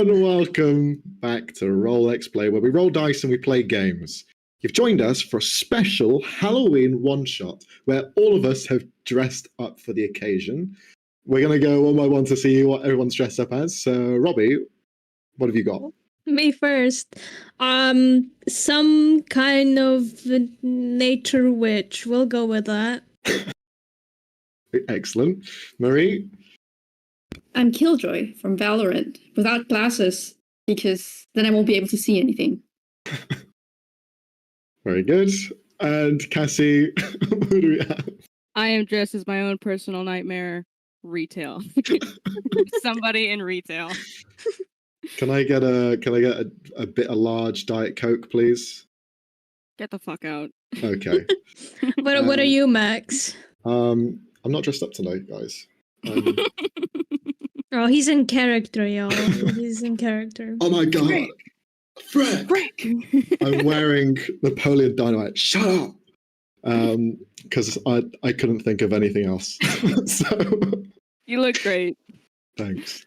and welcome back to Roll X Play, where we roll dice and we play games. You've joined us for a special Halloween one-shot, where all of us have dressed up for the occasion. We're going to go one by one to see what everyone's dressed up as. So, Robbie, what have you got? Me first. Some kind of nature witch. We'll go with that. Excellent. Marie? I'm Killjoy from Valorant, without glasses, because then I won't be able to see anything. Very good. And Cassie, who do we have? I am dressed as my own personal nightmare, retail. Somebody in retail. Can I get a bit of large Diet Coke, please? Get the fuck out. Okay. What are you, Max? I'm not dressed up tonight, guys. Oh, he's in character, y'all. He's in character. Oh my god. Frick! I'm wearing Napoleon Dynamite. Shut up! Because I couldn't think of anything else. So You look great. thanks.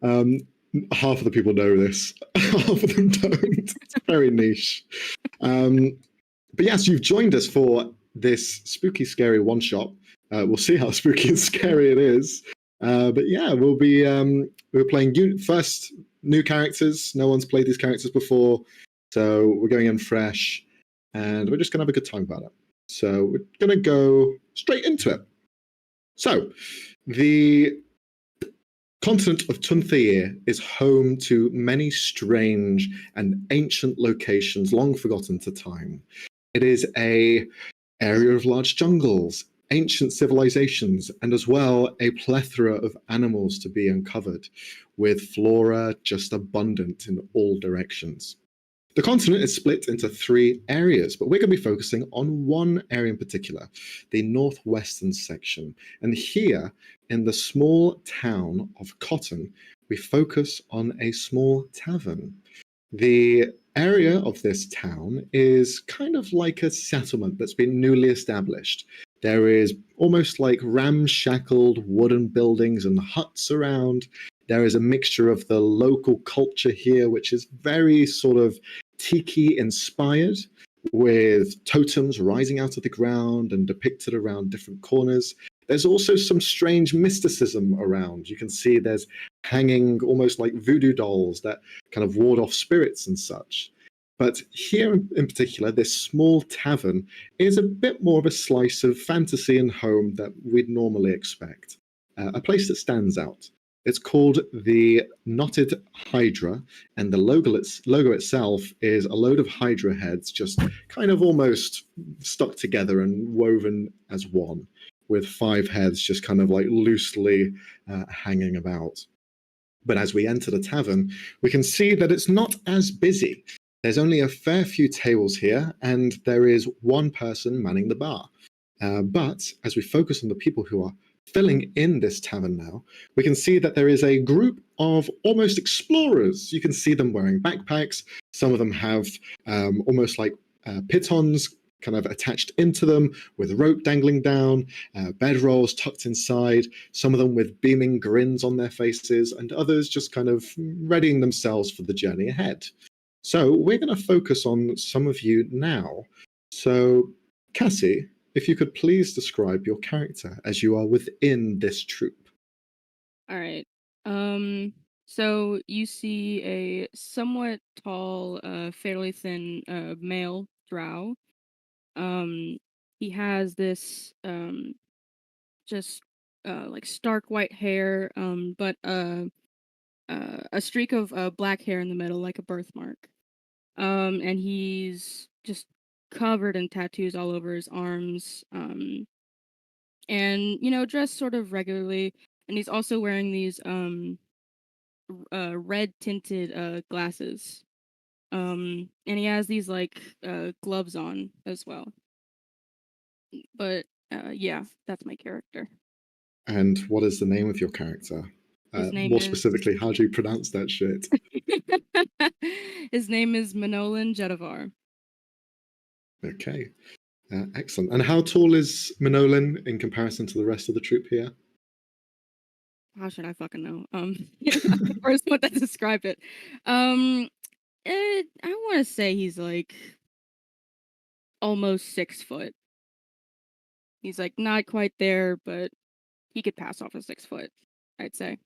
Half of the people know this. Half of them don't. It's very niche. But yes, you've joined us for this spooky, scary one-shot. We'll see how spooky and scary it is. But yeah, we're playing first new characters. No one's played these characters before, so we're going in fresh, and we're just gonna have a good time about it. So we're gonna go straight into it. So the continent of Tuntheyr is home to many strange and ancient locations long forgotten to time. It is an area of large jungles, ancient civilizations, and as well a plethora of animals to be uncovered, with flora just abundant in all directions. The continent is split into 3 areas, but we're going to be focusing on one area in particular, the northwestern section. And here, in the small town of Cotton, we focus on a small tavern. The area of this town is kind of like a settlement that's been newly established. There is almost like ramshackled wooden buildings and huts around. There is a mixture of the local culture here, which is very sort of tiki inspired, with totems rising out of the ground and depicted around different corners. There's also some strange mysticism around. You can see there's hanging almost like voodoo dolls that kind of ward off spirits and such. But here in particular, this small tavern is a bit more of a slice of fantasy and home that we'd normally expect. A place that stands out. It's called the Knotted Hydra, and the logo itself is a load of Hydra heads just kind of almost stuck together and woven as one, with 5 heads just kind of like loosely hanging about. But as we enter the tavern, we can see that it's not as busy. There's only a fair few tables here, and there is one person manning the bar. But as we focus on the people who are filling in this tavern now, we can see that there is a group of almost explorers. You can see them wearing backpacks. Some of them have almost like pitons kind of attached into them with rope dangling down, bedrolls tucked inside, some of them with beaming grins on their faces, and others just kind of readying themselves for the journey ahead. So we're going to focus on some of you now. So, Cassie, if you could please describe your character as you are within this troop. All right. So you see a somewhat tall, fairly thin male drow. He has this just like stark white hair, but a streak of black hair in the middle, like a birthmark. And he's just covered in tattoos all over his arms, and dressed sort of regularly. And he's also wearing these red tinted glasses, and he has these like gloves on as well. But yeah, that's my character. And what is the name of your character? More specifically, how do you pronounce that shit? His name is Manolan Jedivar. Okay, excellent. And how tall is Manolan in comparison to the rest of the troop here? how should I fucking know? I'm the first one that described it. I want to say he's like almost 6 foot. He's like not quite there, but he could pass off a 6 foot, I'd say.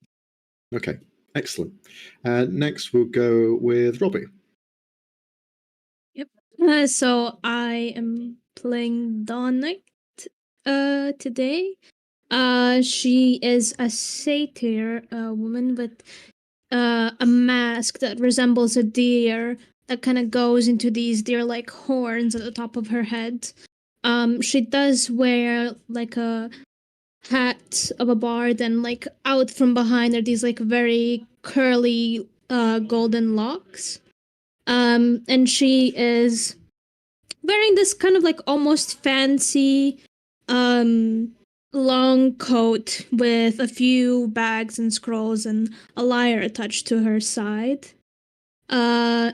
Okay, excellent. Next, we'll go with Robbie. Yep. So I am playing Dawn Knight today. She is a satyr, a woman with a mask that resembles a deer that kind of goes into these deer-like horns at the top of her head. She does wear like a hat of a bard, and like out from behind are these like very curly golden locks. And she is wearing this kind of like almost fancy long coat with a few bags and scrolls and a lyre attached to her side. Yeah,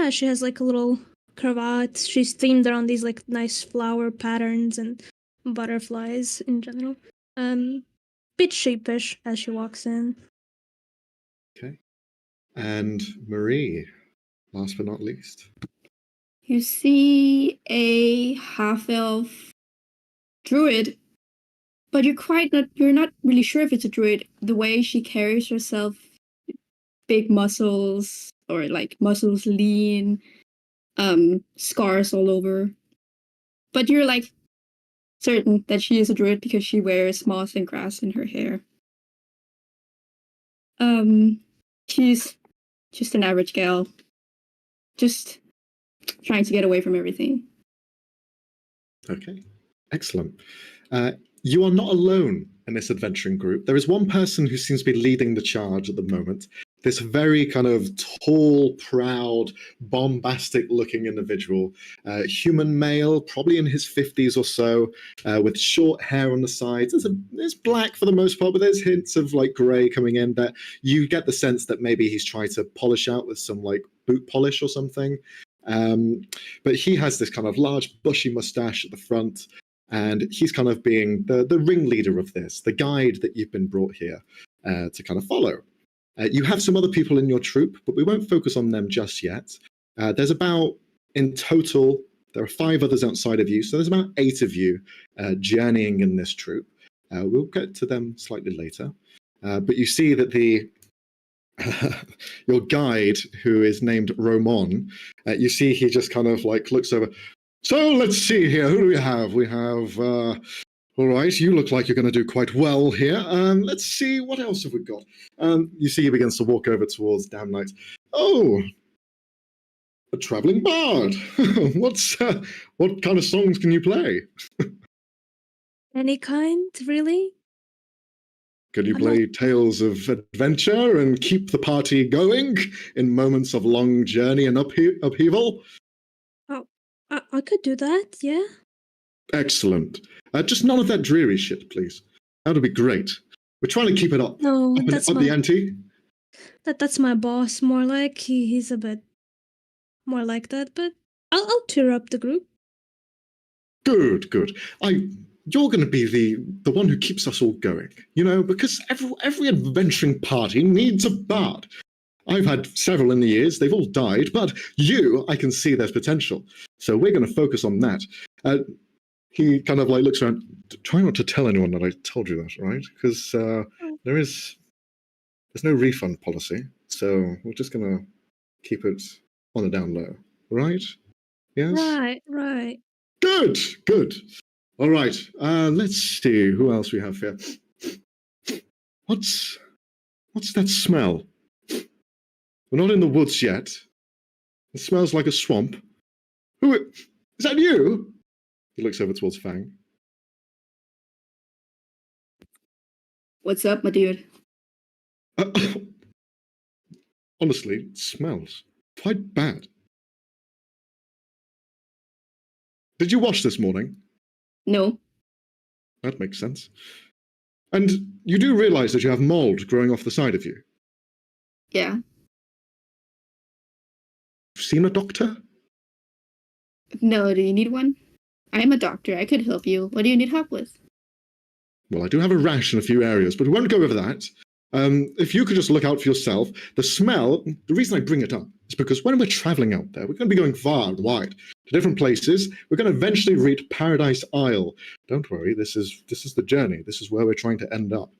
she has like a little cravat. She's themed around these like nice flower patterns and butterflies in general. Bit sheepish as she walks in. Okay. And Marie, last but not least. You see a half-elf druid, but you're not really sure if it's a druid. The way she carries herself, big muscles, or like muscles lean, scars all over. But you're like certain that she is a druid because she wears moss and grass in her hair. She's just an average gal, just trying to get away from everything. Okay, excellent. You are not alone in this adventuring group. There is one person who seems to be leading the charge at the moment. This very kind of tall, proud, bombastic-looking individual, human male, probably in his 50s or so, with short hair on the sides. It's black for the most part, but there's hints of like grey coming in. That you get the sense that maybe he's trying to polish out with some like boot polish or something. But he has this kind of large, bushy mustache at the front. And he's kind of being the ringleader of this, the guide that you've been brought here to kind of follow. You have some other people in your troop, but we won't focus on them just yet. There's about, in total, there are 5 others outside of you, so there's about 8 of you journeying in this troop. We'll get to them slightly later. But you see that your guide, who is named Romon, you see he just kind of like looks over. So let's see here. Who do we have? We have, all right, you look like you're going to do quite well here. Let's see, what else have we got? You see he begins to walk over towards Damn Knight. Oh, a traveling bard. What kind of songs can you play? Any kind, really? Can you play tales of adventure and keep the party going in moments of long journey and upheaval? Oh, I could do that, yeah. Excellent. Just none of that dreary shit, please. That would be great. We're trying to keep it up. No, up that's the ante. That's my boss. More like he's a bit more like that, but I'll cheer up the group. Good. You're going to be the one who keeps us all going. You know, because every adventuring party needs a bard. I've had several in the years. They've all died, but I can see there's potential. So we're going to focus on that. He kind of like looks around. Try not to tell anyone that I told you that, right? Because there's no refund policy, so we're just gonna keep it on the down low, right? Yes. Right. Good. All right. Let's see who else we have here. What's that smell? We're not in the woods yet. It smells like a swamp. Who is that? You? He looks over towards Fang. What's up, my dude? Honestly, it smells quite bad. Did you wash this morning? No. That makes sense. And you do realize that you have mold growing off the side of you? Yeah. Seen a doctor? No, do you need one? I am a doctor. I could help you. What do you need help with? well, I do have a rash in a few areas, but we won't go over that. If you could just look out for yourself, the smell, the reason I bring it up is because when we're traveling out there, we're going to be going far and wide to different places. We're going to eventually reach Paradise Isle. Don't worry, this is the journey. This is where we're trying to end up.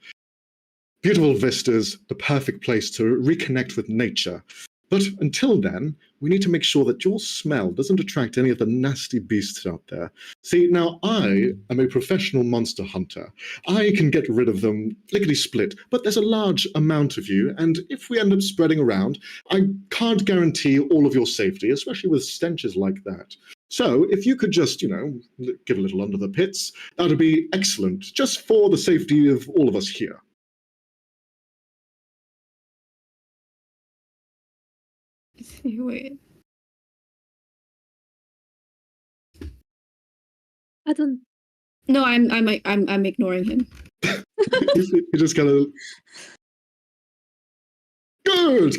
Beautiful vistas, the perfect place to reconnect with nature. But until then, we need to make sure that your smell doesn't attract any of the nasty beasts out there. See, now I am a professional monster hunter. I can get rid of them lickety-split, but there's a large amount of you, and if we end up spreading around, I can't guarantee all of your safety, especially with stenches like that. So if you could just, get a little under the pits, that would be excellent, just for the safety of all of us here. Wait. I don't. No, I'm ignoring him. You just gotta. Good.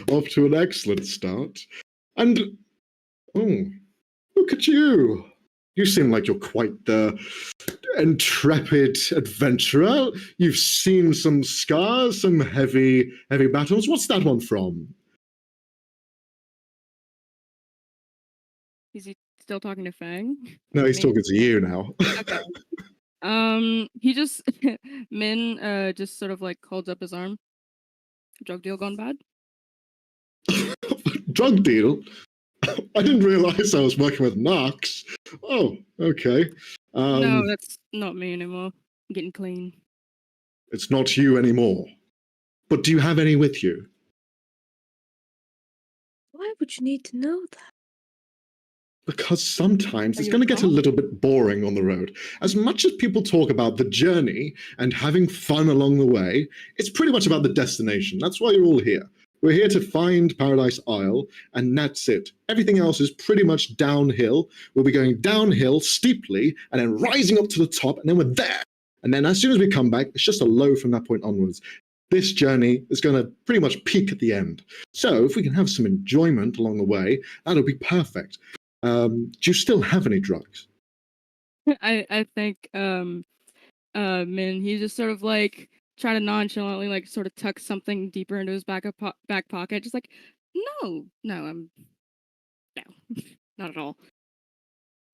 Off to an excellent start. And look at you. You seem like you're quite the intrepid adventurer. You've seen some scars, some heavy battles. What's that one from? Is he still talking to Fang? No, he's Me? talking to you now. Okay. He just Min just sort of like holds up his arm. Drug deal gone bad? Drug deal? I didn't realize I was working with narcs. Oh, okay. No, that's not me anymore. I'm getting clean. It's not you anymore. But do you have any with you? Why would you need to know that? Because sometimes Are it's you going to get a drunk? little bit boring on the road. As much as people talk about the journey and having fun along the way, it's pretty much about the destination. That's why you're all here. We're here to find Paradise Isle, and that's it. Everything else is pretty much downhill. We'll be going downhill steeply, and then rising up to the top, and then we're there. And then as soon as we come back, it's just a low from that point onwards. This journey is going to pretty much peak at the end. So if we can have some enjoyment along the way, that'll be perfect. Do you still have any drugs? I think Min, he just sort of like try to nonchalantly like sort of tuck something deeper into his back pocket, just like no, I'm no, not at all.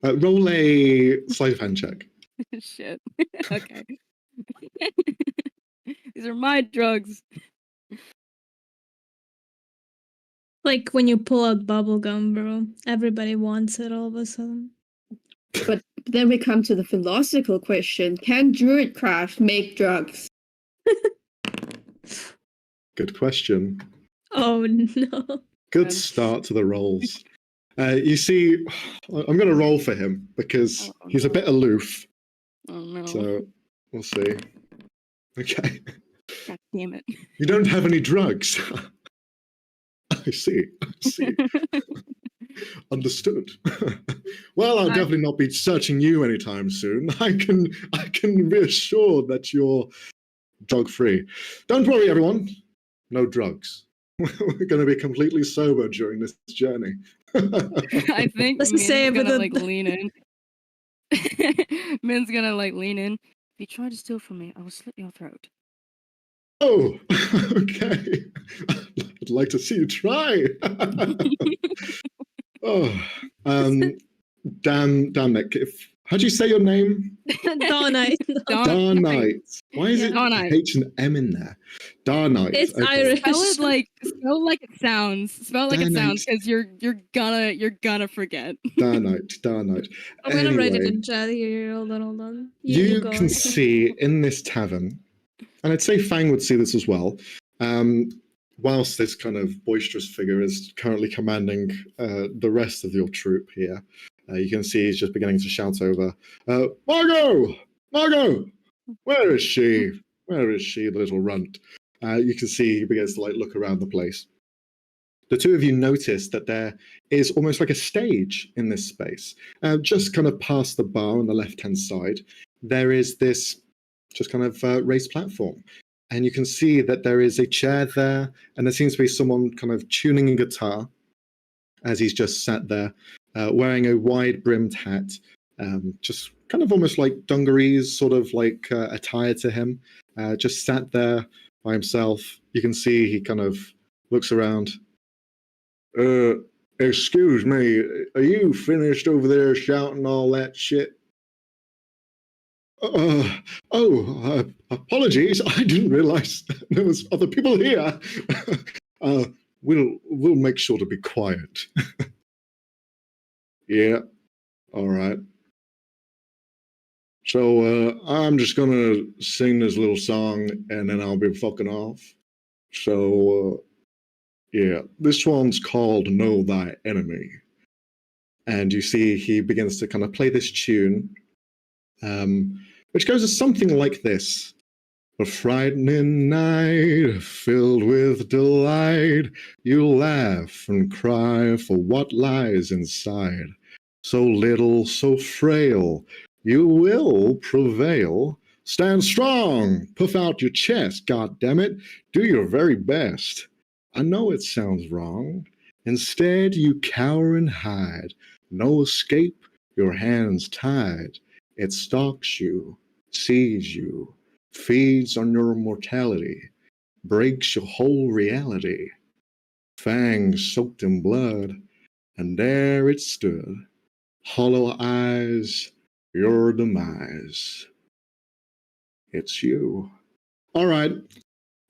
Roll a sleight of hand check. Shit. Okay. These are my drugs. Like when you pull out bubble gum, bro. Everybody wants it all of a sudden. But then we come to the philosophical question: can Druidcraft make drugs? Good question. Oh no. Good start to the rolls. You see, I'm going to roll for him because he's a bit aloof. Oh no. So we'll see. Okay. God damn it. You don't have any drugs. I see. Understood. Well, I'll definitely not be searching you anytime soon. I can be assured that you're drug-free. Don't worry, everyone. No drugs. We're going to be completely sober during this journey. I think Let's Min's say gonna with like lean in. Min's gonna like lean in. If you try to steal from me, I will slit your throat. Oh, okay. I'd like to see you try. Oh, Danik, how do you say your name? Darnite. Darnite. Why is it Darnite. H and M in there? Darnite. It's Irish. Spell like it sounds. Spell like it sounds, because you're gonna forget. Darnite. I'm gonna write it Anyway, in chat here. Hold on. You go can on. see in this tavern, and I'd say Fang would see this as well, whilst this kind of boisterous figure is currently commanding the rest of your troop here, you can see he's just beginning to shout over, Margot! Where is she? The little runt? You can see he begins to look around the place. The two of you notice that there is almost like a stage in this space. Just kind of past the bar on the left-hand side, there is this just kind of raised platform. And you can see that there is a chair there, and there seems to be someone kind of tuning a guitar as he's just sat there, wearing a wide-brimmed hat, just kind of almost like dungarees, sort of like attire to him. Just sat there by himself. You can see he kind of looks around. Excuse me, are you finished over there shouting all that shit? Apologies. I didn't realize there was other people here. We'll make sure to be quiet. Yeah, all right. So I'm just gonna sing this little song and then I'll be fucking off. So yeah, this one's called Know Thy Enemy. And you see he begins to kind of play this tune, which goes something like this. A frightening night filled with delight, you laugh and cry for what lies inside. So little, so frail, you will prevail. Stand strong, puff out your chest, goddammit, do your very best. I know it sounds wrong. Instead, you cower and hide. No escape, your hands tied. It stalks you, sees you, feeds on your mortality, breaks your whole reality. Fangs soaked in blood, and there it stood. Hollow eyes, your demise. It's you. All right,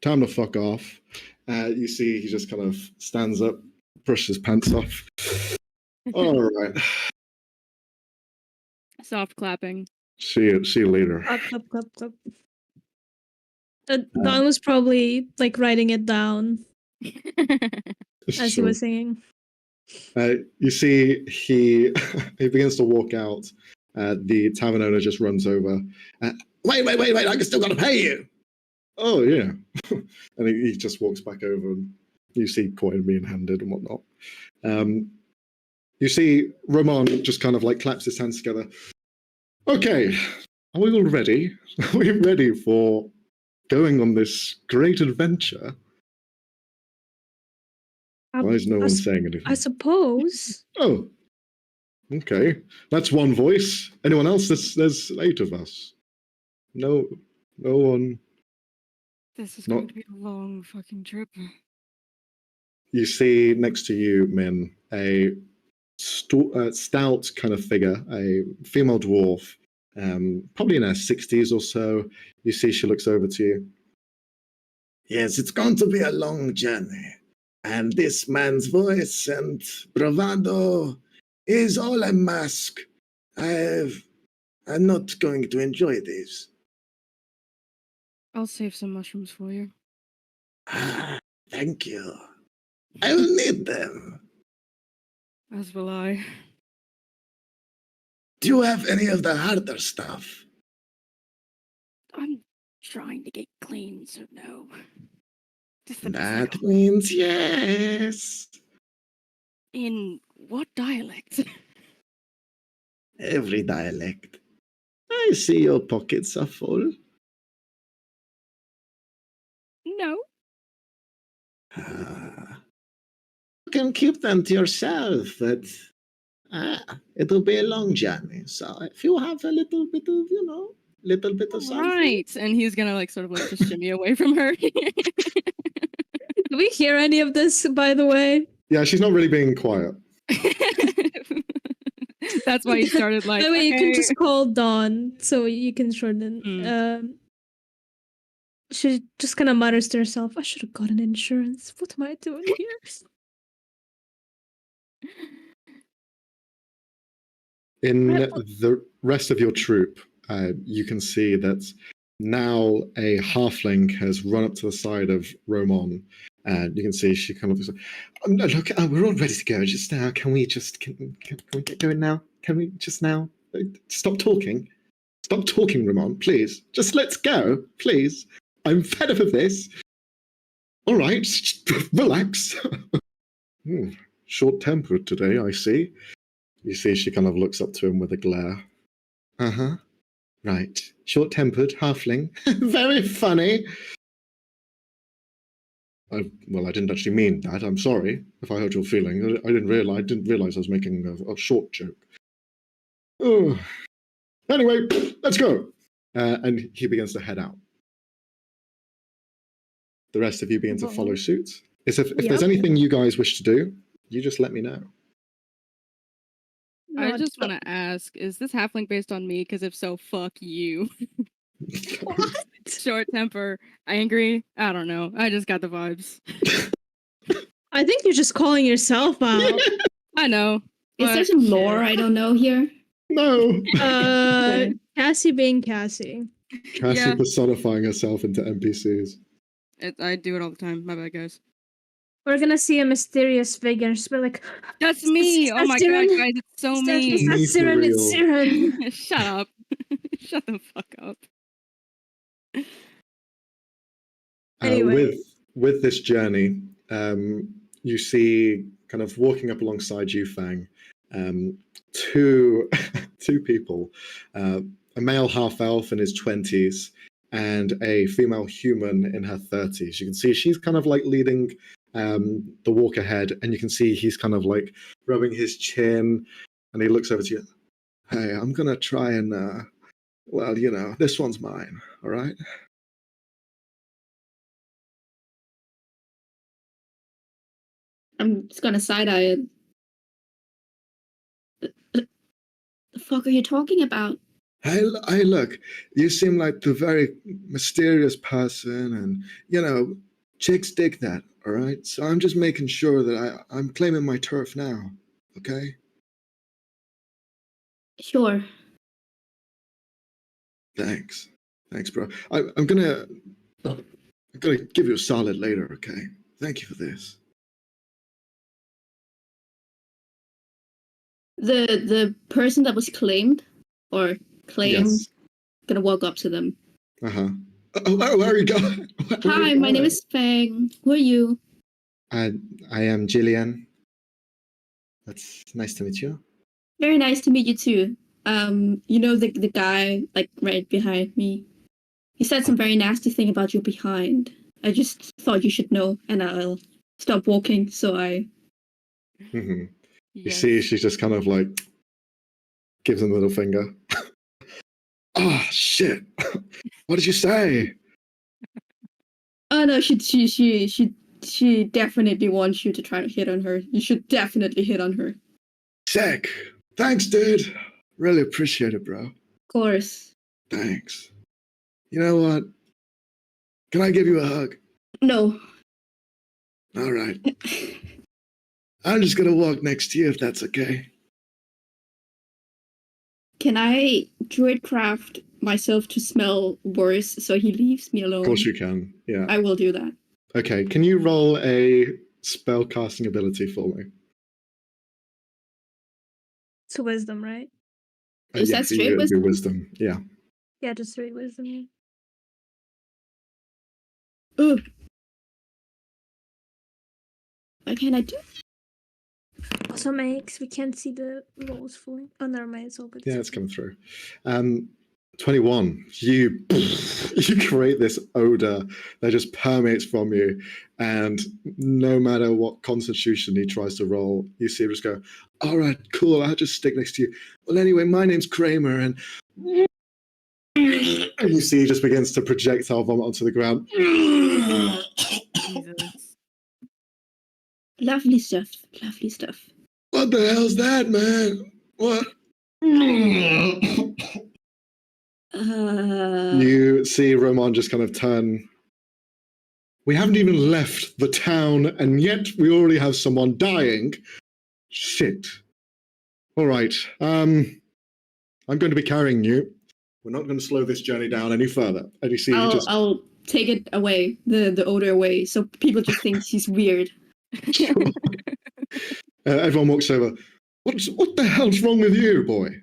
time to fuck off. You see he just kind of stands up, brushes his pants off. All right. Soft clapping. See you later. Clap, clap, clap. Don was probably like writing it down as he was singing. You see he he begins to walk out. The tavern owner just runs over. Wait! I still got to pay you. Oh yeah, and he just walks back over, and you see coin being handed and whatnot. You see Roman just kind of like claps his hands together. Okay, are we all ready? Are we ready for going on this great adventure? Why is no one saying anything? I suppose. Oh, okay. That's one voice. Anyone else? There's 8 of us. No one. This is going to be a long fucking trip. You see next to you, Min, a stout kind of figure, a female dwarf, probably in her 60s or so. You see she looks over to you. Yes, it's going to be a long journey. And this man's voice and bravado is all a mask. I'm not going to enjoy this. I'll save some mushrooms for you. Ah, thank you. I will need them. As will I. Do you have any of the harder stuff? I'm trying to get clean, so no. That means yes. In what dialect? Every dialect. I see your pockets are full. No. You can keep them to yourself, but it'll be a long journey. So if you have a little bit of, little bit of something. Right. And he's gonna like sort of like just shimmy away from her. Do we hear any of this, by the way? Yeah, she's not really being quiet. That's why he started like. By the way, okay. you can just call Dawn, so you can shorten. She just kind of mutters to herself, I should have gotten insurance. What am I doing here? In the rest of your troop, you can see that now a halfling has run up to the side of Roman, and you can see she kind of says, no, look, we're all ready to go just now. Can we get going now? Can we just now? Stop talking. Stop talking, Roman, please. Just let's go, please. I'm fed up of this. All right, just relax. Short-tempered today, I see. You see she kind of looks up to him with a glare. Uh-huh. Right. Short-tempered, halfling. Very funny. I didn't actually mean that. I'm sorry if I hurt your feelings. I didn't realize I was making a short joke. Oh. Anyway, let's go. And he begins to head out. The rest of you begin to follow suit. If there's anything you guys wish to do, you just let me know. I just want to ask, is this halfling based on me? Because if so, fuck you. What? Short temper, angry, I don't know. I just got the vibes. I think you're just calling yourself out. I know. Is there some lore I don't know here? No. Cassie being Cassie. Cassie personifying herself into NPCs. I do it all the time. My bad, guys. We're gonna see a mysterious figure and just be like, that's me! Oh my god, guys, it's so me! It's not Siren, it's Siren. Shut up. Shut the fuck up. Anyway. With this journey, you see kind of walking up alongside you, Fang, two people, a male half-elf in his 20s and a female human in her 30s. You can see she's kind of like leading the walk ahead, and you can see he's kind of like rubbing his chin, and he looks over to you. Hey, I'm gonna try and, well, you know, this one's mine, all right? I'm just gonna side-eye it. The fuck are you talking about? Hey, look, you seem like the very mysterious person, and, you know, chicks dig that, all right? So I'm just making sure that I'm claiming my turf now, okay? Sure. Thanks, bro. I'm gonna give you a solid later, okay? Thank you for this. The person that was claimed, Yes. gonna walk up to them. Uh-huh. Oh, where are you going? Hi, my name is Fang. Who are you? I am Jillian. That's nice to meet you. Very nice to meet you too. You know the guy like right behind me. He said some very nasty thing about you behind. I just thought you should know, and I'll stop walking. So I. Mm-hmm. You see, she's just kind of like gives him a little finger. Oh shit! What did you say? Oh no, she definitely wants you to try to hit on her. You should definitely hit on her. Sick. Thanks, dude. Really appreciate it, bro. Of course. Thanks. You know what? Can I give you a hug? No. All right. I'm just gonna walk next to you if that's okay. Can I druidcraft myself to smell worse so he leaves me alone? Of course you can. Yeah. I will do that. Okay. Can you roll a spell casting ability for me? It's wisdom, right? Is that straight wisdom? Wisdom? Yeah. Yeah, just straight wisdom. Yeah. Ooh. What can I do? Also, makes we can't see the rolls fully. Oh, never mind. It's all good. Yeah, it's coming through. 21. You create this odor that just permeates from you, and no matter what constitution he tries to roll, you see him just go, all right, cool, I'll just stick next to you. Well, anyway, my name's Kramer, and you see he just begins to projectile vomit onto the ground. Jesus. Lovely stuff. Lovely stuff. What the hell's that, man? What? You see Roman just kind of turn. We haven't even left the town, and yet we already have someone dying. Shit. All right. I'm going to be carrying you. We're not going to slow this journey down any further. And you see, I'll take it away, the odor away, so people just think she's weird. Everyone walks over. What the hell's wrong with you, boy?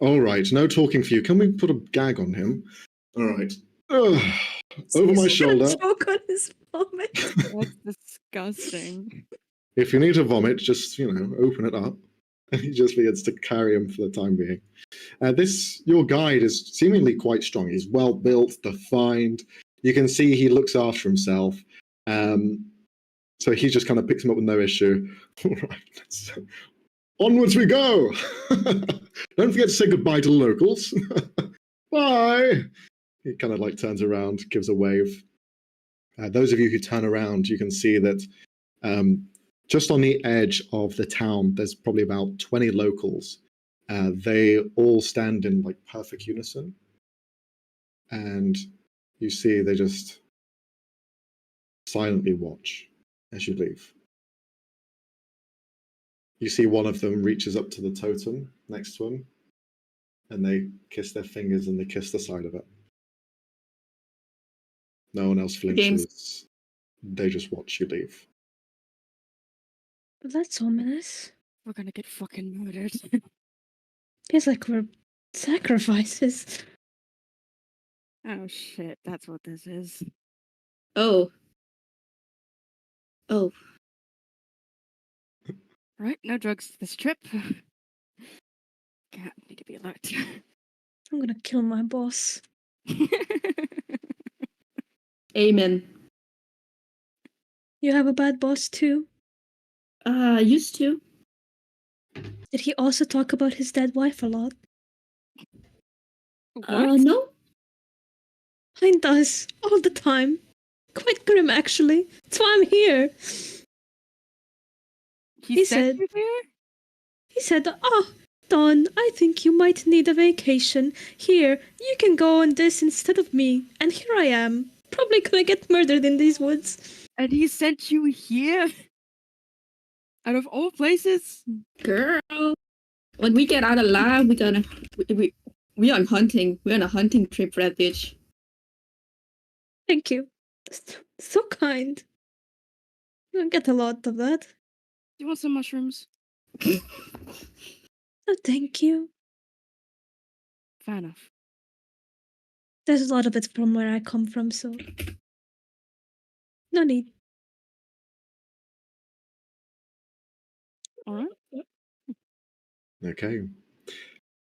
All right, no talking for you. Can we put a gag on him? All right. Over my shoulder. Choke on his vomit. That's disgusting. If you need to vomit, just, open it up. And he just begins to carry him for the time being. Your guide is seemingly quite strong. He's well built, defined. You can see he looks after himself. So he just kind of picks him up with no issue. All right. Onwards we go! Don't forget to say goodbye to the locals. Bye! He kind of like turns around, gives a wave. Those of you who turn around, you can see that just on the edge of the town, there's probably about 20 locals. They all stand in like perfect unison. And you see they just silently watch as you leave. You see one of them reaches up to the totem next to him, and they kiss their fingers and they kiss the side of it. No one else flinches. They just watch you leave. That's ominous. We're gonna get fucking murdered. Feels like we're sacrifices. Oh shit, that's what this is. Oh. Oh. Right, no drugs this trip. God, need to be alert. I'm gonna kill my boss. Amen. You have a bad boss too? Used to. Did he also talk about his dead wife a lot? What? No. Mine does, all the time. Quite grim, actually. That's why I'm here. He said- sent you here? He said, Dawn, I think you might need a vacation. Here, you can go on this instead of me. And here I am. Probably gonna get murdered in these woods. And he sent you here? Out of all places? Girl. When we get out alive, we on hunting. We're on a hunting trip for that bitch. Thank you. So kind. You don't get a lot of that. You want some mushrooms? No, thank you. Fair enough. There's a lot of it from where I come from, so... No need. Alright. Okay.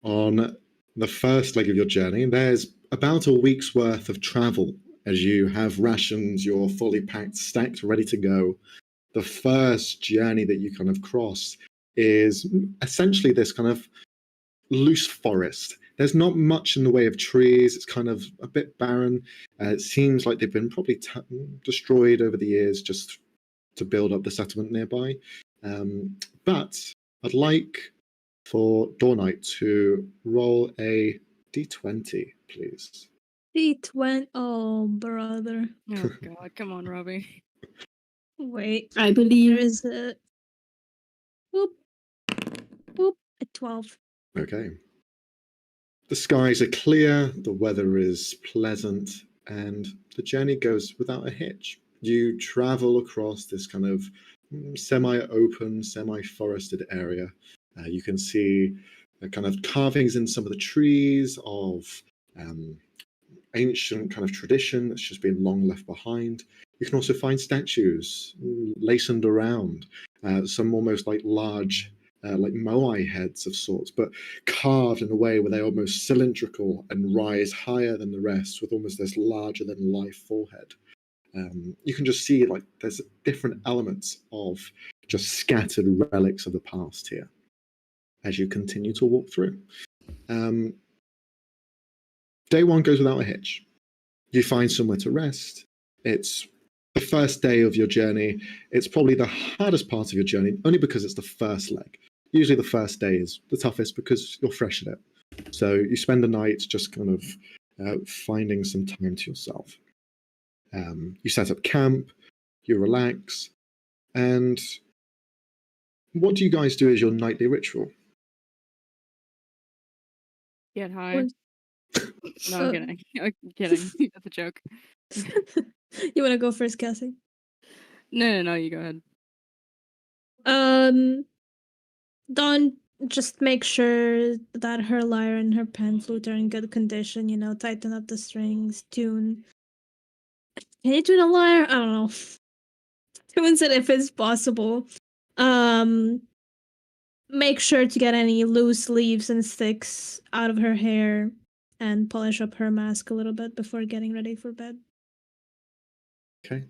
On the first leg of your journey, there's about a week's worth of travel as you have rations, you're fully packed, stacked, ready to go. The first journey that you kind of cross is essentially this kind of loose forest. There's not much in the way of trees. It's kind of a bit barren. It seems like they've been probably destroyed over the years just to build up the settlement nearby. But I'd like for Dawnite to roll a d20, please. D20. Oh, brother. Oh god, come on, Roby. Wait. I believe. There is a... Whoop. Whoop. A 12. Okay. The skies are clear, the weather is pleasant, and the journey goes without a hitch. You travel across this kind of semi-open, semi-forested area. You can see kind of carvings in some of the trees of ancient kind of tradition that's just been long left behind. You can also find statues laced around, some almost like large like moai heads of sorts, but carved in a way where they're almost cylindrical and rise higher than the rest with almost this larger than life forehead. You can just see like there's different elements of just scattered relics of the past here as you continue to walk through. Day one goes without a hitch. You find somewhere to rest. It's the first day of your journey. It's probably the hardest part of your journey, only because it's the first leg. Usually the first day is the toughest because you're fresh at it. So you spend the night just kind of finding some time to yourself. You set up camp, you relax, and what do you guys do as your nightly ritual? Get high. What? No, I'm kidding. I'm kidding. That's a joke. You want to go first, Cassie? No, you go ahead. Dawn, just make sure that her lyre and her pan flute are in good condition, tighten up the strings, tune. Can you tune a lyre? I don't know. Tunes it if it's possible. Make sure to get any loose leaves and sticks out of her hair and polish up her mask a little bit before getting ready for bed. Okay.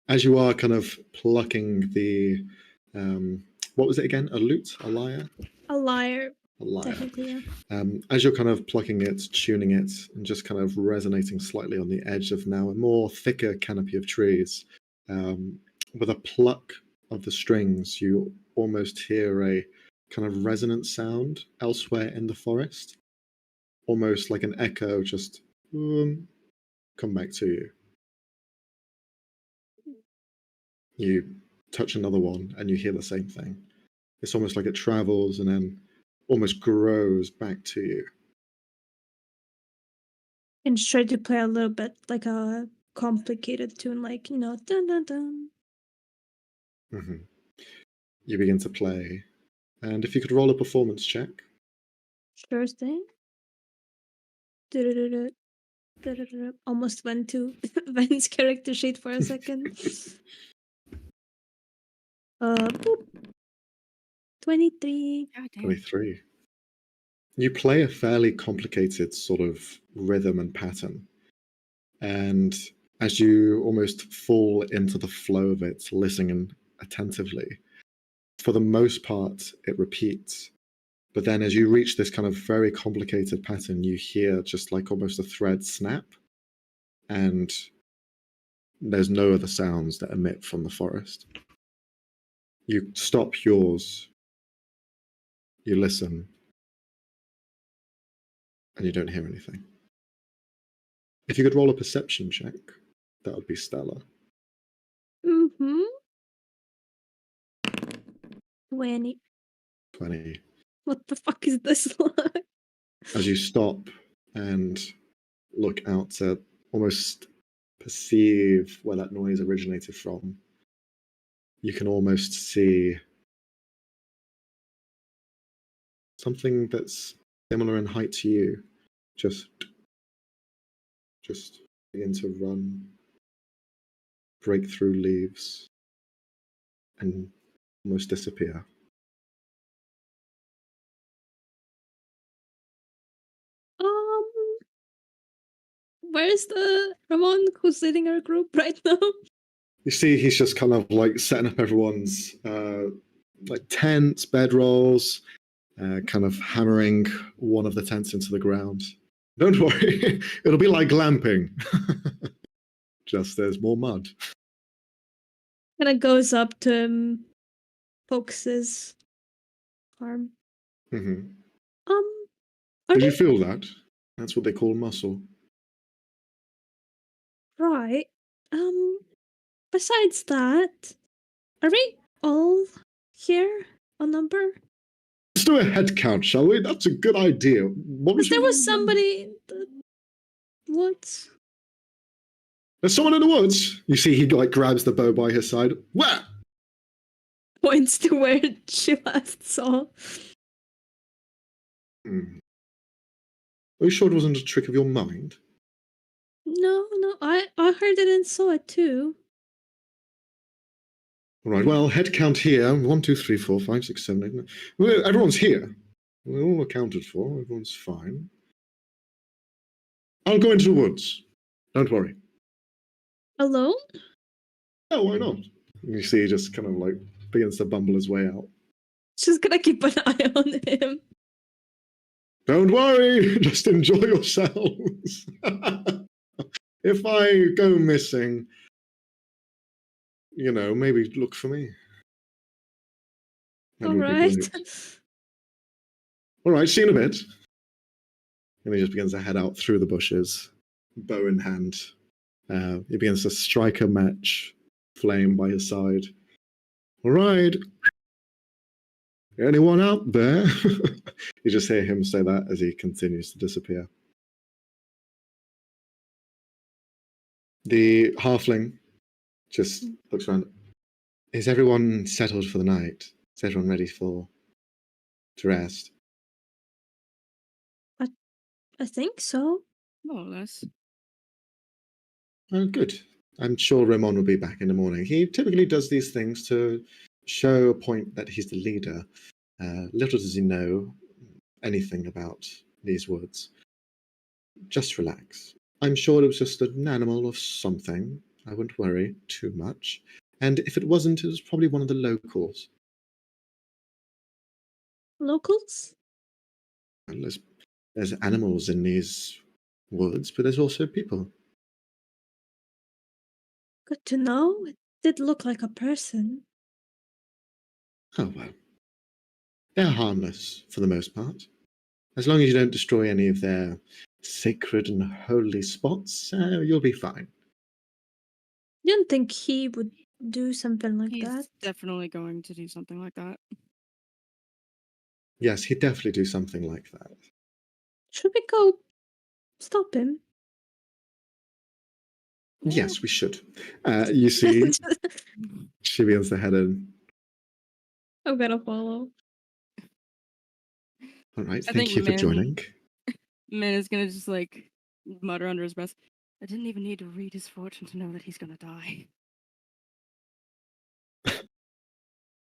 As you are kind of plucking the what was it again? A lute? A lyre? A liar, A lyre. technically, yeah. As you're kind of plucking it, tuning it, and just kind of resonating slightly on the edge of now a more thicker canopy of trees, with a pluck of the strings, you almost hear a kind of resonant sound elsewhere in the forest, almost like an echo just come back to you. You touch another one and you hear the same thing. It's almost like it travels and then almost grows back to you. And just try to play a little bit like a complicated tune, like, you know, dun dun dun. Mm-hmm. You begin to play, and if you could roll a performance check. Sure thing. Du-du-du-du. Du-du-du-du. Almost went to Ven's character sheet for a second. Boop. 23. God damn. 23. You play a fairly complicated sort of rhythm and pattern. And as you almost fall into the flow of it, listening attentively, for the most part, it repeats. But then as you reach this kind of very complicated pattern, you hear just like almost a thread snap. And there's no other sounds that emit from the forest. You stop yours. You listen. And you don't hear anything. If you could roll a perception check, that would be stellar. Mm-hmm. 20. 20. What the fuck is this like? As you stop and look out to almost perceive where that noise originated from, you can almost see something that's similar in height to you just begin to run, break through leaves, and almost disappear. Where's the Ramon who's leading our group right now? You see, he's just kind of like setting up everyone's like tents, bedrolls, kind of hammering one of the tents into the ground. Don't worry, it'll be like glamping. Just there's more mud. And it goes up to Fox's arm. Mm-hmm. Are Did they you feel that? That's what they call muscle. right? Besides that, are we all here? A number? Let's do a head count, shall we? That's a good idea. What Because there your was name? somebody in the woods. There's someone in the woods. You see, he like grabs the bow by his side. Where? Points to where she last saw. Are you sure it wasn't a trick of your mind? No, I heard it and saw it too. All right, well, head count here. 1, 2, 3, 4, 5, 6, 7, 8, 9. Well, everyone's here. We're all accounted for. Everyone's fine. I'll go into the woods. Don't worry. Alone? Oh, why not? You see, he just kind of like begins to bumble his way out. She's gonna keep an eye on him. Don't worry, just enjoy yourselves. If I go missing, you know, maybe look for me. That All would be right. great. All right, see you in a bit. And he just begins to head out through the bushes, bow in hand. He begins to strike a match, flame by his side. All right. Anyone out there? You just hear him say that as he continues to disappear. The halfling just looks around. Is everyone settled for the night? Is everyone ready to rest? I think so. More or less. Oh, good. I'm sure Ramon will be back in the morning. He typically does these things to show a point that he's the leader. Little does he know anything about these woods. Just relax. I'm sure it was just an animal or something. I wouldn't worry too much. And if it wasn't, it was probably one of the locals. Locals? And there's animals in these woods, but there's also people. Good to know. It did look like a person. Oh well. They're harmless for the most part. As long as you don't destroy any of their sacred and holy spots, you'll be fine. You don't think he would do something like He's that? definitely going to do something like that. Yes, he'd definitely do something like that. Should we go stop him? Yes, we should. You see, she begins to head in. I'm gonna follow. All right, I thank think you for joining. Min is gonna just like mutter under his breath. I didn't even need to read his fortune to know that he's gonna die.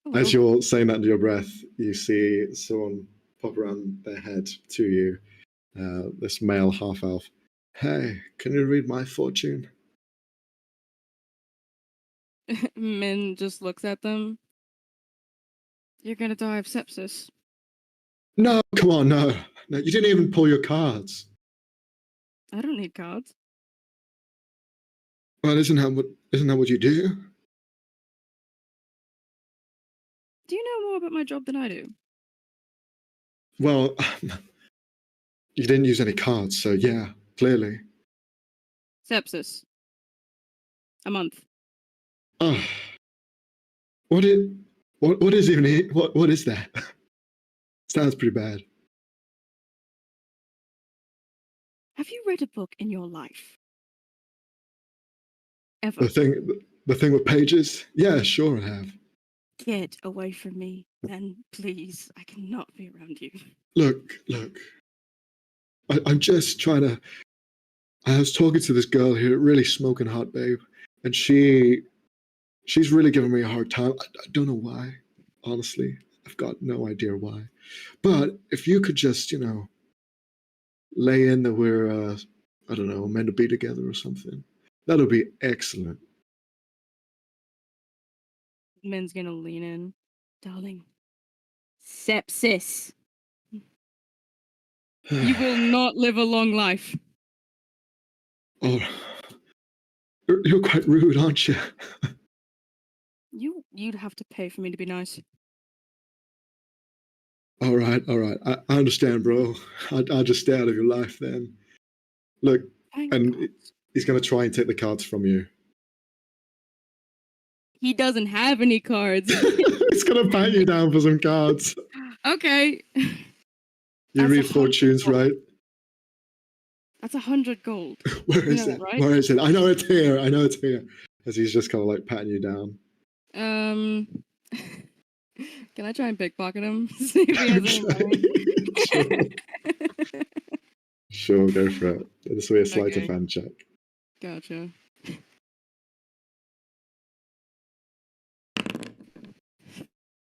Oh, As well. you're saying that under your breath, you see someone pop around their head to you. This male half-elf. Hey, can you read my fortune? Min just looks at them. You're gonna die of sepsis. No, come on, no. No, you didn't even pull your cards. I don't need cards. Well, isn't that what you do? Do you know more about my job than I do? Well, you didn't use any cards, so yeah, clearly. Sepsis. A month. Oh, what is even what is that? Sounds pretty bad. Have you read a book in your life? Ever? The thing with pages? Yeah, sure I have. Get away from me, then, please. I cannot be around you. Look. I'm just trying to. I was talking to this girl here, really smoking hot, babe, and she's really giving me a hard time. I don't know why, honestly. I've got no idea why. But if you could just, lay in that we're, I don't know, meant to be together or something, that'll be excellent. Min's gonna lean in. Darling. Sepsis. You will not live a long life. Oh, you're quite rude, aren't you? You'd have to pay for me to be nice. All right. I understand, bro. I'll just stay out of your life then. Look, Thank and God. he's going to try and take the cards from you. He doesn't have any cards. He's going to pat you down for some cards. Okay. You That's read 100 fortunes, gold. right? That's 100 gold. Where is it? Right? Where is it? I know it's here. As he's just kind of like patting you down. Can I try and pickpocket him? See if he has any money? Sure, go for it. This will be a sleight of Okay. hand check. Gotcha.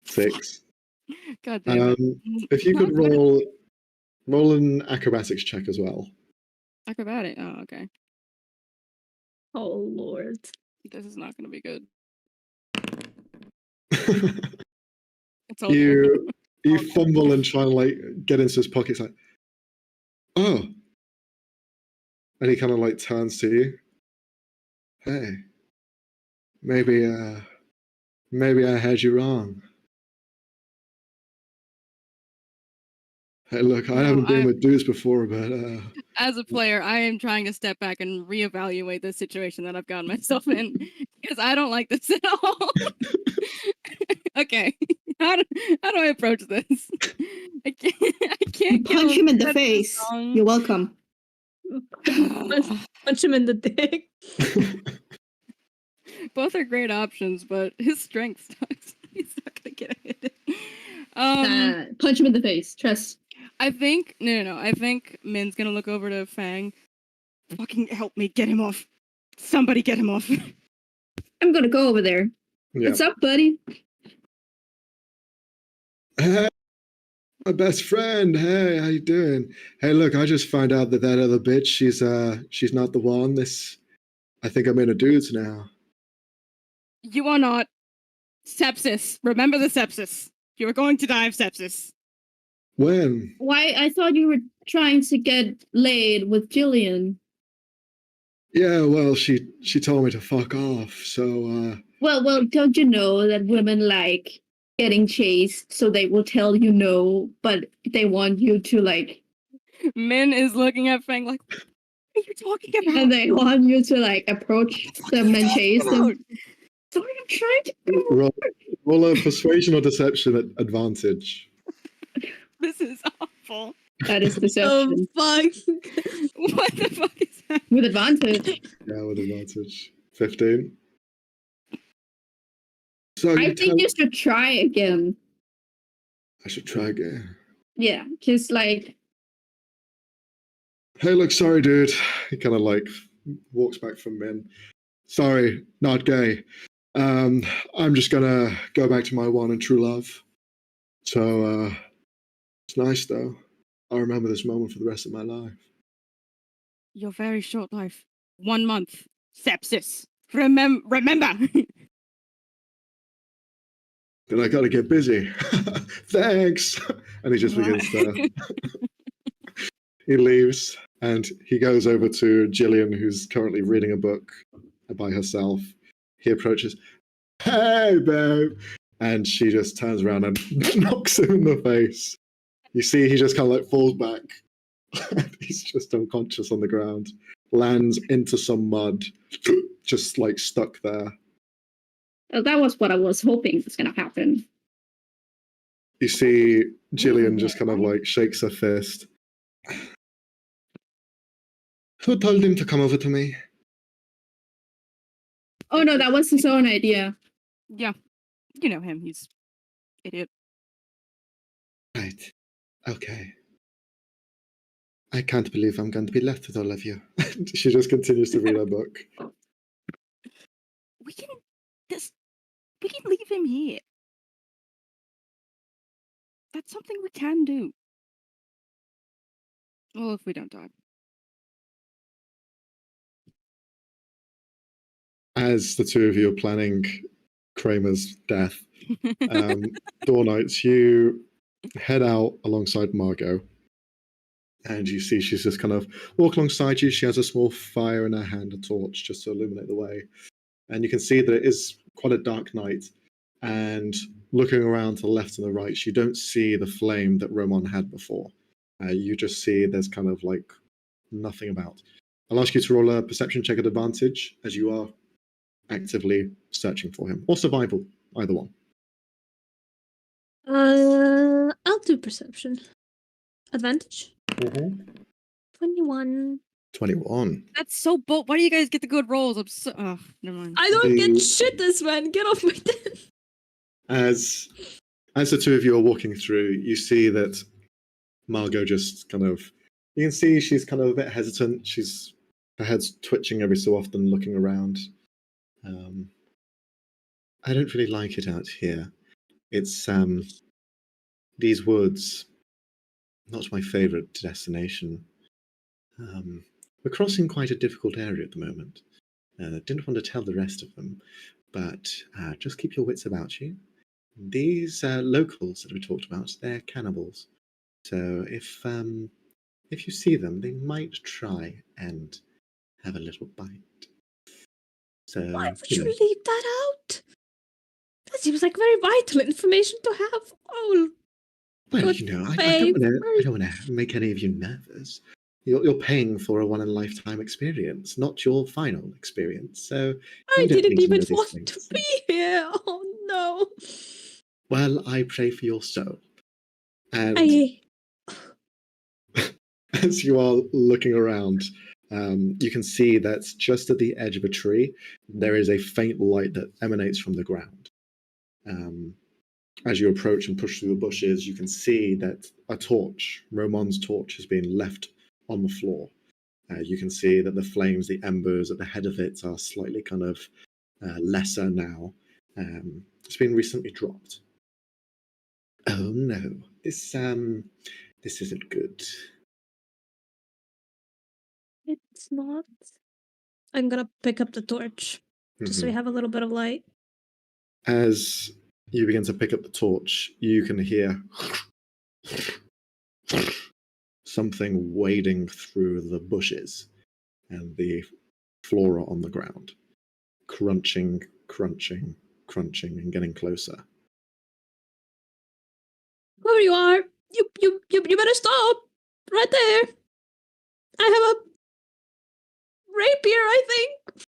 Six. God damn it. If you could Not good. roll an acrobatics check as well. Acrobatic. Oh, okay. Oh Lord. This is not going to be good. you It's all you fumble and try and like get into his pockets like, oh. And he kind of like turns to you. Hey, maybe I had you wrong. Hey, look, I haven't been with dudes before, but as a player, I am trying to step back and reevaluate the situation that I've gotten myself in because I don't like this at all. Okay, how do I approach this? I can't Punch him in the face. You're welcome. Punch him in the dick. Both are great options, but his strength sucks. He's not gonna get a hit. Punch him in the face. Trust. I think no. I think Min's gonna look over to Fang. Fucking help me get him off. Somebody get him off. I'm gonna go over there. yeah. What's up, buddy? Hey, my best friend. Hey, how you doing? Hey, look, I just found out that other bitch, she's not the one. I think I'm into dudes now. You are not. Sepsis. Remember the sepsis. You are going to die of sepsis. When? Why? I thought you were trying to get laid with Jillian. Yeah, well, she told me to fuck off, so Well, don't you know that women like getting chased, so they will tell you no, but they want you to like, Min is looking at Fang like, what are you talking about? and they want you to like approach What are them you and talking chase about? them. Sorry, I'm trying to. roll a persuasion or deception at advantage. This is awful. That is Oh deception fuck! What the fuck is that? with advantage. Yeah, with advantage. 15. So I you think you should try again. I should try again. Yeah, because like, Hey, look, sorry, dude. He kind of like walks back from Min. Sorry, not gay. I'm just gonna go back to my one and true love. So it's nice though. I'll remember this moment for the rest of my life. Your very short life. 1 month. Sepsis. Remember. Then I gotta get busy. Thanks. And he just begins to. He leaves and he goes over to Jillian, who's currently reading a book by herself. He approaches. Hey, babe. And she just turns around and knocks him in the face. You see, he just kind of like falls back. He's just unconscious on the ground, lands into some mud, just like stuck there. that was what I was hoping was gonna happen. You see, Jillian just kind of like shakes her fist. Who told him to come over to me? Oh no, that was his own idea. Yeah. You know him. He's idiot. Right. Okay. I can't believe I'm going to be left with all of you. She just continues to read her book. We can leave him here. That's something we can do. Well, if we don't die. As the two of you are planning Kramer's death, Dawn Knights, you head out alongside Margot. And you see she's just kind of walk alongside you. She has a small fire in her hand, a torch, just to illuminate the way. And you can see that it is quite a dark night. And looking around to the left and the right, you don't see the flame that Roman had before. You just see there's kind of like nothing about. I'll ask you to roll a perception check at advantage as you are actively searching for him. Or survival, either one. I'll do perception. Advantage. 21. 21. That's so bold. Why do you guys get the good rolls? I'm so. Oh, never mind. I don't get shit this man. Get off my den. As the two of you are walking through, you see that Margot just kind of, you can see she's kind of a bit hesitant. Her head's twitching every so often, looking around. I don't really like it out here. It's these woods, not my favorite destination. We're crossing quite a difficult area at the moment. Didn't want to tell the rest of them, but just keep your wits about you. These locals that we talked about, they're cannibals. So if you see them, they might try and have a little bite. So Why would you leave that out? That seems like very vital information to have. Oh, well, good you know, I faith. don't want to make any of you nervous. You're paying for a one-in-a-lifetime experience, not your final experience. So I you don't didn't need to know even these want things. to be here. Oh no. Well, I pray for your soul. And as you are looking around, you can see that just at the edge of a tree, there is a faint light that emanates from the ground. As you approach and push through the bushes, you can see that a torch, Roman's torch, has been left on the floor. You can see that the flames, the embers at the head of it are slightly kind of lesser now. It's been recently dropped. Oh no, this isn't good. It's not. I'm gonna pick up the torch just so we have a little bit of light. As you begin to pick up the torch, you can hear something wading through the bushes and the flora on the ground, crunching, crunching, crunching, and getting closer. Where you are, you better stop right there. I have a rapier, I think.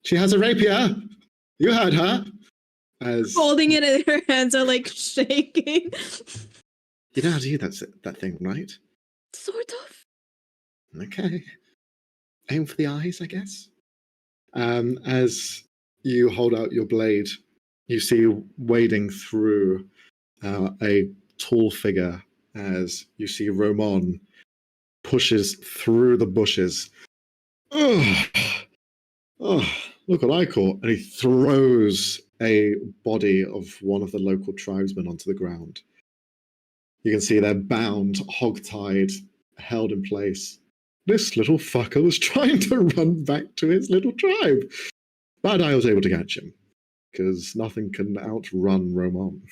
She has a rapier. You heard her. As Holding it, and her hands are like shaking. you know how to use that thing, right? Sort of. Okay. Aim for the eyes, I guess. As you hold out your blade, you see wading through a tall figure as you see Romon pushes through the bushes. Oh, look what I caught. And he throws a body of one of the local tribesmen onto the ground. You can see they're bound, hogtied, held in place. This little fucker was trying to run back to his little tribe. But I was able to catch him, because nothing can outrun Romon.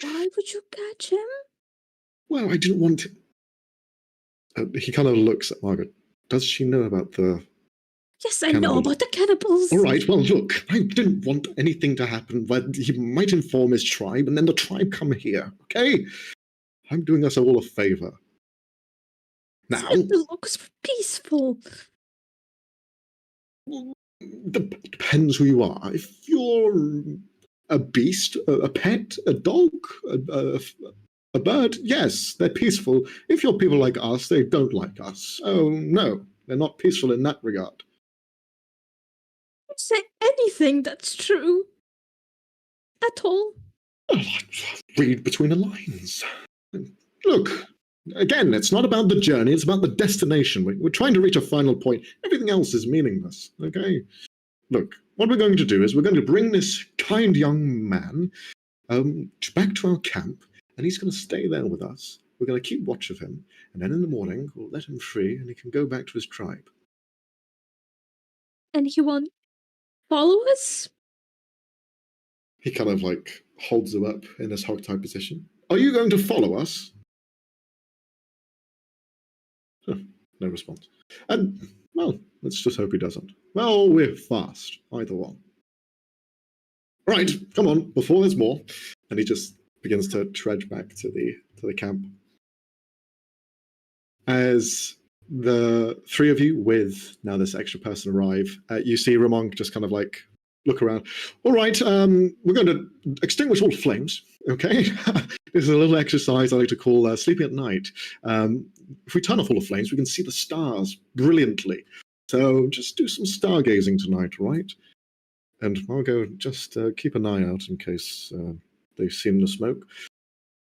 Why would you catch him? Well, I didn't want to... he kind of looks at Margaret. Does she know about the... Yes, I know about the cannibals. All right, well, look, I didn't want anything to happen where he might inform his tribe, and then the tribe come here, okay? I'm doing us all a favor. Now... It looks peaceful. Depends who you are. If you're a beast, a pet, a dog, a bird, yes, they're peaceful. If you're people like us, they don't like us. Oh, no, they're not peaceful in that regard. Don't say anything that's true. At all. Well, read between the lines. Look, again, it's not about the journey, it's about the destination. We're trying to reach a final point. Everything else is meaningless, okay? Look, what we're going to do is we're going to bring this kind young man back to our camp, and he's going to stay there with us. We're going to keep watch of him, and then in the morning, we'll let him free, and he can go back to his tribe. And he won't follow us? He kind of like holds him up in this hog-tie position. Are you going to follow us? No response. And, well, let's just hope he doesn't. Well, we're fast, either one. Right, come on, before there's more. And he just begins to trudge back to the camp. As the three of you with now this extra person arrive, you see Ramon just kind of like look around. All right, we're going to extinguish all flames, okay? This is a little exercise I like to call sleeping at night. If we turn off all the flames, we can see the stars brilliantly. So just do some stargazing tonight, right? And Margot, just keep an eye out in case they've seen the smoke.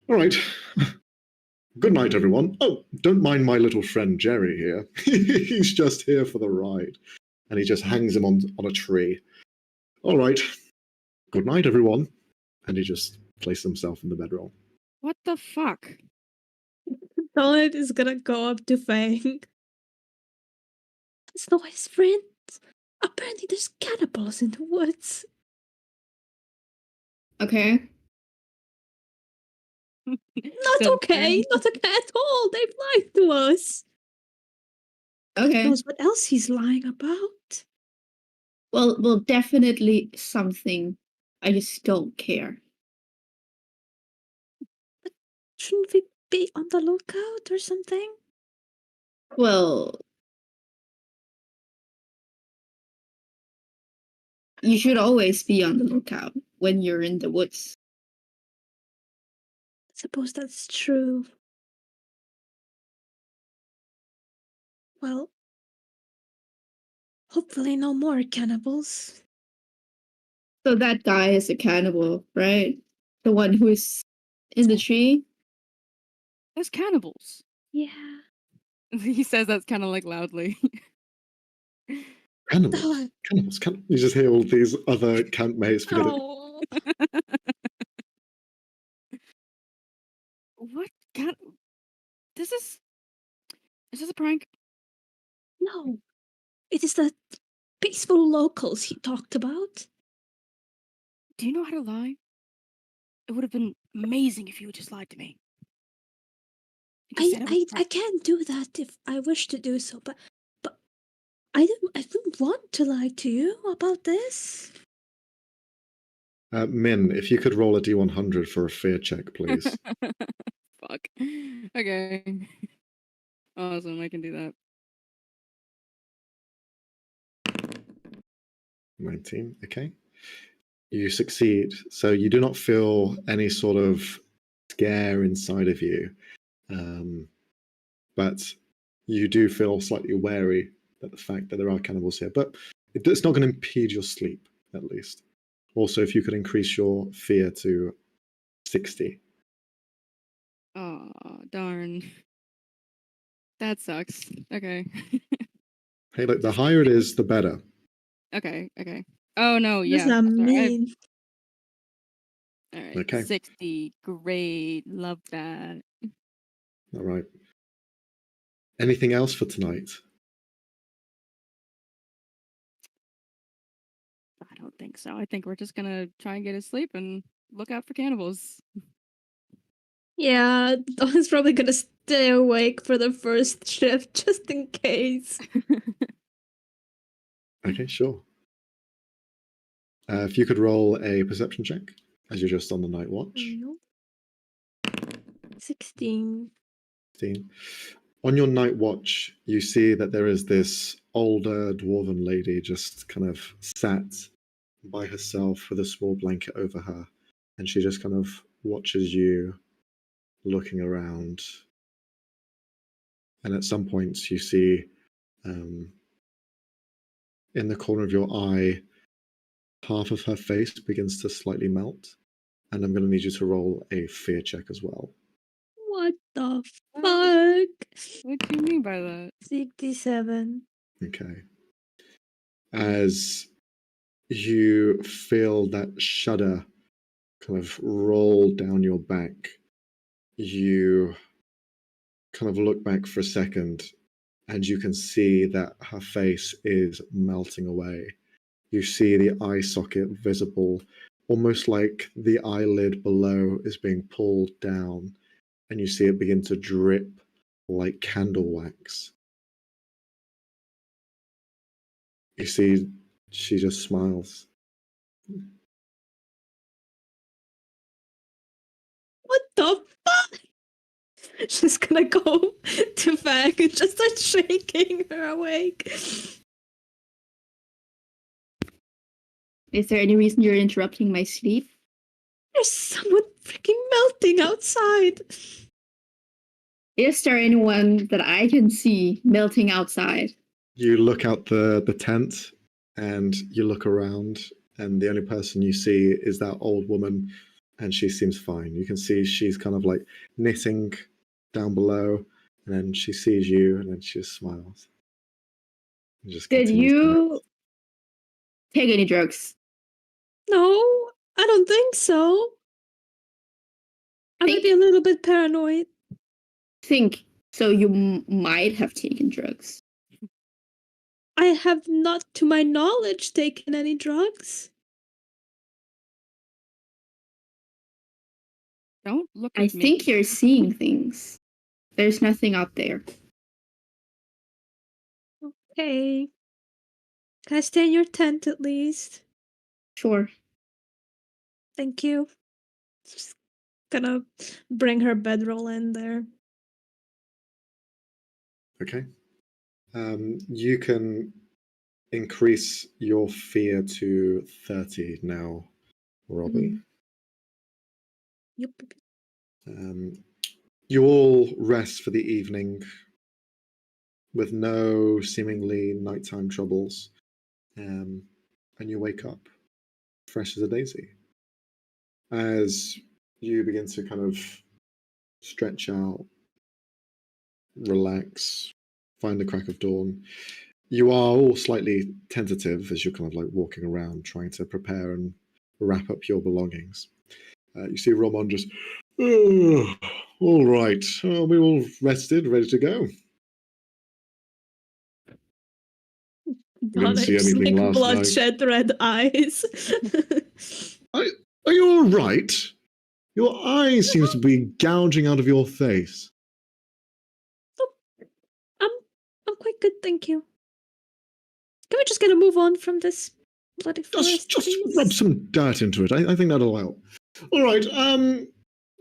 All right. Good night, everyone. Oh, don't mind my little friend Jerry here. He's just here for the ride. And he just hangs him on a tree. All right. Good night, everyone. And he just places himself in the bedroll. What the fuck? Donald is gonna go up to Fang. That's not his friends. Apparently there's cannibals in the woods. Okay. Not So okay. Not okay at all. They've lied to us. Who Okay. knows what else he's lying about? Well, definitely something. I just don't care. Shouldn't we be on the lookout or something? Well, you should always be on the lookout when you're in the woods. I suppose that's true. Well, hopefully no more cannibals. So that guy is a cannibal, right? The one who is in the tree? There's cannibals. Yeah. He says that's kind of like loudly. Cannibals. Cannibals. You just hear all these other campmates. Oh. What? This is this a prank? No. It is the peaceful locals he talked about. Do you know how to lie? It would have been amazing if you would just lied to me. You said it was I can't do that if I wish to do so, but I didn't want to lie to you about this. Min, if you could roll a D100 for a fear check, please. Fuck. Okay. Awesome, I can do that. 19, okay. You succeed. So you do not feel any sort of scare inside of you. But you do feel slightly wary at the fact that there are cannibals here. But it's not going to impede your sleep, at least. Also, if you could increase your fear to 60. Oh, darn. That sucks. Okay. Hey, look, the higher it is, the better. Okay. Oh, no, What yeah. does that sorry, mean? All right. Okay. 60. Great. Love that. All right. Anything else for tonight? I don't think so. I think we're just gonna try and get to sleep and look out for cannibals. Yeah, Dawn's probably gonna stay awake for the first shift just in case. Okay, sure. If you could roll a perception check as you're just on the night watch. 16. 16. On your night watch, you see that there is this older dwarven lady just kind of sat by herself with a small blanket over her, and she just kind of watches you looking around. And at some points, you see in the corner of your eye, half of her face begins to slightly melt. And I'm going to need you to roll a fear check as well. What the fuck? What do you mean by that? 67. Okay. As you feel that shudder kind of roll down your back, you kind of look back for a second and you can see that her face is melting away. You see the eye socket visible, almost like the eyelid below is being pulled down, and you see it begin to drip like candle wax. You see she just smiles. What the fuck? She's gonna go to Fang and just start shaking her awake. Is there any reason you're interrupting my sleep? There's someone freaking melting outside. Is there anyone that I can see melting outside? You look out the tent and you look around, and the only person you see is that old woman, and she seems fine. You can see she's kind of like knitting down below, and then she sees you, and then she just smiles. And just Did continues to knit. you take any drugs? No, I don't think so. I might be a little bit paranoid. Think so. You might have taken drugs. I have not, to my knowledge, taken any drugs. Don't look at I me. think you're seeing things. There's nothing out there. Okay. Can I stay in your tent at least? Sure. Thank you. Just gonna bring her bedroll in there. Okay. You can increase your fear to 30 now, Roby. Yep. You all rest for the evening with no seemingly nighttime troubles, and you wake up fresh as a daisy. As you begin to kind of stretch out, relax, find the crack of dawn, you are all slightly tentative as you're kind of like walking around trying to prepare and wrap up your belongings. You see Ramon just, oh, all right, we're all rested, ready to go. Didn't see Donna's anything like last night. bloodshot red eyes. Are you all right? Your eyes seems to be gouging out of your face. I'm quite good, thank you. Can we just get a move on from this bloody forest, Just please? rub some dirt into it. I think that'll help. All right,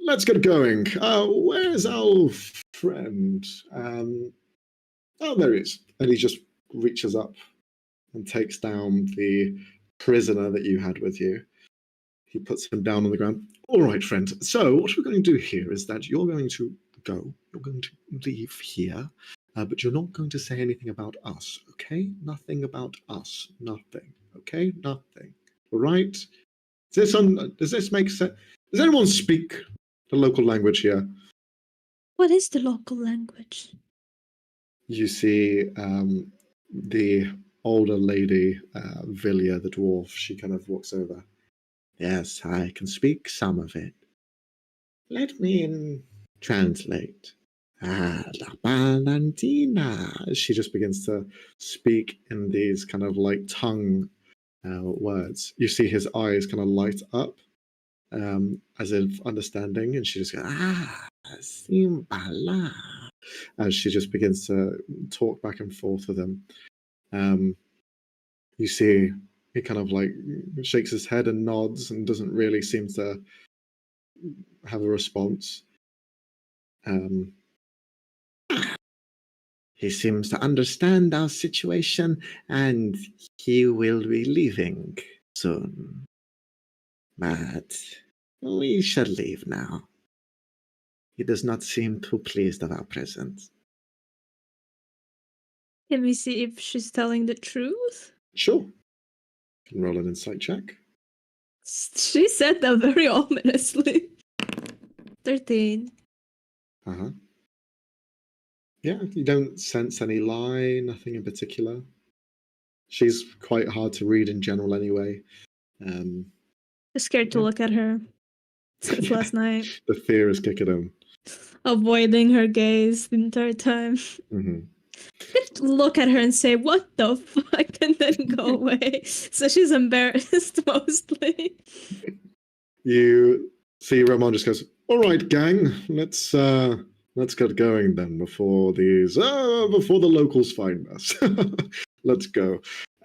let's get going. Where's our friend? Oh, there he is. And he just reaches up and takes down the prisoner that you had with you. He puts him down on the ground. All right, friend. So what we're going to do here is that you're going to go. You're going to leave here, but you're not going to say anything about us, okay? Nothing about us. Nothing, okay? Nothing. All right? Does this make sense? Does anyone speak the local language here? What is the local language? You see the older lady, Villia, the dwarf, she kind of walks over. Yes, I can speak some of it. Let me translate. La Valentina. She just begins to speak in these kind of like tongue words. You see his eyes kind of light up as if understanding, and she just goes, Simbala. As she just begins to talk back and forth with him. You see he kind of like shakes his head and nods and doesn't really seem to have a response. He seems to understand our situation and he will be leaving soon. But we shall leave now. He does not seem too pleased of our presence. Can we see if she's telling the truth? Sure. You can roll an insight check. She said that very ominously. 13. Uh-huh. Yeah, you don't sense any lie, nothing in particular. She's quite hard to read in general anyway. I'm scared to Yeah. look at her since Yeah. last night. The fear is kicking in. Avoiding her gaze the entire time. Mm-hmm. Could look at her and say, "What the fuck?" and then go away. So she's embarrassed mostly. You see Ramon just goes, all right, gang, let's get going then before the locals find us. Let's go.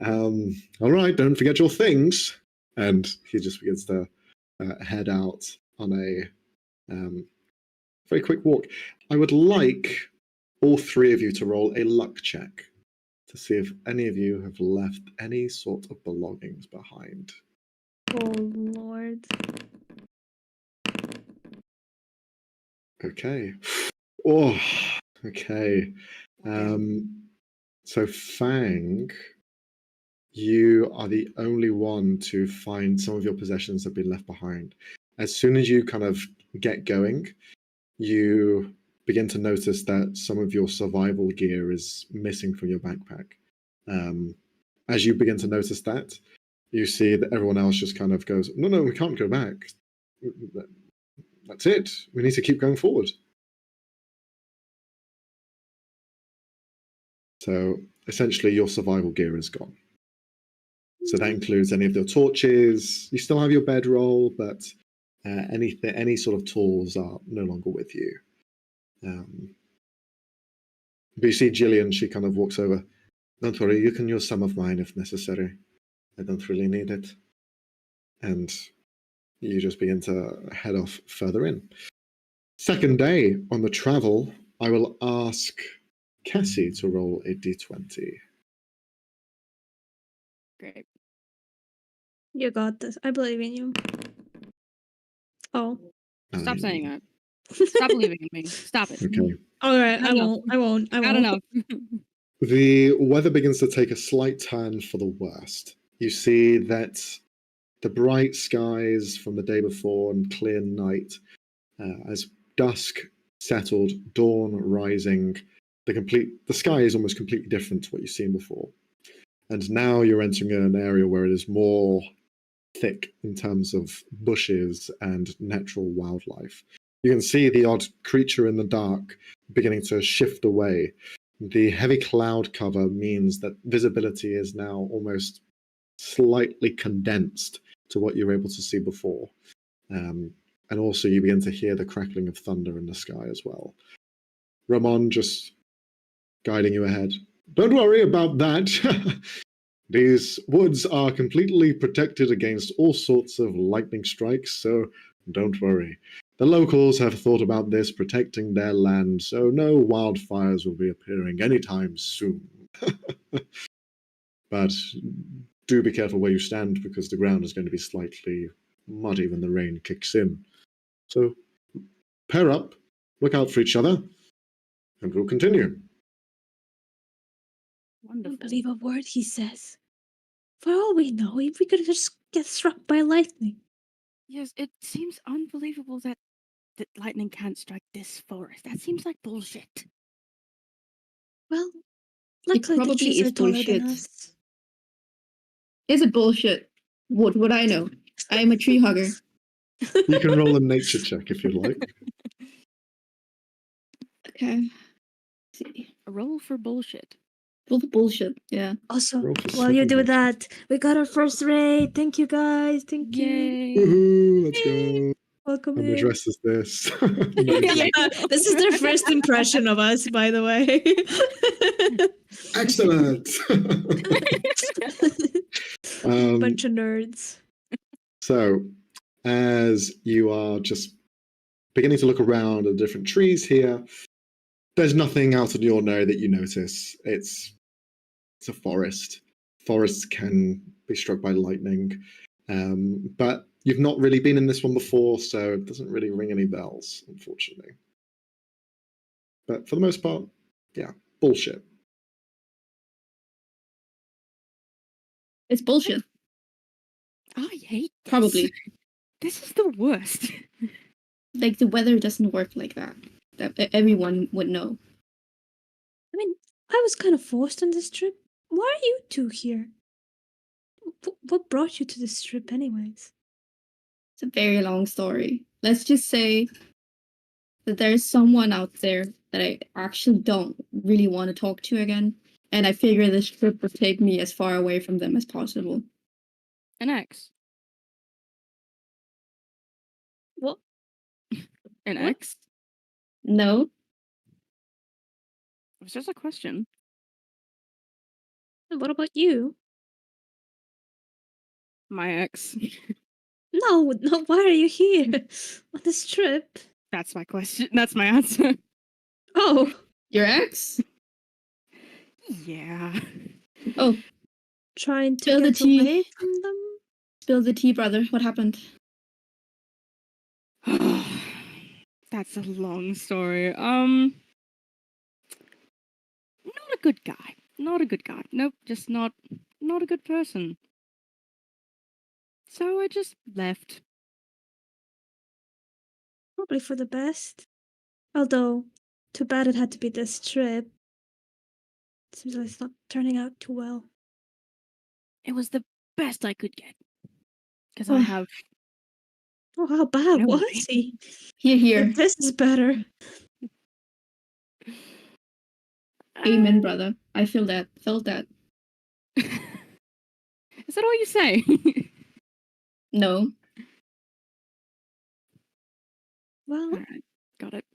All right, don't forget your things. And he just begins to head out on a very quick walk. I would like all three of you to roll a luck check to see if any of you have left any sort of belongings behind. Oh Lord. Okay. Oh, okay. So Fang, you are the only one to find some of your possessions have been left behind. As soon as you kind of get going, you begin to notice that some of your survival gear is missing from your backpack. As you begin to notice that, you see that everyone else just kind of goes, no, we can't go back. That's it. We need to keep going forward. So essentially your survival gear is gone. So that includes any of your torches. You still have your bedroll, but any sort of tools are no longer with you. But you see Gillian, she kind of walks over. Don't worry, you can use some of mine if necessary. I don't really need it. And you just begin to head off further in. Second day on the travel, I will ask Cassie to roll a d20. Great. You got this. I believe in you. Oh. Stop saying that. Stop believing in me. Stop it. Okay. Alright, Not I enough. won't. Not enough. The weather begins to take a slight turn for the worst. You see that the bright skies from the day before and clear night, as dusk settled, dawn rising, the sky is almost completely different to what you've seen before. And now you're entering an area where it is more thick in terms of bushes and natural wildlife. You can see the odd creature in the dark beginning to shift away. The heavy cloud cover means that visibility is now almost slightly condensed to what you were able to see before. and also you begin to hear the crackling of thunder in the sky as well. Ramon just guiding you ahead. Don't worry about that. These woods are completely protected against all sorts of lightning strikes, so don't worry. The locals have thought about this, protecting their land, so no wildfires will be appearing anytime soon. But do be careful where you stand, because the ground is going to be slightly muddy when the rain kicks in. So pair up, look out for each other, and we'll continue. I Wonderful. don't believe a word he says. For all we know, we could just get struck by lightning. Yes, it seems unbelievable that lightning can't strike this forest. That seems like bullshit. Well, luckily the probably trees is are taller bullshit. than us. Is it bullshit? What would I know? I am a tree hugger. You can roll a nature check if you'd like. Okay. Let's see. A roll for bullshit. Full of bullshit. Yeah. Also, Roll for while you do survival. that, we got our first raid. Thank you guys. Thank you. Yay! Woohoo, let's go. Welcome How much in. dress is this? Yeah, this is their first impression of us, by the way. Excellent. Bunch of nerds. So, as you are just beginning to look around at the different trees here, there's nothing out of the ordinary that you notice. It's a forest. Forests can be struck by lightning, but you've not really been in this one before, so it doesn't really ring any bells, unfortunately. But for the most part, yeah, bullshit. It's bullshit. I hate this. Probably. This is the worst. Like, the weather doesn't work like that. That everyone would know. I mean, I was kind of forced on this trip. Why are you two here? What brought you to this trip, anyways? It's a very long story. Let's just say that there's someone out there that I actually don't really want to talk to again. And I figure this trip would take me as far away from them as possible. An ex. What? An What? ex? No? It was just a question. What about you? My ex. No, why are you here on this trip? That's my question. That's my answer. Oh, Your ex? Yeah. Oh, trying to Spill the get tea. away from them? spill the tea, brother. What happened? That's a long story. Not a good guy. Not a good guy. Nope, just not a good person. So I just left. Probably for the best. Although, too bad it had to be this trip. Seems like it's not turning out too well. It was the best I could get. Because I have Oh, how bad No was way. he? Here. Like, this is better. Amen, brother. I feel that. Felt that. Is that all you say? No. Well, Alright, got it.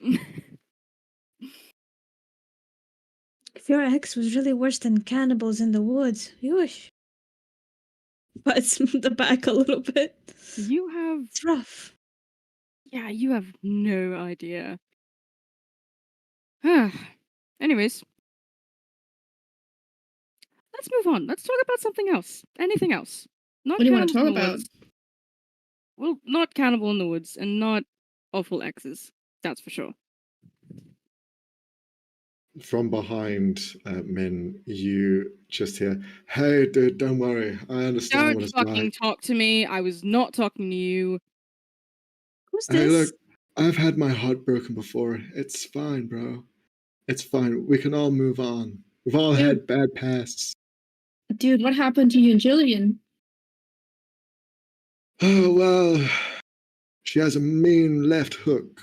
if your ex was really worse than cannibals in the woods, Yosh. Bites the back a little bit. You have It's rough. Yeah, you have no idea. Anyways. Let's move on. Let's talk about something else. Anything else. Not What do you want to Cannibal talk in the about? Woods. Well, not Cannibal in the Woods and not awful exes. That's for sure. From behind Min, you just hear, "Hey, dude, don't worry. I understand what Don't it's fucking like. talk to me. I was not talking to you. Who's Hey, this? look, I've had my heart broken before. It's fine, bro. It's fine. We can all move on. We've all had bad pasts." Dude, what happened to you and Jillian? Oh, well, she has a mean left hook.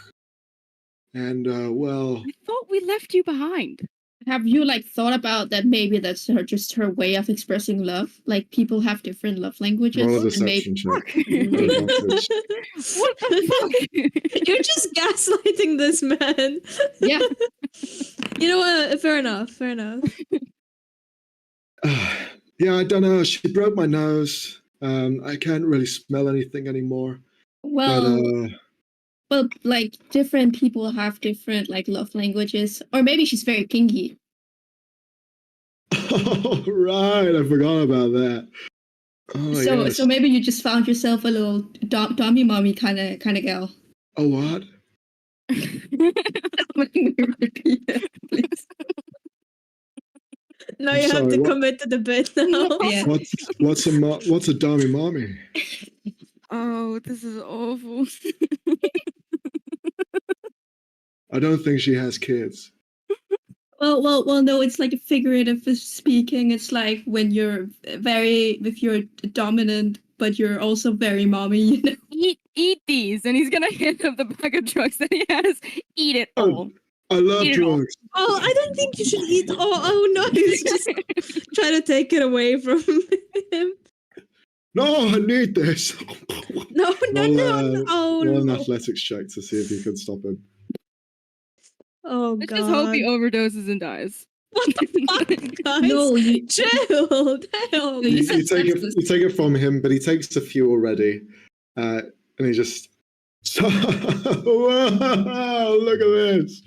And, well, I thought we left you behind. have you like thought about that? Maybe that's just her way of expressing love. Like people have different love languages, Roll a and maybe deception check. What Advantage. the fuck? You're just gaslighting this man. yeah. You know what? Fair enough. Fair enough. Yeah, I don't know. She broke my nose. I can't really smell anything anymore. Well, well, like different people have different like love languages, or maybe she's very kinky. Oh, right. I forgot about that. Oh, so yes. so maybe you just found yourself a little dommy mommy kind of gal. Oh, what? Repeat it, please. Now I'm you have sorry, to what? commit to the bit now. Yeah. What's a dummy mommy? Oh, this is awful. I don't think she has kids. Well. No, it's like a figurative speaking. It's like when you're if you're dominant, but you're also very mommy. You know. Eat these, and he's gonna hand up the bag of drugs that he has. Eat it Oh, all. I love Eat it all. drugs. Oh, I don't think you should eat. Oh no, he's just trying to take it away from him. No, I need this. No. Oh Roll an no. athletics check to see if you can stop him. Oh Let's god. just hope he overdoses and dies. What the fuck, guys? No, you Chill. Damn. You You said take senseless. it from him, but he takes a few already, and he just. Whoa! Look at this.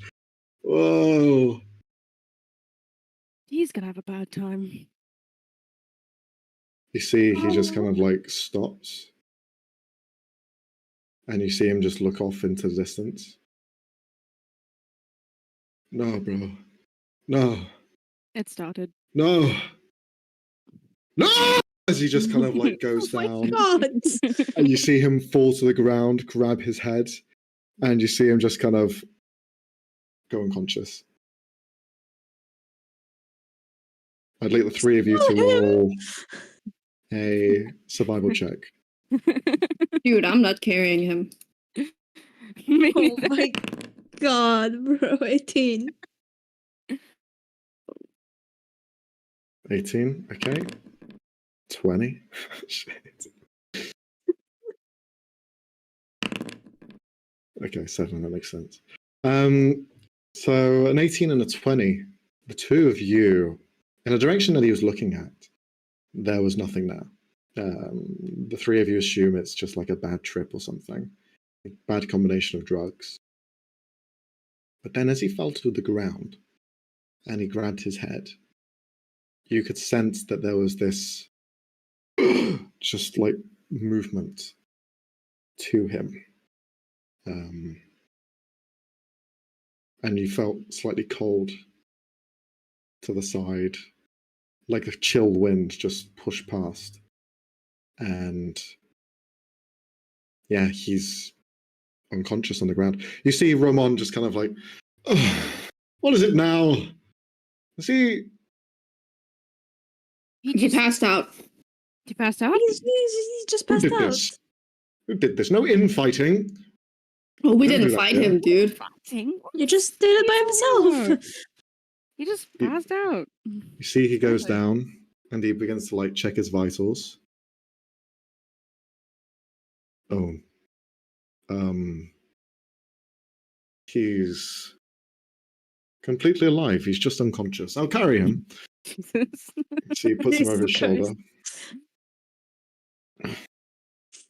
Whoa! He's gonna have a bad time. You see, he just kind of like stops, and you see him just look off into the distance. No, bro. No. It started. No. No! As he just kind of like goes Oh my down, god. and you see him fall to the ground, grab his head, and you see him just kind of go unconscious. I'd like the three of you to roll a survival check. Dude, I'm not carrying him. Me Oh neither. my god, bro. 18. 18, okay. 20. Shit. Okay, 7, that makes sense. So an 18 and a 20, the two of you, in the direction that he was looking at, there was nothing there. The three of you assume it's just like a bad trip or something, a bad combination of drugs. But then as he fell to the ground and he grabbed his head, you could sense that there was this just like movement to him. And you felt slightly cold to the side, like a chill wind just pushed past. And yeah, he's unconscious on the ground. You see Ramon just kind of like, oh, what is it now? Is he? He passed out. He passed out? He's just Who passed did out. this? Who did this? No infighting. Oh, we Don't do didn't that, fight yeah. him, dude. Fighting? You just did it by himself. He just You- passed out. You see he goes Okay. down and he begins to like check his vitals. Oh. He's completely alive. He's just unconscious. I'll carry him. Jesus. So he puts him over his Jesus shoulder.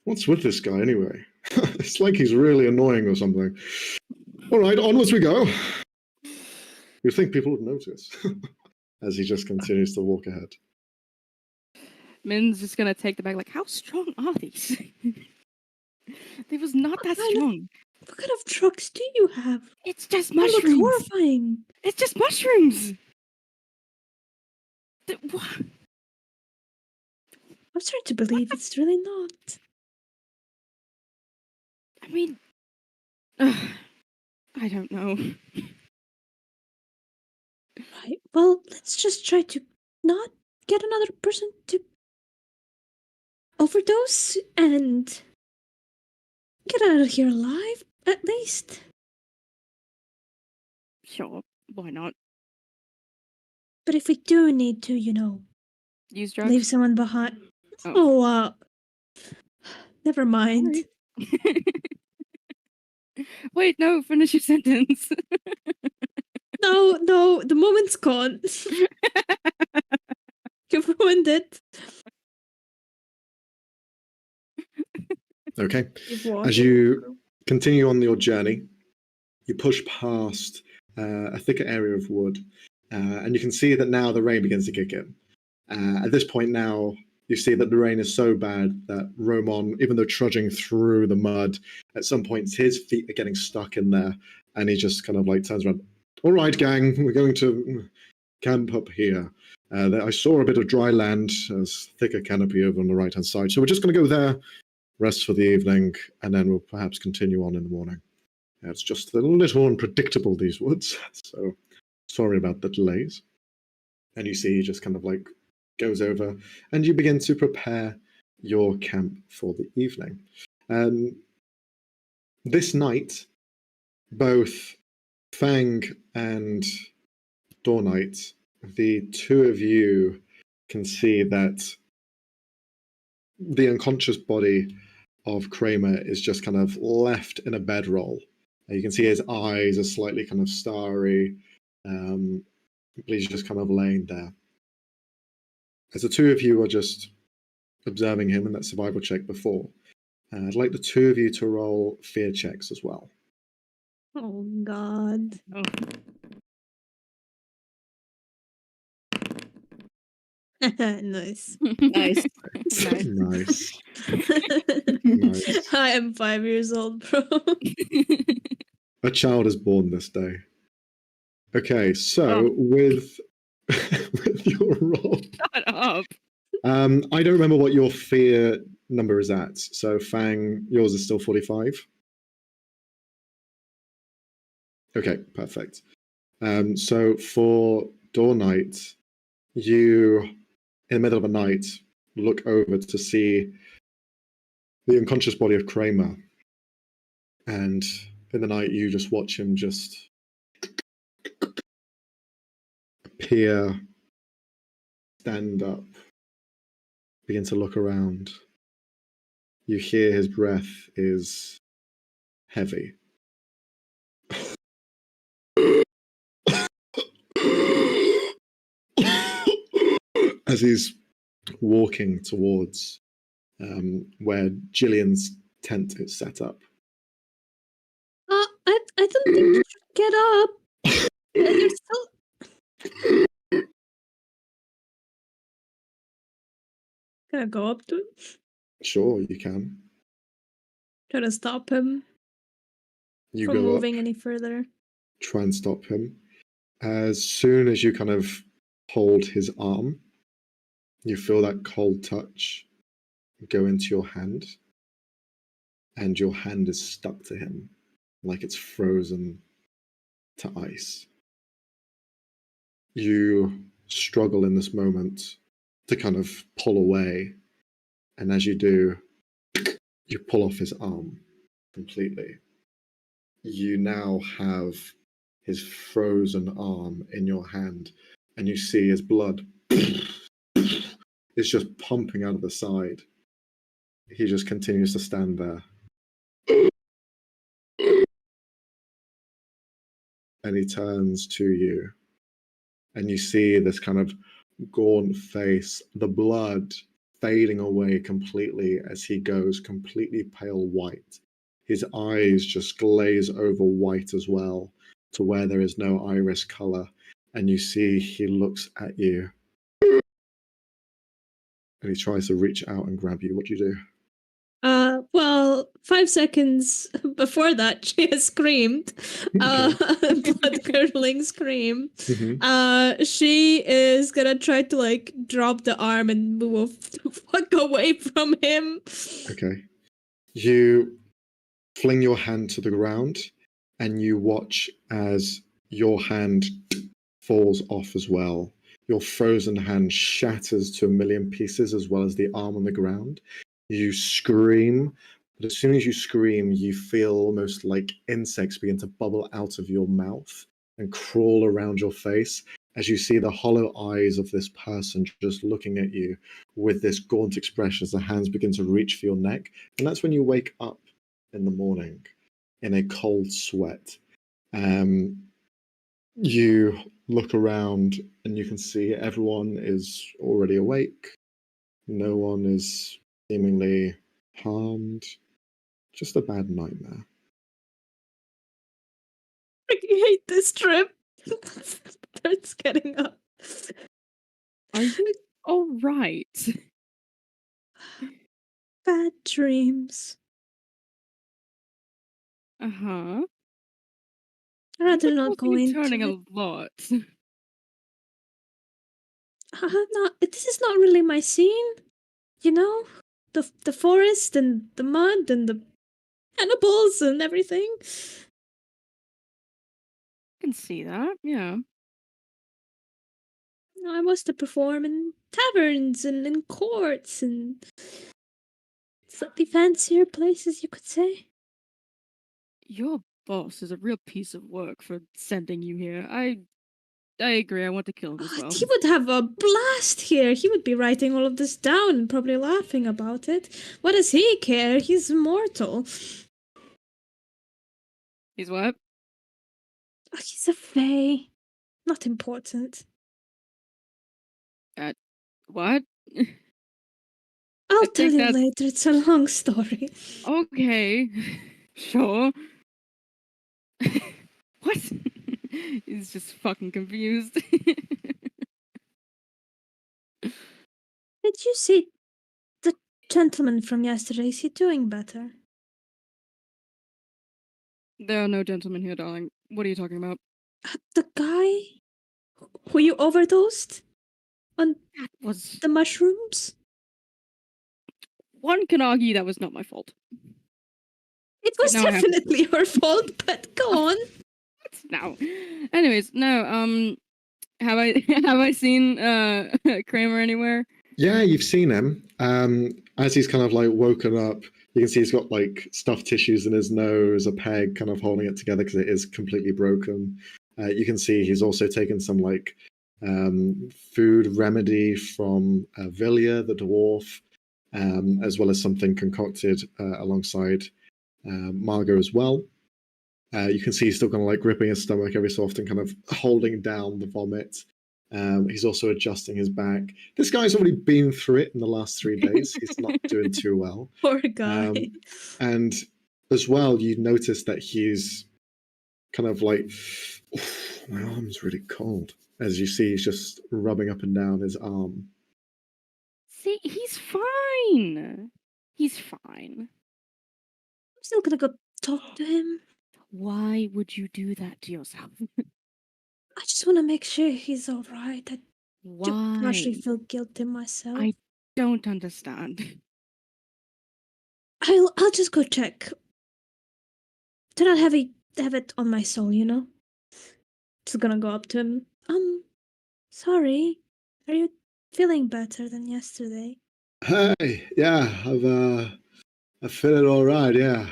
What's with this guy anyway? It's like he's really annoying or something. All right, onwards we go. You'd think people would notice as he just continues to walk ahead. Min's just gonna take the bag like, how strong are these? They was not that What kind of- strong. What kind of drugs do you have? It's just They look mushrooms. horrifying. It's just mushrooms. What? I'm starting to believe it's really not. I mean, I don't know. Right. Well, let's just try to not get another person to overdose and get out of here alive, at least. Sure, why not? But if we do need to, Use drugs? leave someone behind. Oh. Oh, never mind. Alright. Wait, no, finish your sentence. No, the moment's gone. You've ruined it. Okay. You've walked As you continue on your journey, you push past a thicker area of wood, and you can see that now the rain begins to kick in. At this point now, you see that the rain is so bad that Romon, even though trudging through the mud, at some points his feet are getting stuck in there, and he just kind of like turns around. All right, gang, we're going to camp up here. I saw a bit of dry land, there's thicker canopy over on the right-hand side, so we're just going to go there, rest for the evening, and then we'll perhaps continue on in the morning. It's just a little unpredictable, these woods, so sorry about the delays. And you see he just kind of like goes over, and you begin to prepare your camp for the evening. This night, both Fang and Dawn Knight, the two of you can see that the unconscious body of Kramer is just kind of left in a bedroll. You can see his eyes are slightly kind of starry, but he's just kind of laying there. As the two of you are just observing him in that survival check before, I'd like the two of you to roll fear checks as well. Oh, God. Oh. Nice. Nice. Nice. Nice. Nice. I am 5 years old, bro. A child is born this day. Okay, so with your roll, Shut up. I don't remember what your fear number is at. So Fang, yours is still 45. Okay, perfect. So for Dawn Knight, you, in the middle of the night, look over to see the unconscious body of Kramer, and in the night you just watch him just appear, stand up, begin to look around. You hear his breath is heavy. As he's walking towards where Gillian's tent is set up. I don't think you should get up. You're still... Can I go up to him? Sure, you can. Try to stop him You from go moving up, any further. try and stop him. As soon as you kind of hold his arm, you feel that cold touch go into your hand, and your hand is stuck to him like it's frozen to ice. You struggle in this moment to kind of pull away, and as you do, you pull off his arm completely. You now have his frozen arm in your hand, and you see his blood is just pumping out of the side. He just continues to stand there. And he turns to you, and you see this kind of gaunt face, the blood fading away completely as he goes completely pale white. His eyes just glaze over white as well, to where there is no iris color, and you see he looks at you, and he tries to reach out and grab you. What do you do? Well, 5 seconds before that, she has screamed. Blood-curdling scream. Mhm. She is gonna try to, like, drop the arm and move the fuck away from him. Okay. You fling your hand to the ground, and you watch as your hand falls off as well. Your frozen hand shatters to a million pieces, as well as the arm on the ground. You scream, but as soon as you scream, you feel almost like insects begin to bubble out of your mouth and crawl around your face. as you see the hollow eyes of this person just looking at you with this gaunt expression as the hands begin to reach for your neck. And that's when you wake up in the morning in a cold sweat. You look around and you can see everyone is already awake. No one is seemingly harmed. Just a bad nightmare. I hate this trip. Starts getting up. Are you all right? Bad dreams. Uh-huh. I'd rather You're not go tossing and into turning it. a lot. This is not really my scene. You know? The forest and the mud and the cannibals and everything. I can see that, yeah. I was to perform in taverns and in courts and slightly fancier places, you could say. Your boss is a real piece of work for sending you here. I agree, I want to kill him as well. He would have a blast here. He would be writing all of this down and probably laughing about it. What does he care? He's immortal. He's what? He's a fae. Not important. What? I'll I tell think you that's- later. It's a long story. Okay. Sure. What? He's just fucking confused. Did you see the gentleman from yesterday? Is he doing better? There are no gentlemen here, darling. What are you talking about? The guy who you overdosed on That was... the mushrooms? One can argue that was not my fault. It was No, I haven't. definitely your fault, but go on. No. Anyways, no, have I seen Kramer anywhere? Yeah, you've seen him. As he's kind of like woken up, you can see he's got like stuffed tissues in his nose, a peg kind of holding it together because it is completely broken. You can see he's also taken some like food remedy from Vilya, the dwarf, as well as something concocted alongside Margot as well. You can see he's still kind of like gripping his stomach every so often, kind of holding down the vomit. He's also adjusting his back. This guy's already been through it in the last 3 days. He's not doing too well. Poor guy. And as well, you notice that he's kind of like, my arm's really cold. As you see, he's just rubbing up and down his arm. See, he's fine. He's fine. I'm still gonna go talk to him. Why would you do that to yourself? I just want to make sure he's all right. I Why? partially feel guilty myself. I don't understand. I'll just go check. Do not have it on my soul, you know. Just gonna go up to him. Sorry. Are you feeling better than yesterday? Hey, yeah, I'm feeling all right. Yeah,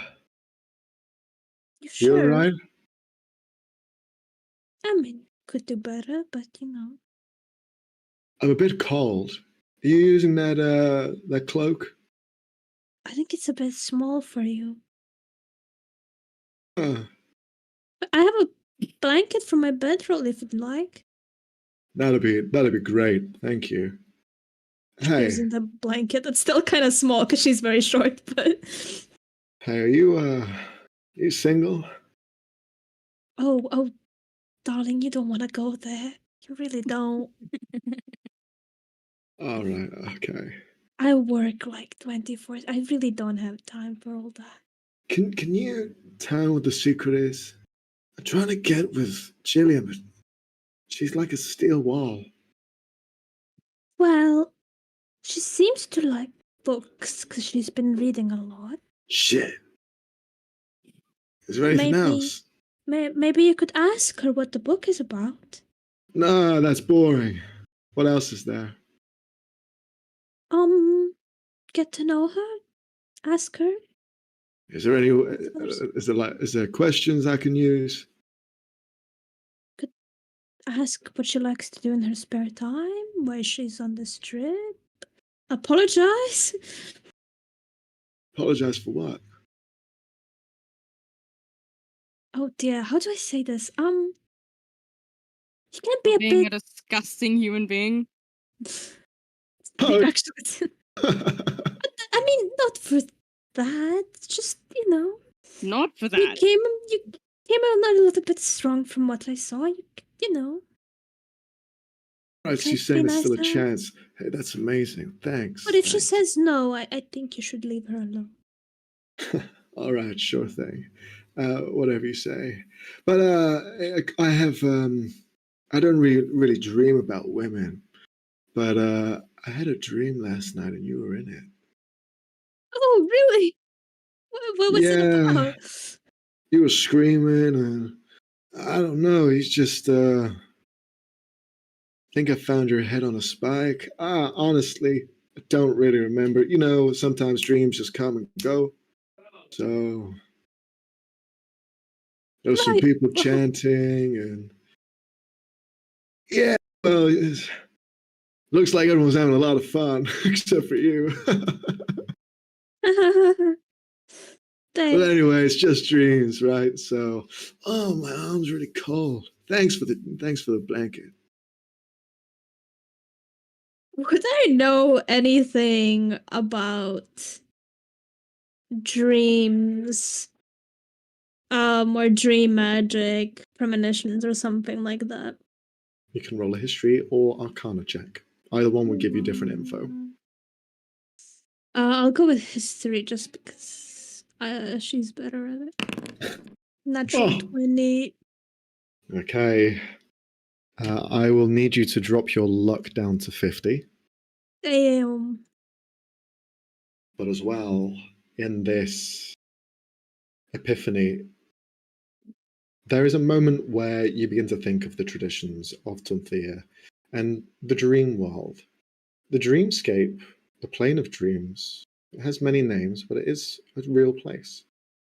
You you sure? all right? I mean, could do better, but you know. I'm a bit cold. Are you using that cloak? I think it's a bit small for you. Uh, But I have a blanket for my bedroll if you'd like. that'd be great. Thank you. Hey, Using the blanket. It's still kind of small because she's very short, but hey, are you single? oh, darling, you don't want to go there. You really don't. All right, okay. I work like 24. I really don't have time for all that. Can you tell me what the secret is? I'm trying to get with Jillian, but she's like a steel wall. Well, she seems to like books because she's been reading a lot. Shit. Is there anything Maybe- else? Maybe you could ask her what the book is about. No, that's boring. What else is there? Get to know her. Ask her. Is there any? Is there questions I can use? ask what she likes to do in her spare time, why she's on this trip, apologize. Apologize for what? Oh dear, how do I say this? You can't be For a being a bit. disgusting human being. Oh. Actually, I mean, not for that. Just Not for you that. came on a little bit strong from what I saw. You know. Right, Try she's to be saying there's nice still a to her. chance. Hey, that's amazing. Thanks. But if she thanks. says no, I think you should leave her alone. All right, sure thing. Whatever you say. But I have I don't really dream about women, but I had a dream last night and you were in it. Oh, really? What was it Yeah, about? you were screaming and I don't know. He's just think I found your head on a spike. Honestly, I don't really remember. You know, sometimes dreams just come and go. So there was some Right. people chanting and yeah, well, looks like everyone's having a lot of fun except for you. But Thanks. anyway, it's just dreams, right? So, oh, my arm's really cold. Thanks for the blanket. Would I know anything about dreams, or dream magic, premonitions, or something like that? You can roll a history or arcana check. Either one will give you different info. I'll go with history just because she's better at it. Natural Oh. 20. Okay. I will need you to drop your luck down to 50. Damn. But as well, in this epiphany, there is a moment where you begin to think of the traditions of Tuntheyr and the dream world. The dreamscape, the plane of dreams, it has many names, but it is a real place.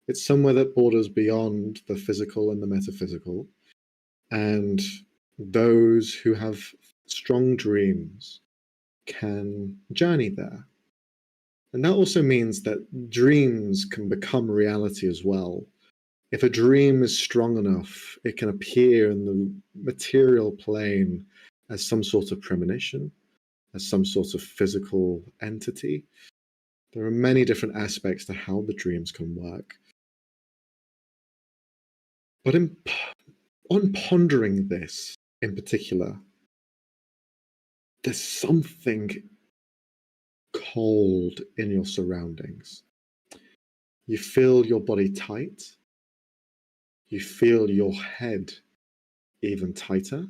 It's somewhere that borders beyond the physical and the metaphysical. And those who have strong dreams can journey there. And that also means that dreams can become reality as well. If a dream is strong enough, it can appear in the material plane as some sort of premonition, as some sort of physical entity. There are many different aspects to how the dreams can work. But on pondering this in particular, there's something cold in your surroundings. You feel your body tight. You feel your head even tighter.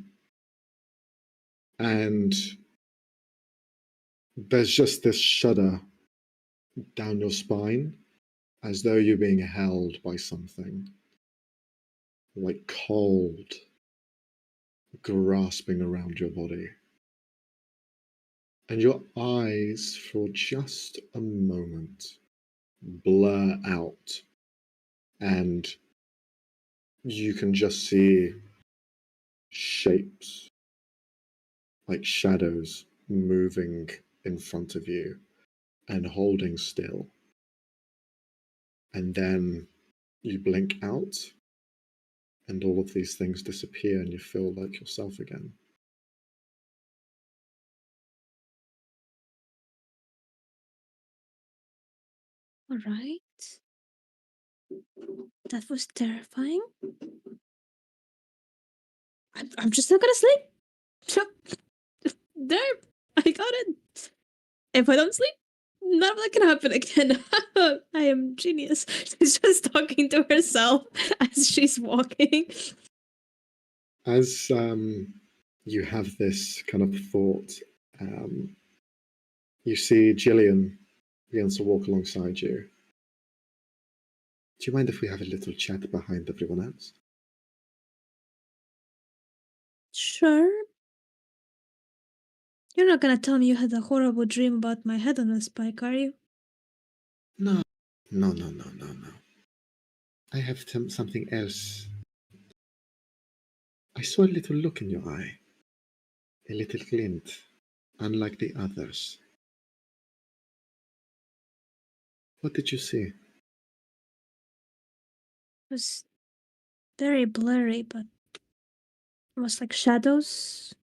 And there's just this shudder down your spine as though you're being held by something like cold grasping around your body. And your eyes, for just a moment, blur out, and you can just see shapes, like shadows, moving in front of you and holding still. And then you blink out, and all of these things disappear, and you feel like yourself again. All right. That was terrifying. I'm just not gonna sleep. There, I got it. If I don't sleep, none of that can happen again. I am genius. She's just talking to herself as she's walking. As you have this kind of thought, you see Gillian begins to walk alongside you. Do you mind if we have a little chat behind everyone else? Sure. You're not gonna tell me you had a horrible dream about my head on a spike, are you? No. No. I have something else. I I saw a little look in your eye. A little glint, unlike the others. What did you see? It was very blurry, but almost like shadows,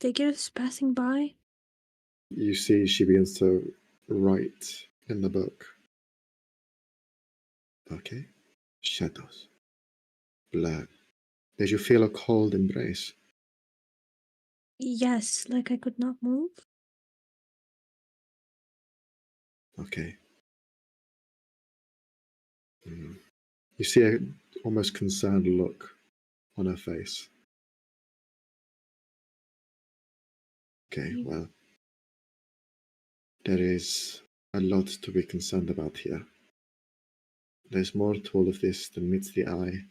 figures passing by. You see she begins to write in the book. Okay. Shadows. Blood. Did you feel a cold embrace? Yes, like I could not move. Okay. You see a almost concerned look on her face. Okay, well, there is a lot to be concerned about here. There's more to all of this than meets the eye,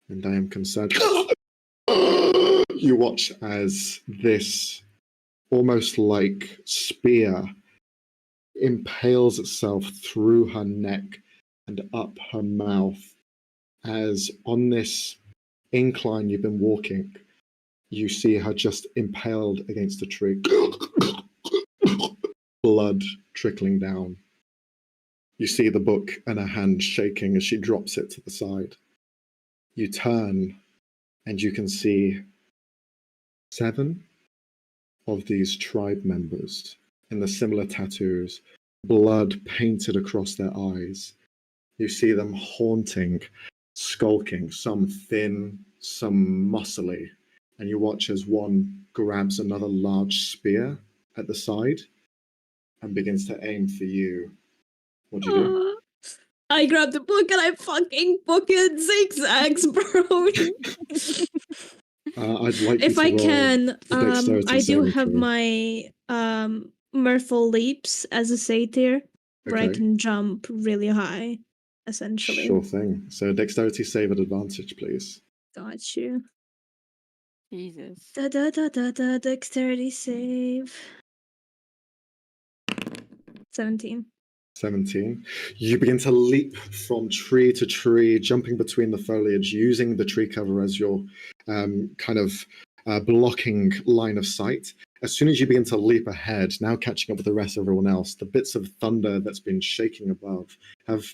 and I am concerned. You watch as this almost like spear impales itself through her neck and up her mouth, as on this incline you've been walking, you see her just impaled against a tree. Blood trickling down. You see the book and her hand shaking as she drops it to the side. You turn and you can see 7 of these tribe members in the similar tattoos, blood painted across their eyes. You see them haunting, skulking, some thin, some muscly, and you watch as one grabs another large spear at the side and begins to aim for you. What do you do? I grabbed the book and I fucking fucking zigzags, bro. I'd like you If to I roll can, a dexterity I do saving have throw. my mirthful leaps as a satyr, where I Okay. can jump really high, essentially. Sure thing. So dexterity save at advantage, please. Got you. Jesus. Dexterity save. 17. 17. You begin to leap from tree to tree, jumping between the foliage, using the tree cover as your kind of blocking line of sight. As soon as you begin to leap ahead, now catching up with the rest of everyone else, the bits of thunder that's been shaking above have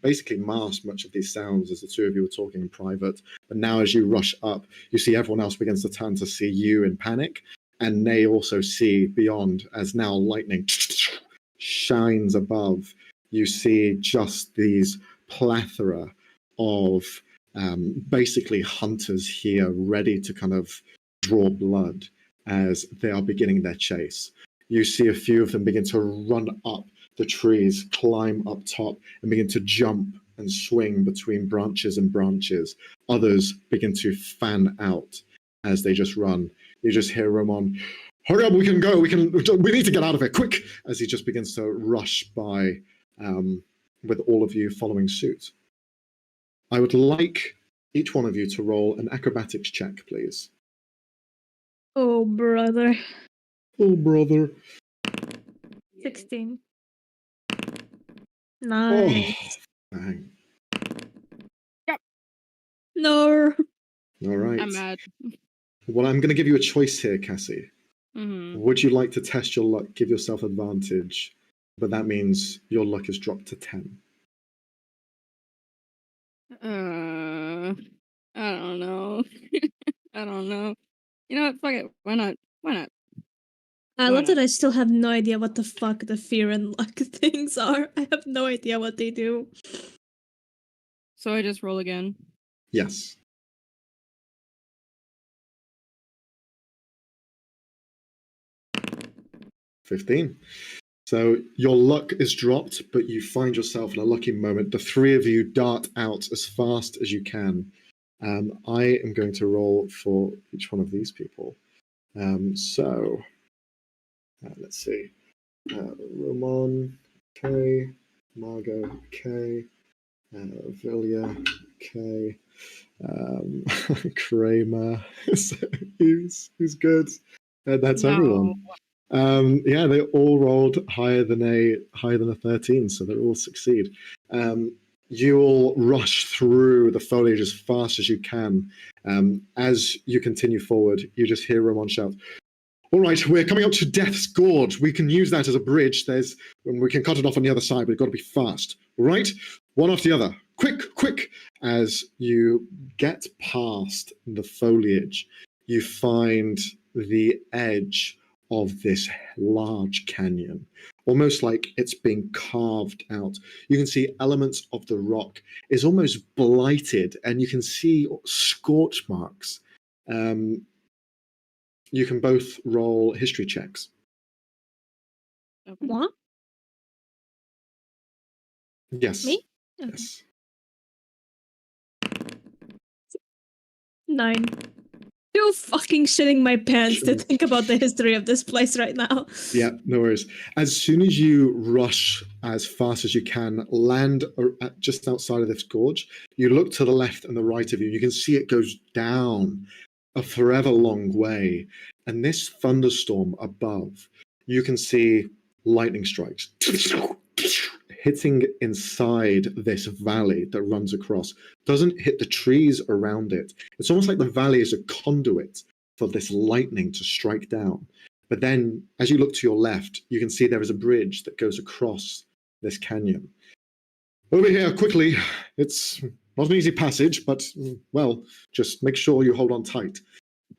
basically masked much of these sounds as the two of you were talking in private. But now as you rush up, you see everyone else begins to turn to see you in panic, and they also see beyond as now lightning shines above. You see just these plethora of basically hunters here ready to kind of draw blood as they are beginning their chase. You see a few of them begin to run up the trees, climb up top, and begin to jump and swing between branches and branches. Others begin to fan out as they just run. You just hear Ramon, "Hurry up, we can go, we need to get out of here, quick," as he just begins to rush by with all of you following suit. I would like each one of you to roll an acrobatics check, please. Oh, brother. Oh, brother. 16. Nice. Oh, bang. No. All right. I'm mad. Well, I'm going to give you a choice here, Cassie. Mm-hmm. Would you like to test your luck, give yourself advantage, but that means your luck is dropped to 10? I don't know. I don't know. You know what? Fuck it. Why not? Why not? I Why love that not? I still have no idea what the fuck the fear and luck things are. I have no idea what they do. So I just roll again. Yes. $15. So your luck is dropped, but you find yourself in a lucky moment. The 3 of you dart out as fast as you can. I am going to roll for each one of these people. Let's see. Ramon, K. Margot, K. Vilya, K. Kramer, who's good. That's everyone. Yeah, they all rolled higher than a 13, so they all succeed. you all rush through the foliage as fast as you can. As you continue forward, you just hear Ramon shout, "All right, we're coming up to Death's Gorge. We can use that as a bridge. We can cut it off on the other side, but we've got to be fast. All right? One after the other. Quick, quick!" As you get past the foliage, you find the edge of this large canyon, almost like it's being carved out. You can see elements of the rock is almost blighted, and you can see scorch marks. You can both roll history checks. Okay. What? Yes. Me? Okay. Yes. 9. You're fucking shitting my pants to Sure. think about the history of this place right now. Yeah, no worries. As soon as you rush as fast as you can, land just outside of this gorge, you look to the left and the right of you. You can see it goes down a forever long way. And this thunderstorm above, you can see lightning strikes hitting inside this valley that runs across. Doesn't hit the trees around it. It's almost like the valley is a conduit for this lightning to strike down. But then, as you look to your left, you can see there is a bridge that goes across this canyon. Over here, quickly. It's not an easy passage, but, well, just make sure you hold on tight.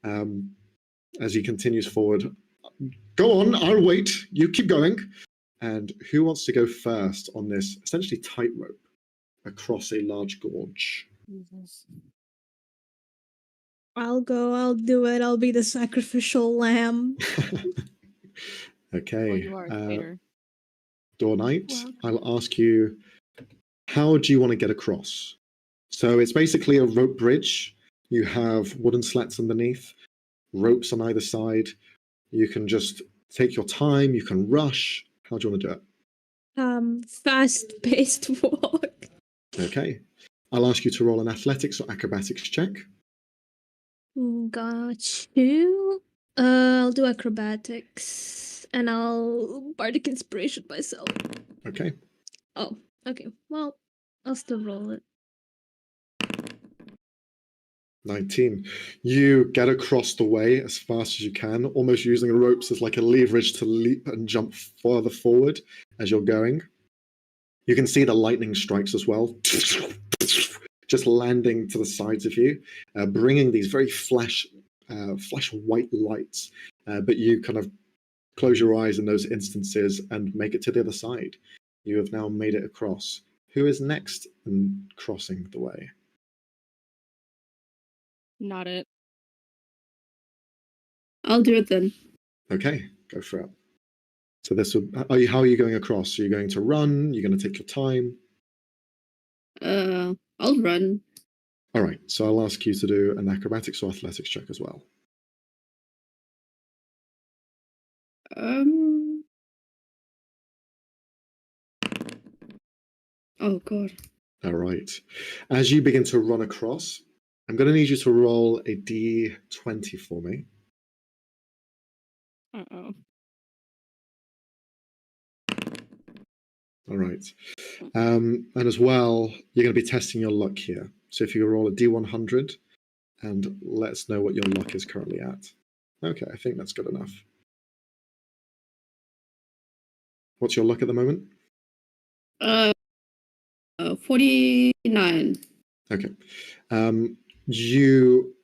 As he continues forward. Go on, I'll wait. You keep going. And who wants to go first on this essentially tightrope across a large gorge? Jesus. I'll go, I'll do it. I'll be the sacrificial lamb. Okay. Well, you are a traitor. Door Knight, Wow. I'll ask you, how do you want to get across? So it's basically a rope bridge. You have wooden slats underneath, ropes on either side. You can just take your time. You can rush. How do you want to do it? Fast-paced walk. Okay. I'll ask you to roll an athletics or acrobatics check. Got you. I'll do acrobatics. And I'll bardic inspiration myself. Okay. Oh, okay. Well, I'll still roll it. 19. You get across the way as fast as you can, almost using the ropes as like a leverage to leap and jump further forward as you're going. You can see the lightning strikes as well, just landing to the sides of you, bringing these very flash white lights. But you kind of close your eyes in those instances and make it to the other side. You have now made it across. Who is next in crossing the way? Not it. I'll do it then. Okay, go for it. So this would. How are you going across? Are you going to run? You're going to take your time? I'll run. All right. So I'll ask you to do an acrobatics or athletics check as well. Oh god. All right. As you begin to run across, I'm going to need you to roll a d20 for me. Uh-oh. All right. And as well, you're going to be testing your luck here. So if you roll a d100 and let us know what your luck is currently at. Okay, I think that's good enough. What's your luck at the moment? 49. Okay. You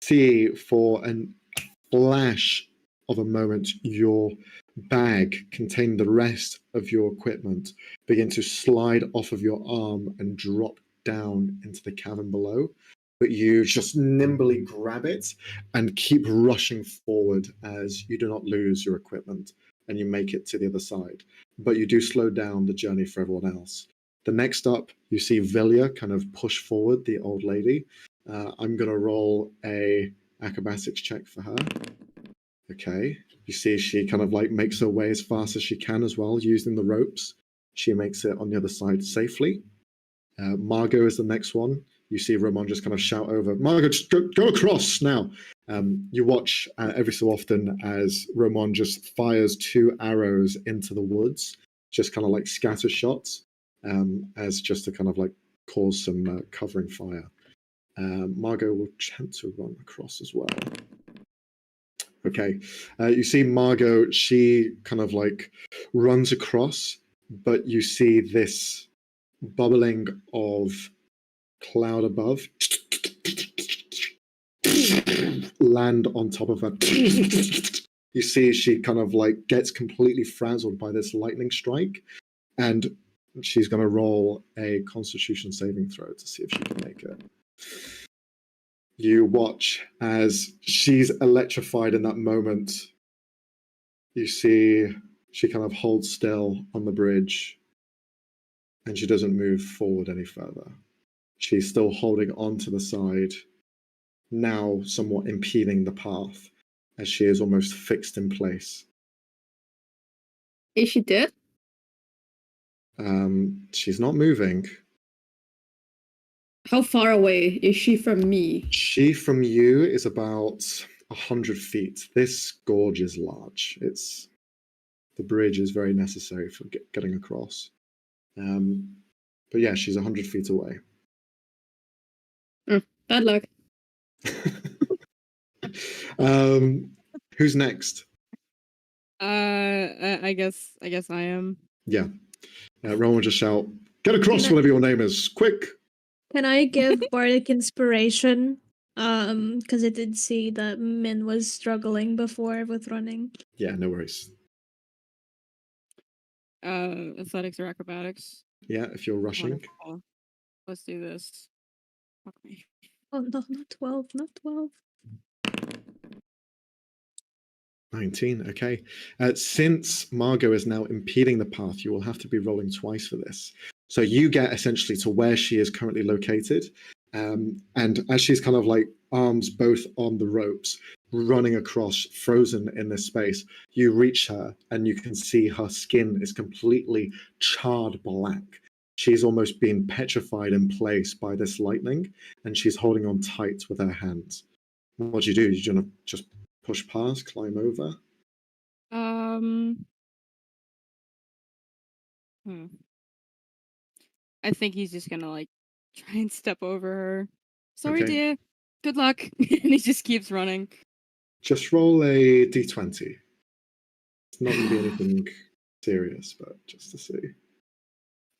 see for a flash of a moment your bag containing the rest of your equipment begin to slide off of your arm and drop down into the cavern below. But you just nimbly grab it and keep rushing forward as you do not lose your equipment and you make it to the other side. But you do slow down the journey for everyone else. The next up, you see Vilya kind of push forward the old lady. I'm going to roll a acrobatics check for her. Okay. You see she kind of like makes her way as fast as she can as well, using the ropes. She makes it on the other side safely. Margot is the next one. You see Ramon just kind of shout over, Margot, just go across now. You watch every so often as Ramon just fires 2 arrows into the woods, just kind of like scatter shots. as just to kind of like cause some covering fire. Margot will attempt to run across as well. Okay, you see Margot, she kind of like runs across, but you see this bubbling of cloud above land on top of her. You see she kind of like gets completely frazzled by this lightning strike, and she's going to roll a Constitution saving throw to see if she can make it. You watch as she's electrified in that moment. You see she kind of holds still on the bridge, and she doesn't move forward any further. She's still holding on to the side, now somewhat impeding the path, as she is almost fixed in place. Is she dead? She's not moving. How far away is she from me? She from you is about 100 feet. This gorge is large. The bridge is very necessary for getting across. But yeah, she's 100 feet away. Bad luck. Who's next? I guess I am. Yeah. Rowan will just shout, "Get across, whatever your name is, quick!" Can I give Bardic Inspiration? Because I did see that Min was struggling before with running. Yeah, no worries. Athletics or acrobatics? Yeah, if you're rushing. Wonderful. Let's do this. Fuck me. Oh no, not 12, not 12. 19, okay. Since Margot is now impeding the path, you will have to be rolling twice for this. So you get essentially to where she is currently located. And as she's kind of like arms both on the ropes, running across, frozen in this space, you reach her and you can see her skin is completely charred black. She's almost been petrified in place by this lightning, and she's holding on tight with her hands. What do you do? You want to just push past, climb over? I think he's just gonna like try and step over her. Sorry, Okay. dear. Good luck. And he just keeps running. Just roll a d20. It's not going to be anything serious, but just to see.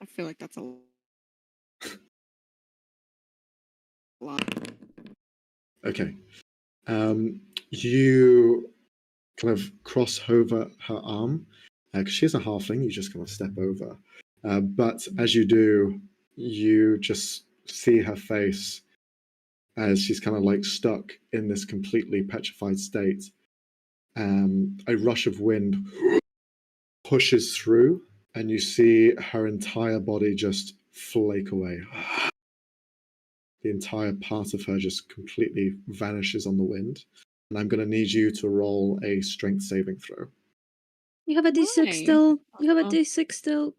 I feel like that's a lot. Okay. You kind of cross over her arm, because she's a halfling, you just kind of step over. But as you do, you just see her face as she's kind of like stuck in this completely petrified state. A rush of wind pushes through, and you see her entire body just flake away. The entire part of her just completely vanishes on the wind. And I'm going to need you to roll a strength saving throw. You have a D6 Why? still. You have a Uh-huh. D6 still.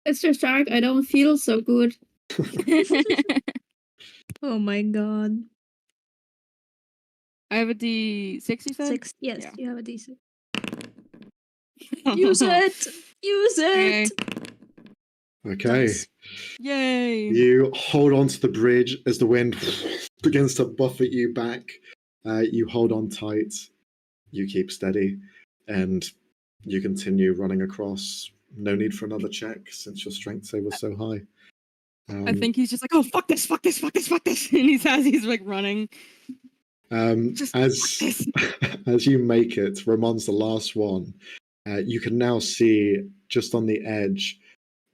It's just dark. I don't feel so good. Oh my god. I have a D6, you said? 6. Yes, Yeah. you have a D6. Use it! Use Okay. it! Okay. Nice. Yay! You hold on to the bridge as the wind begins to buffet you back. You hold on tight. You keep steady. And you continue running across. No need for another check since your strength save was so high. I think he's just like, oh, fuck this, fuck this, fuck this, fuck this. And he's like running. Just fuck this. As you make it, Ramon's the last one. You can now see just on the edge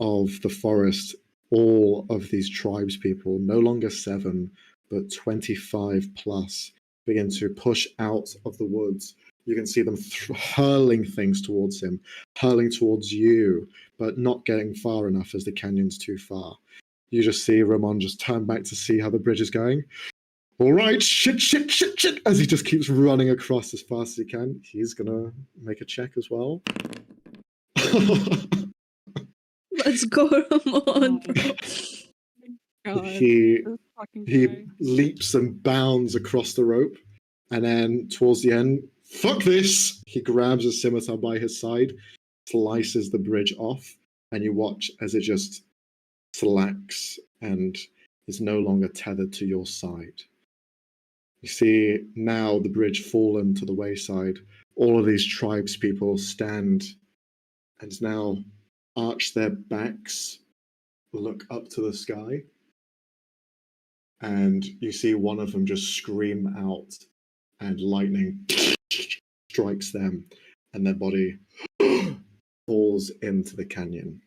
of the forest all of these tribespeople, no longer 7, but 25 plus, begin to push out of the woods. You can see them hurling things towards him, hurling towards you, but not getting far enough as the canyon's too far. You just see Ramon just turn back to see how the bridge is going. All right, shit, as he just keeps running across as fast as he can. He's gonna make a check as well. Let's go, Ramon, bro. God, he this fucking he guy. leaps and bounds across the rope, and then towards the end, fuck this! He grabs a scimitar by his side, slices the bridge off, and you watch as it just slacks and is no longer tethered to your side. You see now the bridge fallen to the wayside. All of these tribespeople stand and now arch their backs, look up to the sky, and you see one of them just scream out, and lightning strikes them, and their body falls into the canyon.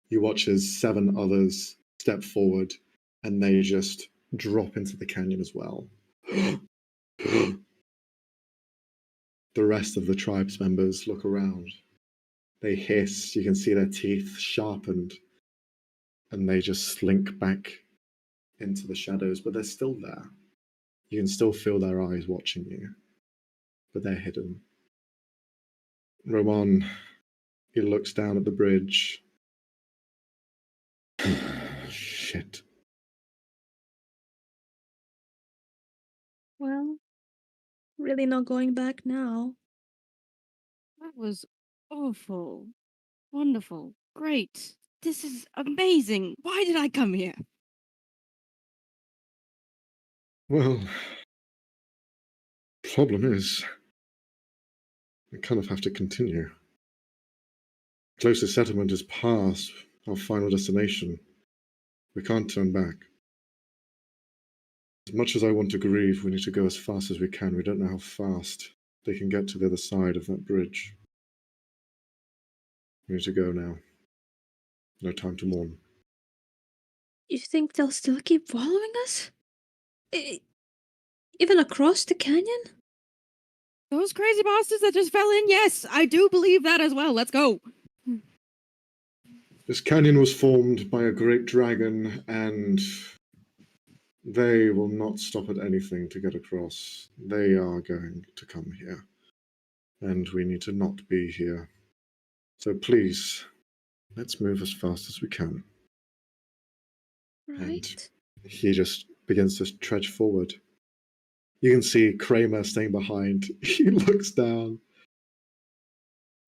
You watch as 7 others step forward, and they just drop into the canyon as well. The rest of the tribe's members look around. They hiss, you can see their teeth sharpened, and they just slink back into the shadows, but they're still there. You can still feel their eyes watching you, but they're hidden. Roman, he looks down at the bridge. Shit. Well, really not going back now. That was awful. Wonderful. Great. This is amazing. Why did I come here? Well, problem is, we kind of have to continue. Closest settlement is past our final destination. We can't turn back. As much as I want to grieve, we need to go as fast as we can. We don't know how fast they can get to the other side of that bridge. We need to go now. No time to mourn. You think they'll still keep following us? Even across the canyon? Those crazy bastards that just fell in? Yes, I do believe that as well. Let's go. This canyon was formed by a great dragon, and they will not stop at anything to get across. They are going to come here, and we need to not be here. So please, let's move as fast as we can. Right. And he just begins to trudge forward. You can see Kramer staying behind. He looks down.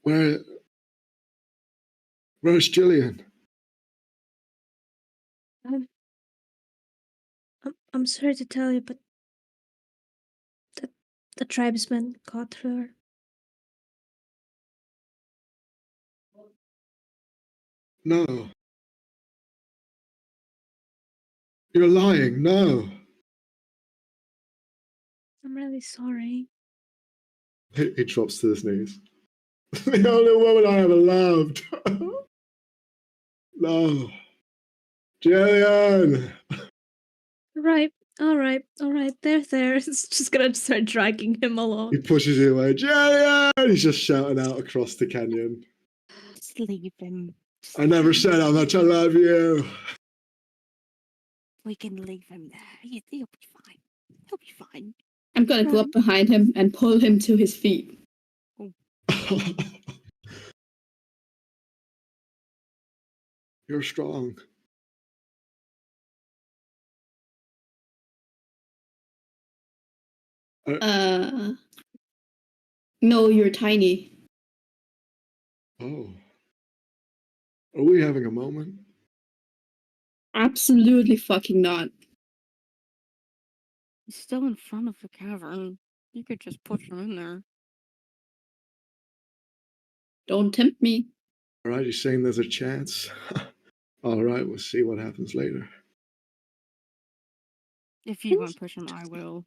Where's Jillian? I'm sorry to tell you, but the tribesmen caught her. No. You're lying. No. I'm really sorry. He drops to his knees. The only woman I ever loved. No. Jillian! Right. All right. There. It's just gonna start dragging him along. He pushes you away. Jillian! He's just shouting out across the canyon. Just leave him. I never said how much I love you. We can leave him there. He'll be fine. He'll be fine. I'm gonna go up behind him and pull him to his feet. You're strong. No, you're tiny. Oh. Are we having a moment? Absolutely fucking not. He's still in front of the cavern. You could just push him in there. Don't tempt me. All right, you're saying there's a chance? All right, we'll see what happens later. If you won't push him, I will.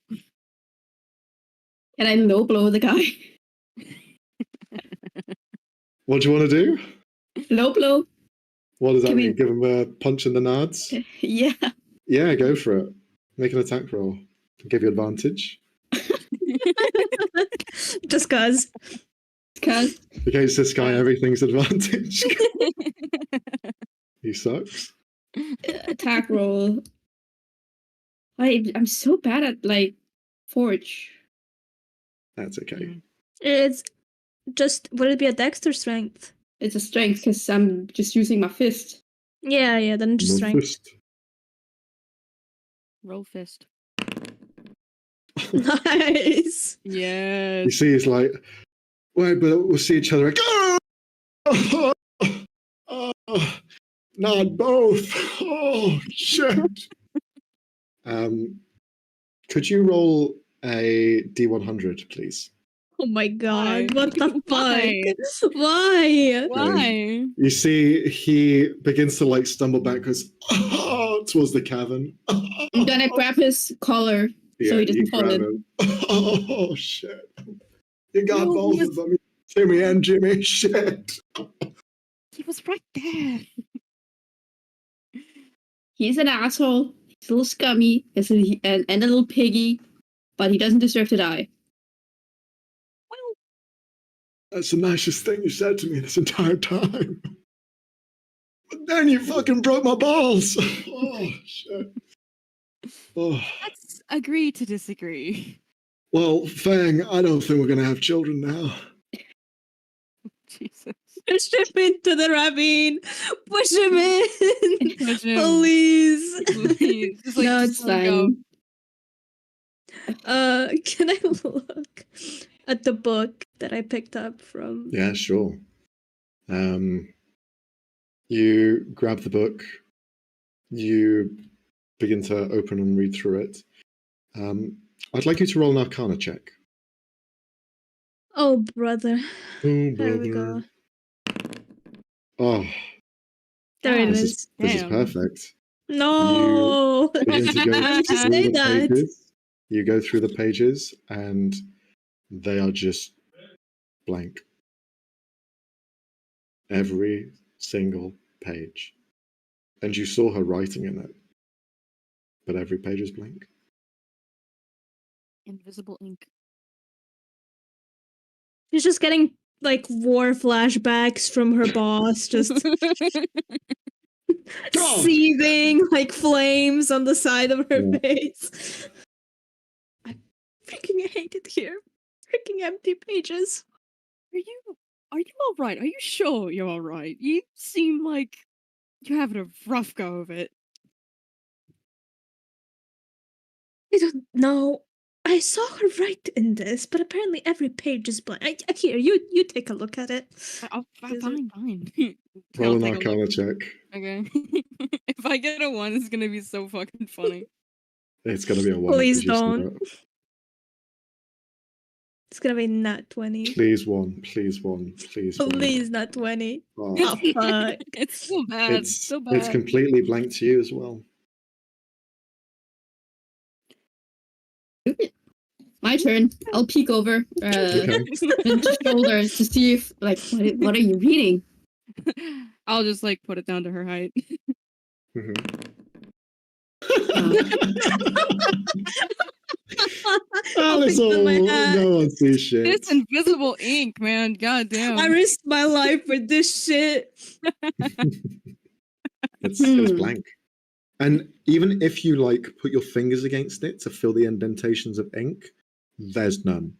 Can I low blow the guy? What do you want to do? Low blow? What does that Can mean? we- Give him a punch in the nads? Yeah. Yeah, go for it. Make an attack roll. I'll give you advantage. Just cause. Cause Against this guy, everything's advantage. He sucks. attack roll. I'm so bad at forge. That's okay. It's just, would it be a dex or strength? It's a strength because I'm just using my fist. Yeah, then just No strength. fist. Roll fist. Nice. Yes. You see, he's like, wait, but we'll see each other. Oh! Not both. Oh shit. Could you roll a D100, please? Oh my god, Why? what the Why? fuck? Why? Why? You see, he begins to like stumble back, goes towards the cavern. I'm gonna grab his collar so he doesn't fall in. him. Oh shit! You got No, both he of them, Timmy and Jimmy. Shit. He was right there. He's an asshole. He's a little scummy. And a little piggy. But he doesn't deserve to die. Well, That's the nicest thing you said to me this entire time. But then you fucking broke my balls. Oh shit. Oh. let's agree to disagree. Well, Fang, I don't think we're gonna have children now. Jesus. Push him into the ravine. Push him in. Push him. Please. Please. Just, like, No, just it's let go. fine. Can I look at the book that I picked up from? Yeah, sure. You grab the book. You begin to open and read through it. I'd like you to roll an Arcana check. Oh, brother. Oh, There we go. Oh, There it this is. is this is Damn. perfect. No. Begin to go Why did you through say the that? pages. You go through the pages, and they are just blank. Every single page. And you saw her writing in it, but every page is blank. Invisible ink. She's just getting like war flashbacks from her boss, just God! seething like flames on the side of her Yeah. face. I freaking hate it here. Freaking empty pages. Are you all right? Are you sure you're all right? You seem like you're having a rough go of it. I don't know. I saw her write in this, but apparently every page is blank. Here, you take a look at it. Is it- Fine, fine. Roll I'll an take a look. Arcana check. Okay. If I get a 1, it's gonna be so fucking funny. It's gonna be a 1. Please 'cause you saw don't. it. It's gonna be nat 20. Please 1. Please 1. Please 1. Please, not 20. Oh, Oh, fuck. It's so bad. it's so bad. it's completely blank to you as well. My turn. I'll peek over Okay. Vince's shoulder to see if, like, what are you reading? I'll just like put it down to her height. Mhm. I'll Alice, pick on my hat. no one sees shit. This invisible ink, man. God damn. I risked my life for this shit. It's blank. And even if you like put your fingers against it to fill the indentations of ink, there's none.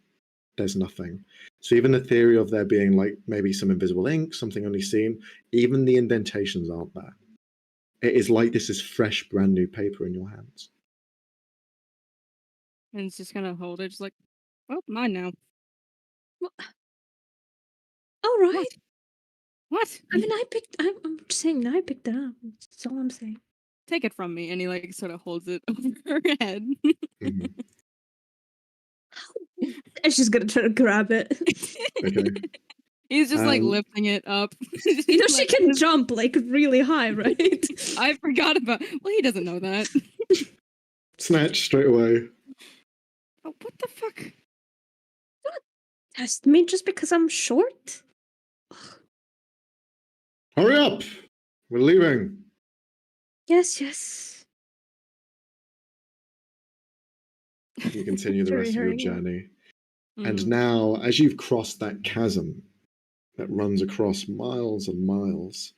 There's nothing. So even the theory of there being like maybe some invisible ink, something only seen, even the indentations aren't there. It is like this is fresh, brand new paper in your hands. And it's just gonna hold it, just like, well, mine now. All right. What? I mean, I'm just saying, I picked it up. That's all I'm saying. Take it from me. And he like sort of holds it over her head. Mhm. And she's gonna try to grab it. Okay. He's just like Um, lifting it up. You know, she Like, can jump like really high, right? I forgot about. Well, he doesn't know that. Snatch straight away. Oh, what the fuck? Test me just because I'm short? Hurry up! We're leaving. Yes. You continue the rest of your Hurry up. journey. And Mhm. now, as you've crossed that chasm that runs across miles and miles,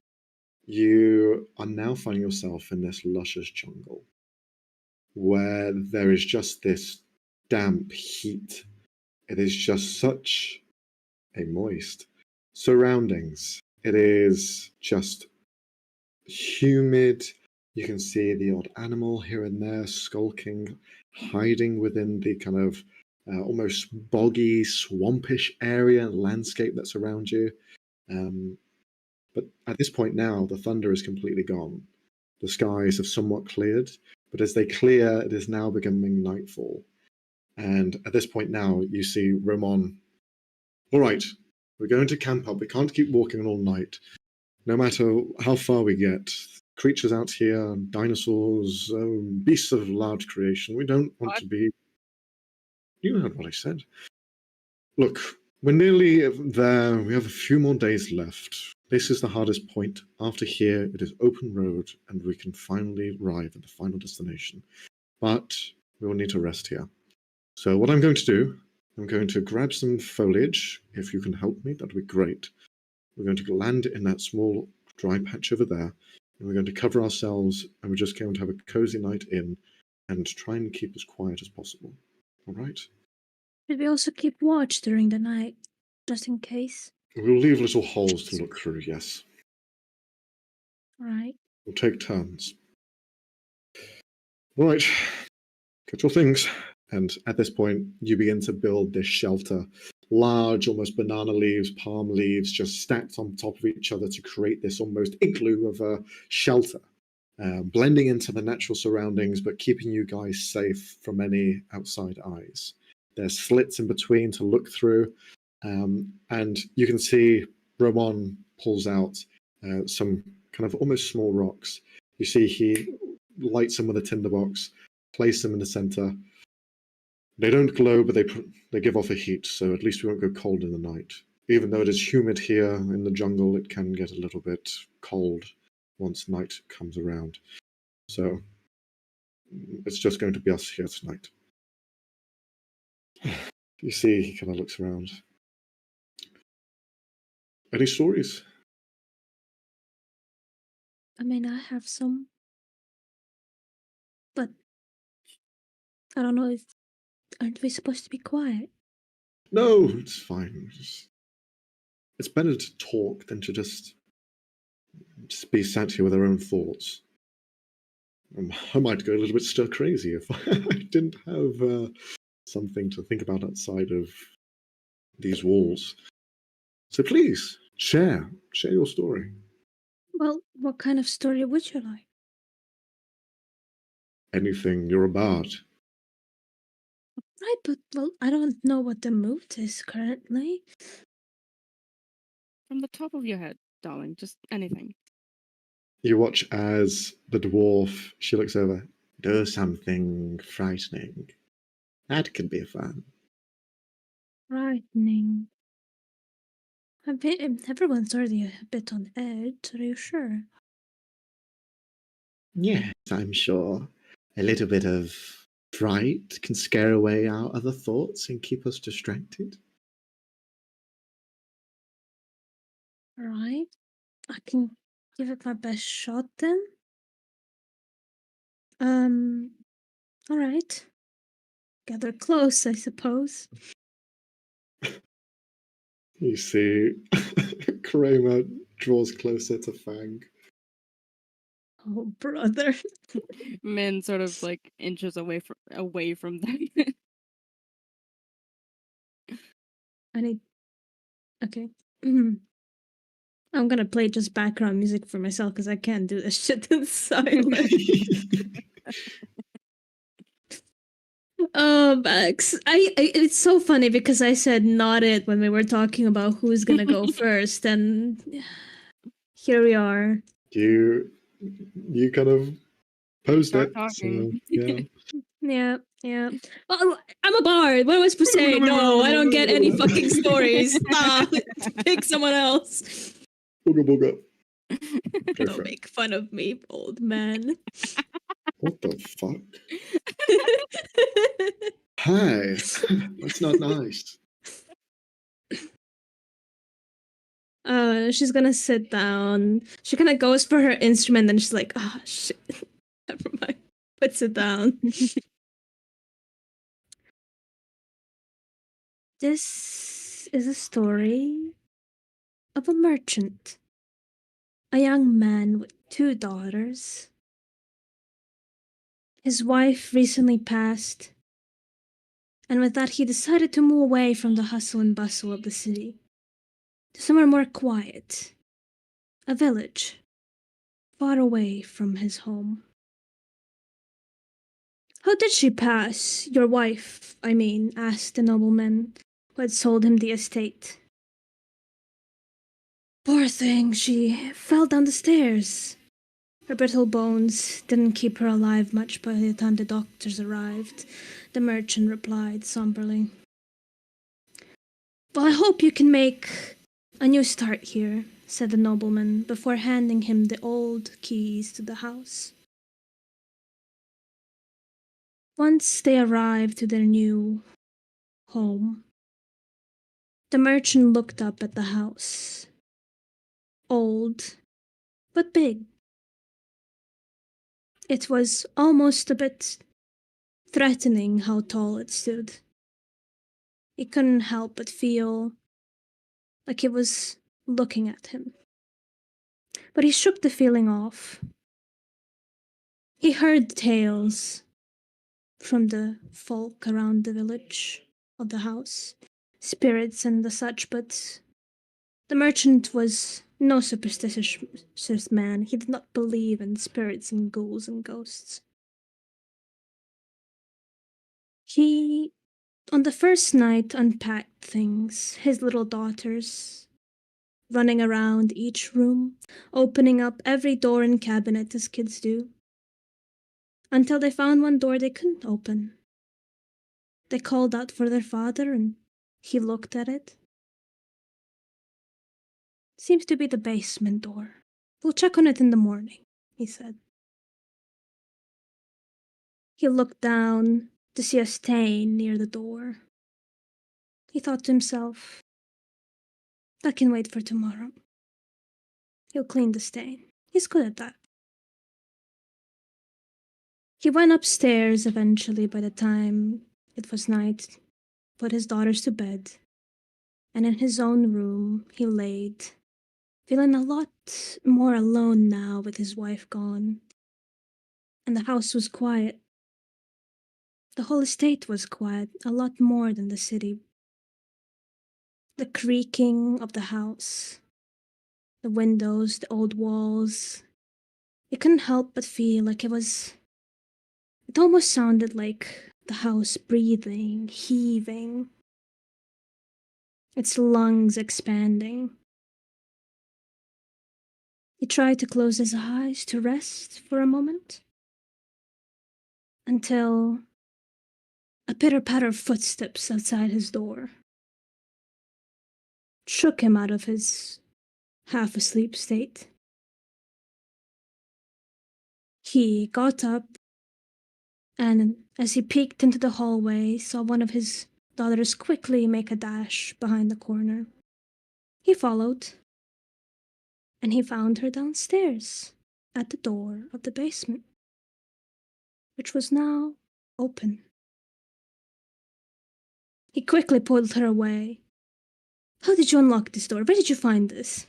you are now finding yourself in this luscious jungle where there is just this damp heat. It is just such a moist surroundings. It is just humid. You can see the odd animal here and there skulking, hiding within the kind of almost boggy, swampish area and landscape that's around you. But at this point now, the thunder is completely gone. The skies have somewhat cleared, but as they clear, it is now becoming nightfall. And at this point now, you see Ramon. All right, we're going to camp up. We can't keep walking all night. No matter how far we get, creatures out here, dinosaurs, beasts of large creation. We don't want What? to be. You heard what I said. Look, we're nearly there. We have a few more days left. This is the hardest point. After here, it is open road, and we can finally arrive at the final destination. But we will need to rest here. So what I'm going to do, I'm going to grab some foliage. If you can help me, that'd be great. We're going to land in that small dry patch over there, and we're going to cover ourselves, and we're just going to have a cozy night in and try and keep as quiet as possible. All right? Should we also keep watch during the night, just in case? We'll leave little holes to look through, yes. All right. We'll take turns. All right, get your things. And at this point, you begin to build this shelter. Large, almost banana leaves, palm leaves, just stacked on top of each other to create this almost igloo of a shelter. Blending into the natural surroundings, but keeping you guys safe from any outside eyes. There's slits in between to look through. And you can see Ramon pulls out some kind of almost small rocks. You see he lights them with a tinderbox, places them in the center. They don't glow, but they give off a heat, so at least we won't go cold in the night. Even though it is humid here in the jungle, it can get a little bit cold once night comes around. So it's just going to be us here tonight. You see, he kind of looks around. Any stories? I mean, I have some, but I don't know if aren't we supposed to be quiet? No, it's fine. It's better to talk than to just be sat here with our own thoughts. I might go a little bit stir crazy if I didn't have something to think about outside of these walls. So please, share your story. Well, what kind of story would you like? Anything, you're a bard. Right, but well, I don't know what the mood is currently. From the top of your head, darling, just anything. You watch as the dwarf, she looks over, do something frightening. That could be fun. Frightening. Everyone's already a bit on edge. Are you sure? Yes, I'm sure. A little bit of fright can scare away our other thoughts and keep us distracted. All right, I can give it my best shot then. All right. Gather close, I suppose. You see, Kramer draws closer to Fang. Oh, brother. Min sort of like inches away from them. I need. Okay. I'm gonna play just background music for myself because I can't do this shit in silence. It's so funny because I said not it when we were talking about who's gonna go first, and here we are. You kind of posed Start it. talking. So, yeah. Yeah. Well, I'm a bard. What am I supposed to say? No, I don't get any fucking stories. Pick someone else. Booga booga. Go Don't for it. make fun of me, old man. What the fuck? Hi. That's not nice. She's gonna sit down. She kind of goes for her instrument, and she's like, "Ah, shit, never mind." Puts it down. This is a story of a merchant, a young man with 2 daughters. His wife recently passed, and with that, he decided to move away from the hustle and bustle of the city to somewhere more quiet, a village, far away from his home. How did she pass, your wife, I mean, asked the nobleman who had sold him the estate. Poor thing, she fell down the stairs. Her brittle bones didn't keep her alive much by the time the doctors arrived, the merchant replied somberly. Well, I hope you can make a new start here, said the nobleman before handing him the old keys to the house. Once they arrived to their new home, the merchant looked up at the house. Old, but big. It was almost a bit threatening how tall it stood. He couldn't help but feel like it was looking at him. But he shook the feeling off. He heard tales from the folk around the village of the house, spirits and the such, but the merchant was no superstitious man. He did not believe in spirits and ghouls and ghosts. He, on the first night, unpacked things, his little daughters, running around each room, opening up every door and cabinet as kids do, until they found one door they couldn't open. They called out for their father, and he looked at it. Seems to be the basement door. We'll check on it in the morning, he said. He looked down to see a stain near the door. He thought to himself, that can wait for tomorrow. He'll clean the stain. He's good at that. He went upstairs eventually by the time it was night, put his daughters to bed, and in his own room he laid, feeling a lot more alone now with his wife gone. And the house was quiet. The whole estate was quiet, a lot more than the city. The creaking of the house, the windows, the old walls. He couldn't help but feel like it almost sounded like the house breathing, heaving, its lungs expanding. He tried to close his eyes to rest for a moment, until a pitter-patter of footsteps outside his door shook him out of his half-asleep state. He got up, and as he peeked into the hallway, saw one of his daughters quickly make a dash behind the corner. He followed, and he found her downstairs at the door of the basement, which was now open. He quickly pulled her away. How did you unlock this door? Where did you find this?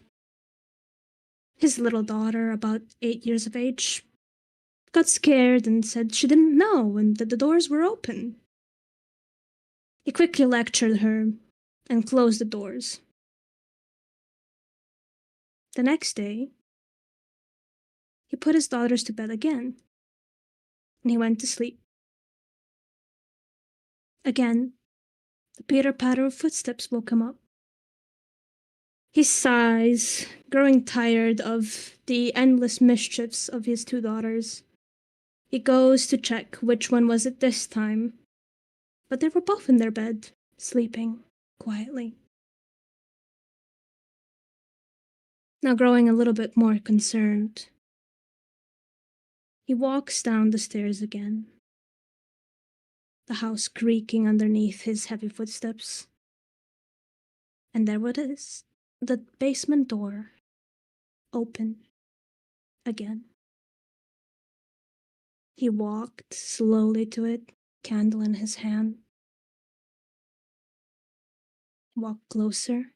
His little daughter, about 8 years of age, got scared and said she didn't know and that the doors were open. He quickly lectured her and closed the doors. The next day, he put his daughters to bed again, and he went to sleep. Again, the pitter-patter of footsteps woke him up. He sighs, growing tired of the endless mischiefs of his two daughters. He goes to check which one was it this time, but they were both in their bed, sleeping quietly. Now growing a little bit more concerned, he walks down the stairs again, the house creaking underneath his heavy footsteps. And there it is, the basement door, open again. He walked slowly to it, candle in his hand. Walked closer,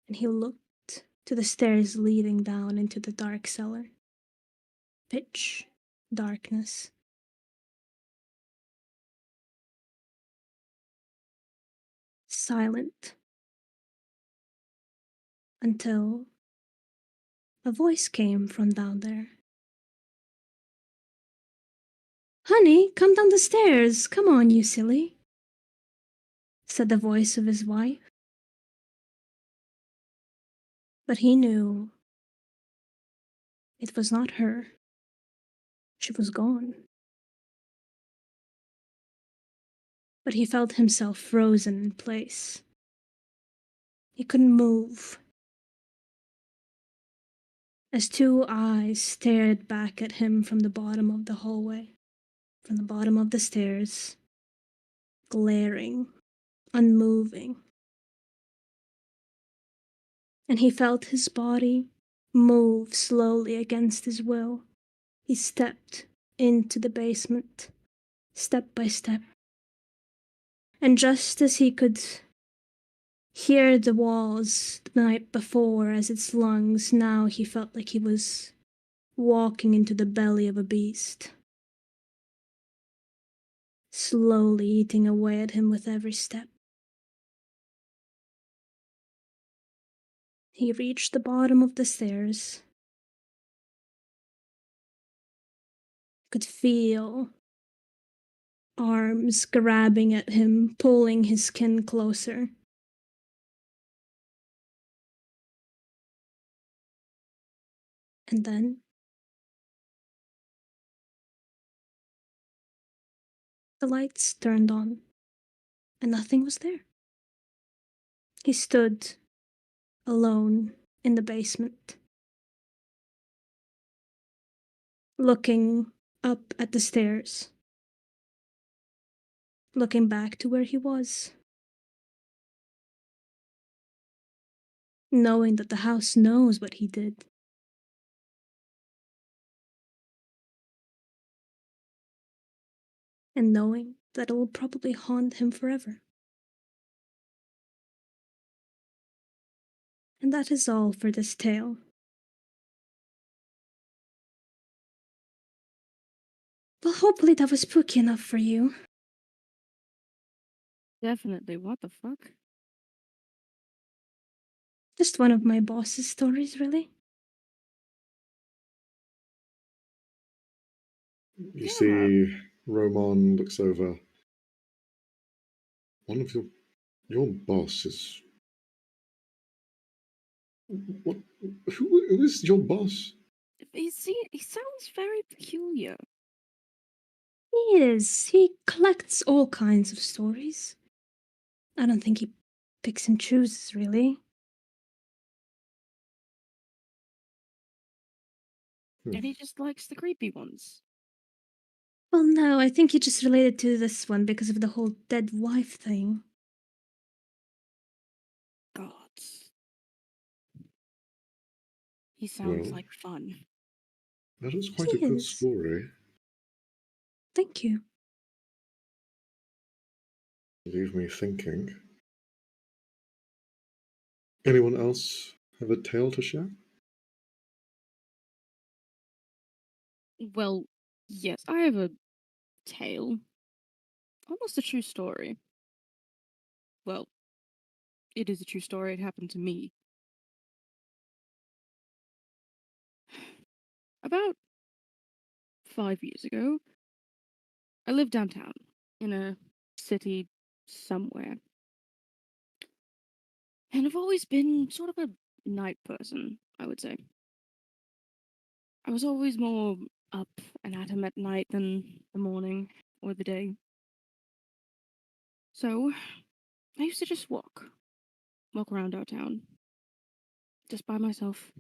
and he looked to the stairs leading down into the dark cellar. Pitch darkness. Silent. Until a voice came from down there. "Honey, come down the stairs. Come on, you silly," said the voice of his wife. But he knew it was not her. She was gone. But he felt himself frozen in place. He couldn't move. As two eyes stared back at him from the bottom of the hallway, from the bottom of the stairs, glaring, unmoving. And he felt his body move slowly against his will. He stepped into the basement, step by step. And just as he could hear the walls the night before as its lungs, now he felt like he was walking into the belly of a beast, slowly eating away at him with every step. He reached the bottom of the stairs. Could feel arms grabbing at him, pulling his skin closer. And then the lights turned on, and nothing was there. He stood alone in the basement, looking up at the stairs, looking back to where he was, knowing that the house knows what he did. And knowing that it will probably haunt him forever. And that is all for this tale. Well, hopefully that was spooky enough for you. Definitely. What the fuck? Just one of my boss's stories, really. You Yeah. see, Roman looks over. One of your boss is. What? Who is your boss? He sounds very peculiar. He is. He collects all kinds of stories. I don't think he picks and chooses, really. And he just likes the creepy ones. Well, no, I think he just related to this one because of the whole dead wife thing. Gods. He sounds Well, like fun. that is quite He a good is. story. Thank you. Leave me thinking. Anyone else have a tale to share? Well, yes, I have a tale. Almost a true story. Well, it is a true story. It happened to me. About 5 years ago, I lived downtown in a city somewhere. And I've always been sort of a night person, I would say. I was always more up and at 'em at night than the morning or the day. So, I used to just walk around our town, just by myself,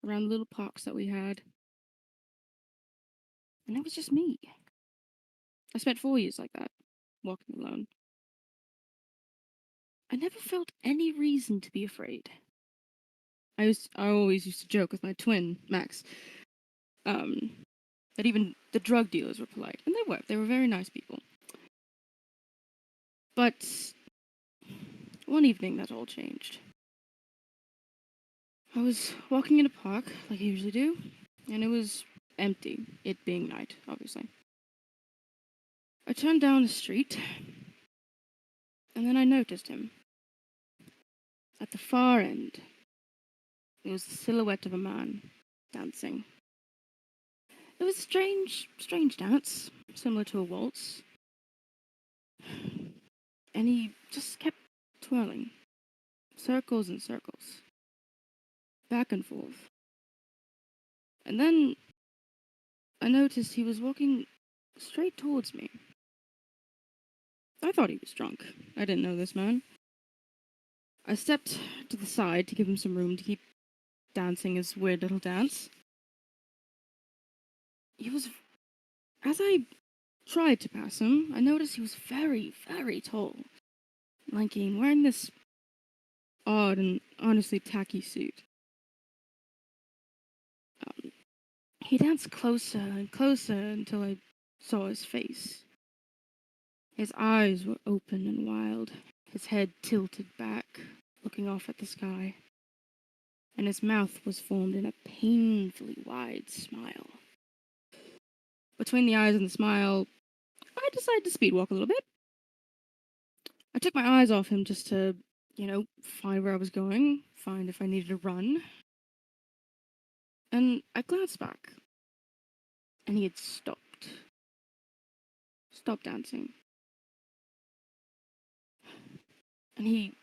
around the little parks that we had. And it was just me. I spent 4 years like that, walking alone. I never felt any reason to be afraid. I always used to joke with my twin, Max, that even the drug dealers were polite. And they were. They were very nice people. But one evening that all changed. I was walking in a park, like I usually do, and it was empty, it being night, obviously. I turned down the street, and then I noticed him. At the far end, it was the silhouette of a man, dancing. It was a strange dance, similar to a waltz. And he just kept twirling, circles and circles, back and forth. And then I noticed he was walking straight towards me. I thought he was drunk. I didn't know this man. I stepped to the side to give him some room to keep dancing his weird little dance. As I tried to pass him, I noticed he was very, very tall, lanky, and wearing this odd and honestly tacky suit. He danced closer and closer until I saw his face. His eyes were open and wild, his head tilted back, looking off at the sky, and his mouth was formed in a painfully wide smile. Between the eyes and the smile, I decided to speedwalk a little bit. I took my eyes off him just to, find where I was going, find if I needed to run. And I glanced back, and he had stopped dancing. And he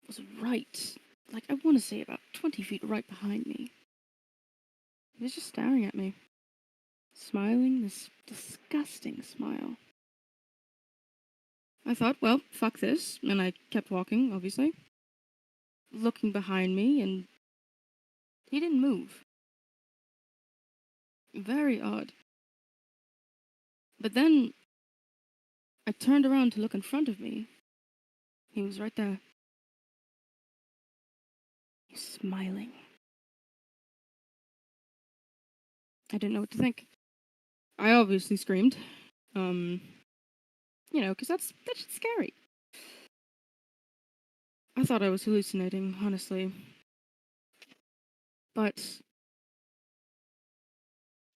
was right, I want to say about 20 feet right behind me. He was just staring at me, smiling this disgusting smile. I thought, well, fuck this, and I kept walking, obviously, looking behind me, and he didn't move. Very odd. But then I turned around to look in front of me. He was right there. He was smiling. I didn't know what to think. I obviously screamed. Because that's scary. I thought I was hallucinating, honestly. But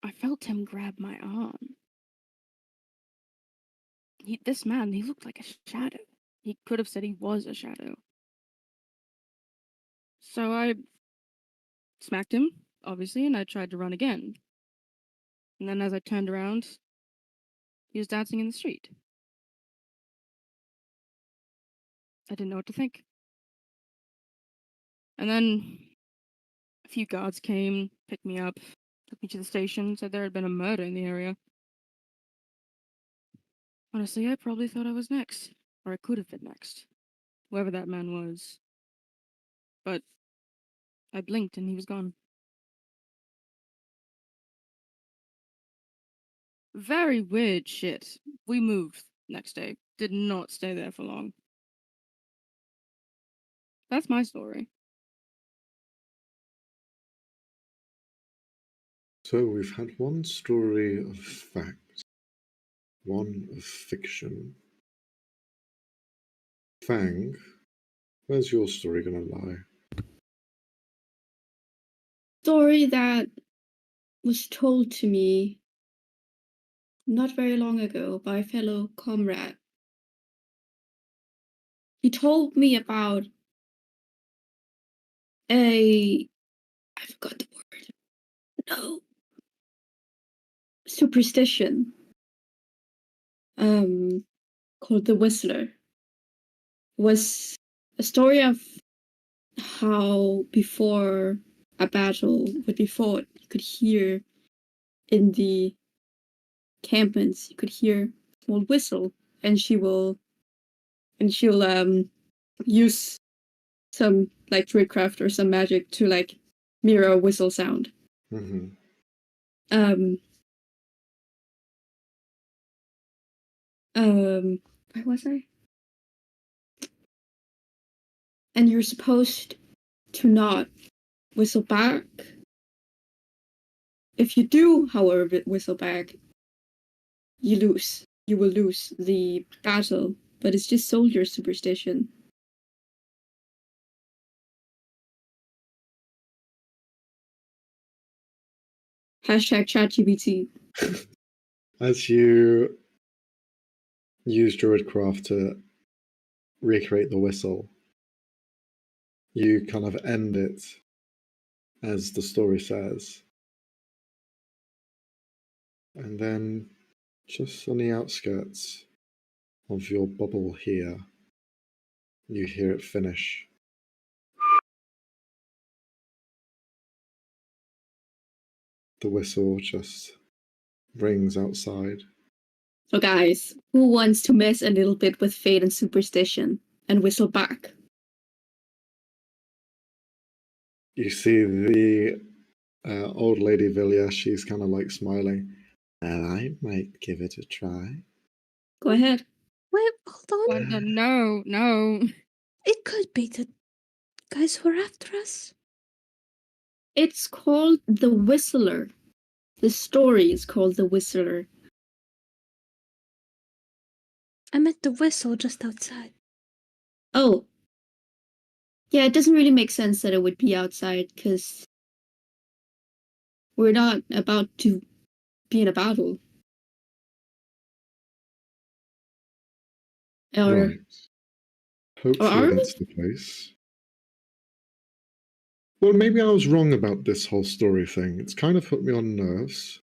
I felt him grab my arm. This man, he looked like a shadow. He could have said he was a shadow. So I smacked him, obviously, and I tried to run again. And then as I turned around, he was dancing in the street. I didn't know what to think. And then a few guards came, picked me up, took me to the station, said there had been a murder in the area. Honestly, I probably thought I was next. Or I could have been next. Whoever that man was. But I blinked and he was gone. Very weird shit. We moved next day. Did not stay there for long. That's my story. So we've had one story of fact, one of fiction. Fang, where's your story gonna lie? Story that was told to me not very long ago by a fellow comrade. He told me about I forgot the word. No. Superstition. Called the Whistler. It was a story of how before a battle would be fought, you could hear in the encampments, you could hear a small whistle, and she'll use some druidcraft or some magic to mirror a whistle sound. Mm-hmm. Where was I? And you're supposed to not whistle back. If you do, however, whistle back, you lose. You will lose the battle, but it's just soldier superstition. Hashtag ChatGPT. As you use Druidcraft to recreate the whistle, you kind of end it, as the story says, And then just on the outskirts of your bubble here, you hear it finish. The whistle just rings outside. So guys, who wants to mess a little bit with fate and superstition and whistle back? You see the old lady Vilya, she's kind of like smiling. I might give it a try. Go ahead. Wait, hold on. Wanda, no. It could be the guys who are after us. It's called The Whistler. The story is called The Whistler. I meant the whistle just outside. Oh. Yeah, it doesn't really make sense that it would be outside, because we're not about to be in a battle. Or, Right. Hopefully are we? that's the case. Well, maybe I was wrong about this whole story thing. It's kind of put me on nerves.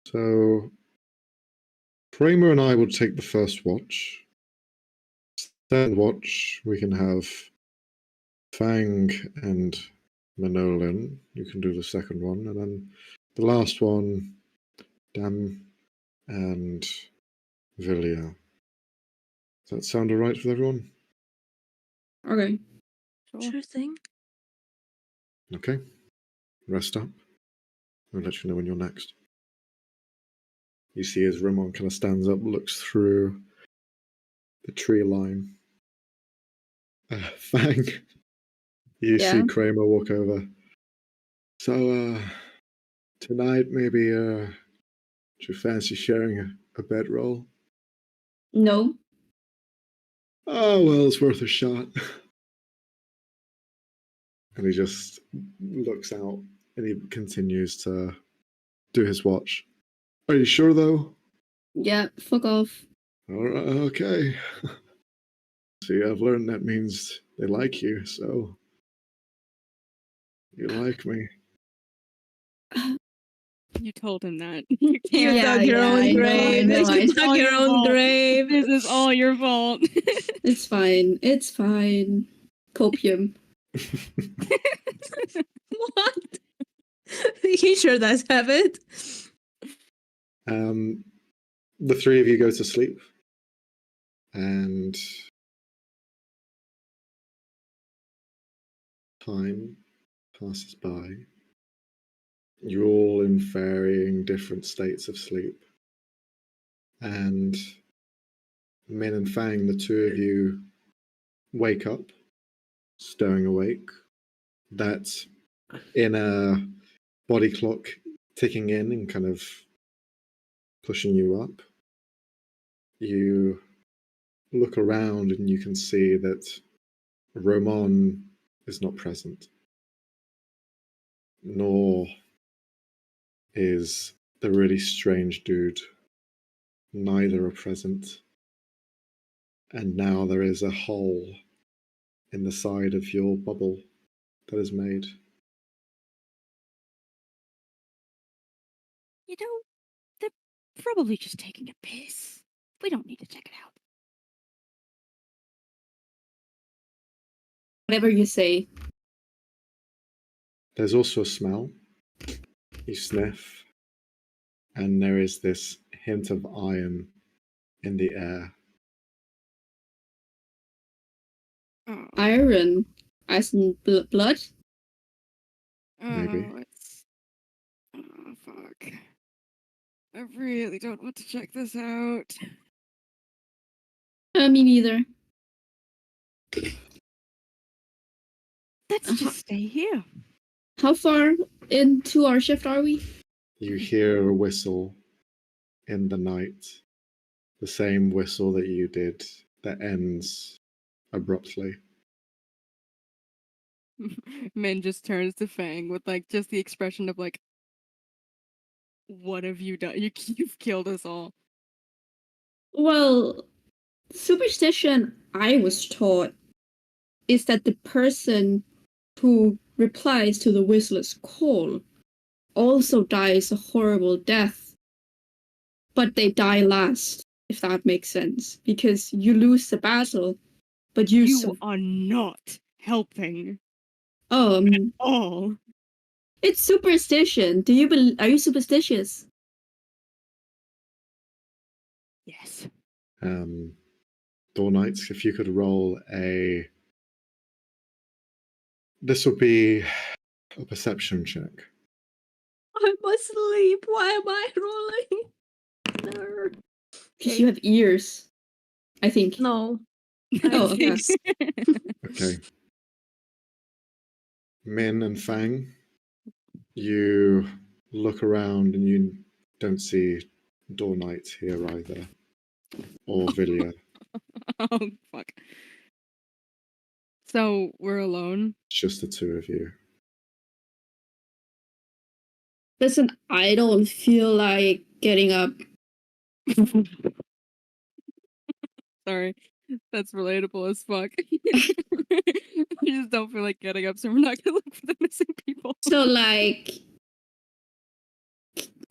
So, Kramer and I will take the first watch. Second watch, we can have Fang and Manolin. You can do the second one. And then the last one, Dam and Vilya. Does that sound alright with everyone? Okay. Sure thing. Okay. Rest up. I'll let you know when you're next. You see as Ramon kind of stands up, looks through the tree line. Fang. You see Kramer walk over. So, tonight maybe, do you fancy sharing a bedroll? No. Oh, well, it's worth a shot. And he just looks out and he continues to do his watch. Are you sure, though? Yeah, fuck off. All right, okay. See, I've learned that means they like you, so you like me. You told him that. You can't. You dug your own grave. You dug your own grave. This is all your fault. It's fine. It's fine. Copium. What? He sure does have it. The three of you go to sleep, and time passes by. You're all in varying different states of sleep. And Min and Fang, the two of you, wake up, stowing awake. That inner body clock ticking in and kind of pushing you up. You look around and you can see that Roman is not present, nor is the really strange dude. Neither are present. And now there is a hole in the side of your bubble that is made. You know, they're probably just taking a piss. We don't need to check it out. Whatever you say. There's also a smell. You sniff, and there is this hint of iron in the air. Oh, Iron. As in blood? Maybe. it's... Oh, fuck. I really don't want to check this out. Me neither. Let's just stay here. How far into our shift are we? You hear a whistle in the night. The same whistle that you did that ends abruptly. Min just turns to Fang with like just the expression of like, what have you done? You've killed us all. Well, superstition I was taught is that the person who replies to the whistler's call also dies a horrible death but they die last, if that makes sense. Because you lose the battle, but You are not helping all. it's superstition. Are you superstitious? Yes. Door Knights, if you could roll a. This would be a perception check. I'm asleep. Why am I rolling? No. Because you have ears, I think. No. Oh, okay. Yes. Okay. Min and Fang, you look around and you don't see Door Knight here either, or Vilya. Oh, fuck. So, we're alone? It's just the two of you. Listen, I don't feel like getting up. Sorry. That's relatable as fuck. I just don't feel like getting up, so we're not gonna look for the missing people. So, like,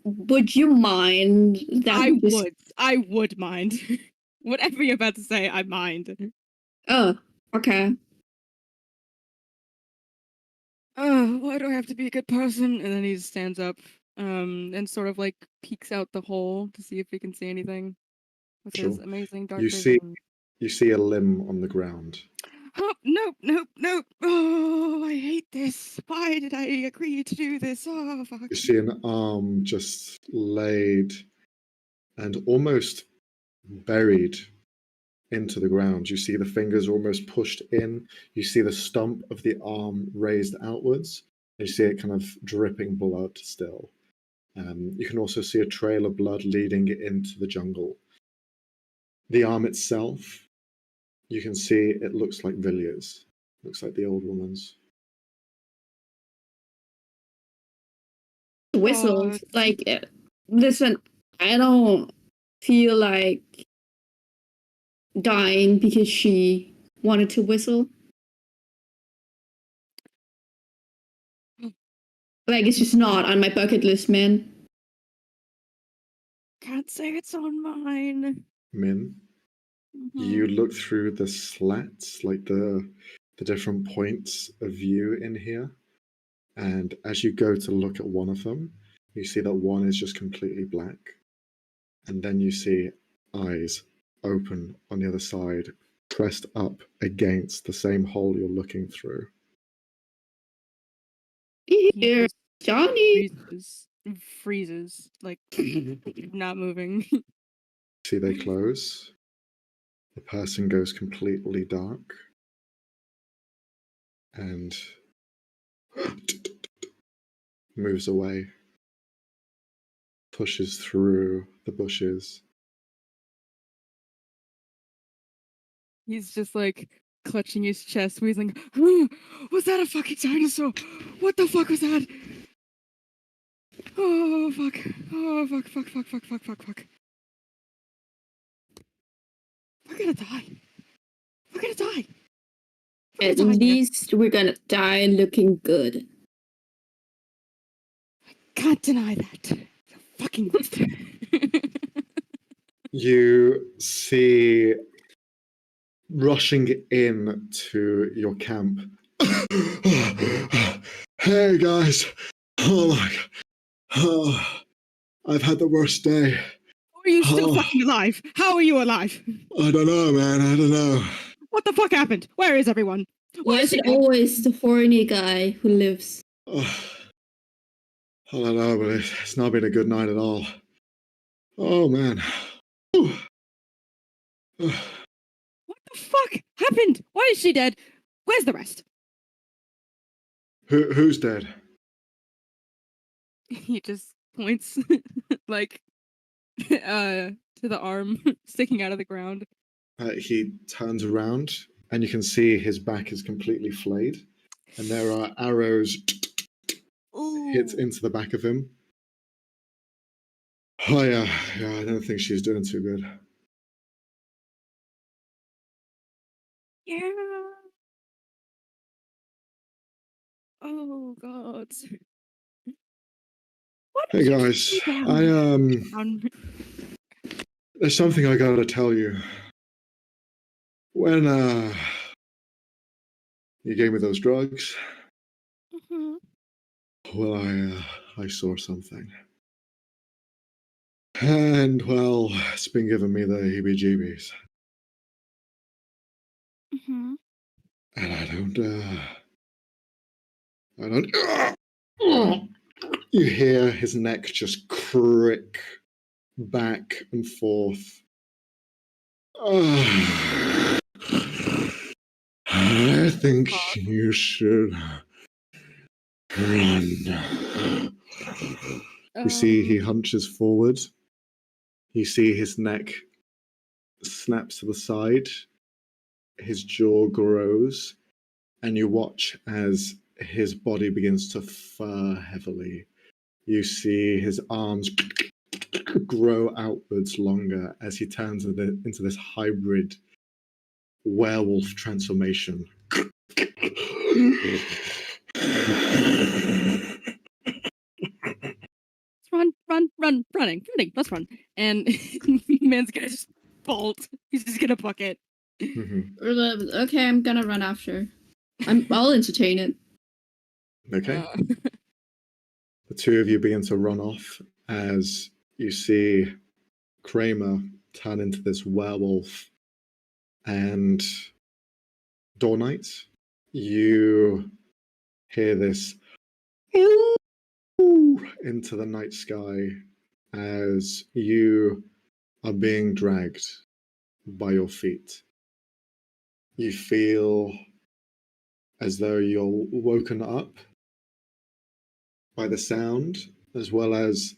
would you mind that I would mind. Whatever you're about to say, I mind. Oh, okay. Oh, why do I have to be a good person? And then he stands up, and sort of like peeks out the hole to see if he can see anything with his Sure. amazing dark You vision. see a limb on the ground. Oh, nope. Oh, I hate this. Why did I agree to do this? Oh, fuck. You see an arm just laid and almost buried into the ground. You see the fingers almost pushed in. You see the stump of the arm raised outwards. You see it kind of dripping blood still. You can also see a trail of blood leading into the jungle. The arm itself, you can see it looks like Vilya's. Looks like the old woman's. Whistled. God. Like, listen, I don't feel like dying because she wanted to whistle. Like, it's just not on my bucket list, man. Can't say it's on mine. Min, you look through the slats, like the different points of view in here, and as you go to look at one of them, you see that one is just completely black, and then you see eyes open on the other side, pressed up against the same hole you're looking through. Here, just Johnny. freezes, like not moving. See, they close. The person goes completely dark, and moves away, pushes through the bushes. He's just like clutching his chest, wheezing. Was that a fucking dinosaur? What the fuck was that? Oh fuck! Oh fuck! We're gonna die. We're gonna die. At least we're gonna die looking good. Can't deny that. You're fucking right. You see rushing in to your camp. Hey guys! Oh my god! Oh, I've had the worst day. Are you still fucking alive? How are you alive? I don't know, man. I don't know. What the fuck happened? Where is everyone? Why is it always the foreigner guy who lives? I don't know, but it's not been a good night at all. Oh man. What the fuck happened? Why is she dead? Where's the rest? Who's dead? He just points like to the arm sticking out of the ground. He turns around and you can see his back is completely flayed, and there are arrows hit into the back of him. Oh yeah, I don't think she's doing too good. Yeah. Oh god. Hey guys, There's something I gotta tell you. When you gave me those drugs, Mhm. well, I saw something. And, well, it's been giving me the heebie-jeebies. Mhm. And I don't... You hear his neck just crick back and forth. I think you should run. You see he hunches forward. You see his neck snaps to the side. His jaw grows. And you watch as his body begins to fur heavily. You see his arms grow outwards longer as he turns into this hybrid werewolf transformation. Running. Let's run. And man's gonna just bolt. He's just gonna book it. Okay, I'm gonna run after. I'll entertain it. Okay. The two of you begin to run off as you see Kramer turn into this werewolf. And Door Knight, you hear this into the night sky as you are being dragged by your feet. You feel as though you're woken up by the sound, as well as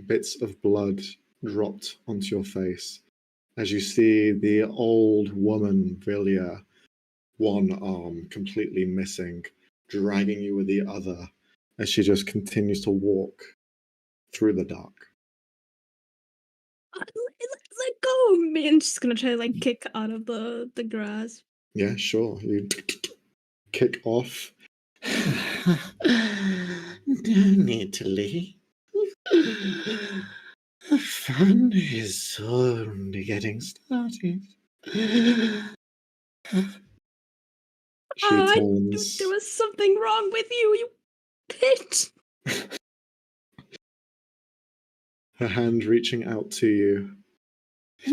bits of blood dropped onto your face as you see the old woman, Vilya, one arm completely missing, dragging you with the other as she just continues to walk through the dark. Let go of me. I'm just gonna try to like kick out of the grass. Yeah, sure. You kick off. No need to leave. The fun is only getting started. She turns. There was something wrong with you, you bitch. Her hand reaching out to you.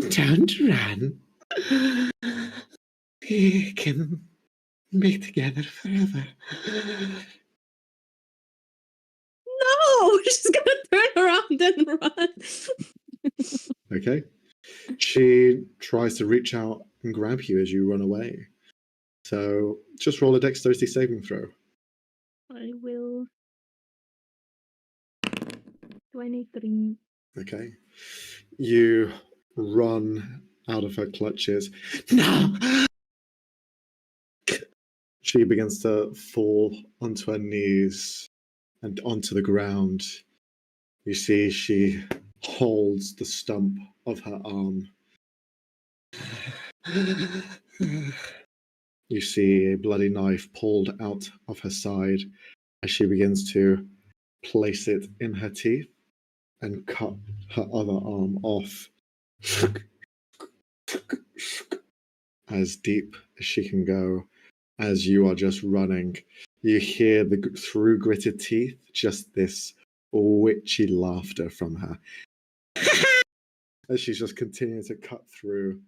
Don't run. We can be together forever. No, she's gonna turn around and run. Okay. She tries to reach out and grab you as you run away. So just roll a dexterity saving throw. I will. 23. Okay. You run out of her clutches. No! She begins to fall onto her knees and onto the ground. You see she holds the stump of her arm. You see a bloody knife pulled out of her side as she begins to place it in her teeth and cut her other arm off as deep as she can go. As you are just running, you hear through gritted teeth just this witchy laughter from her as she's just continuing to cut through,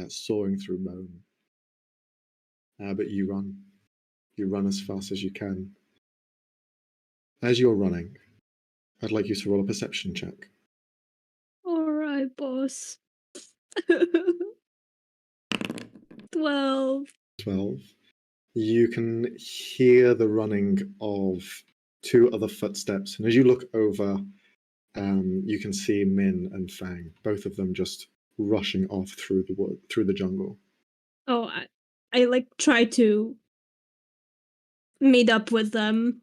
sawing through bone. But you run as fast as you can. As you're running, I'd like you to roll a perception check. Alright, boss. 12. 12. You can hear the running of two other footsteps, and as you look over, you can see Min and Fang, both of them just rushing off through the jungle. Oh, I like try to meet up with them.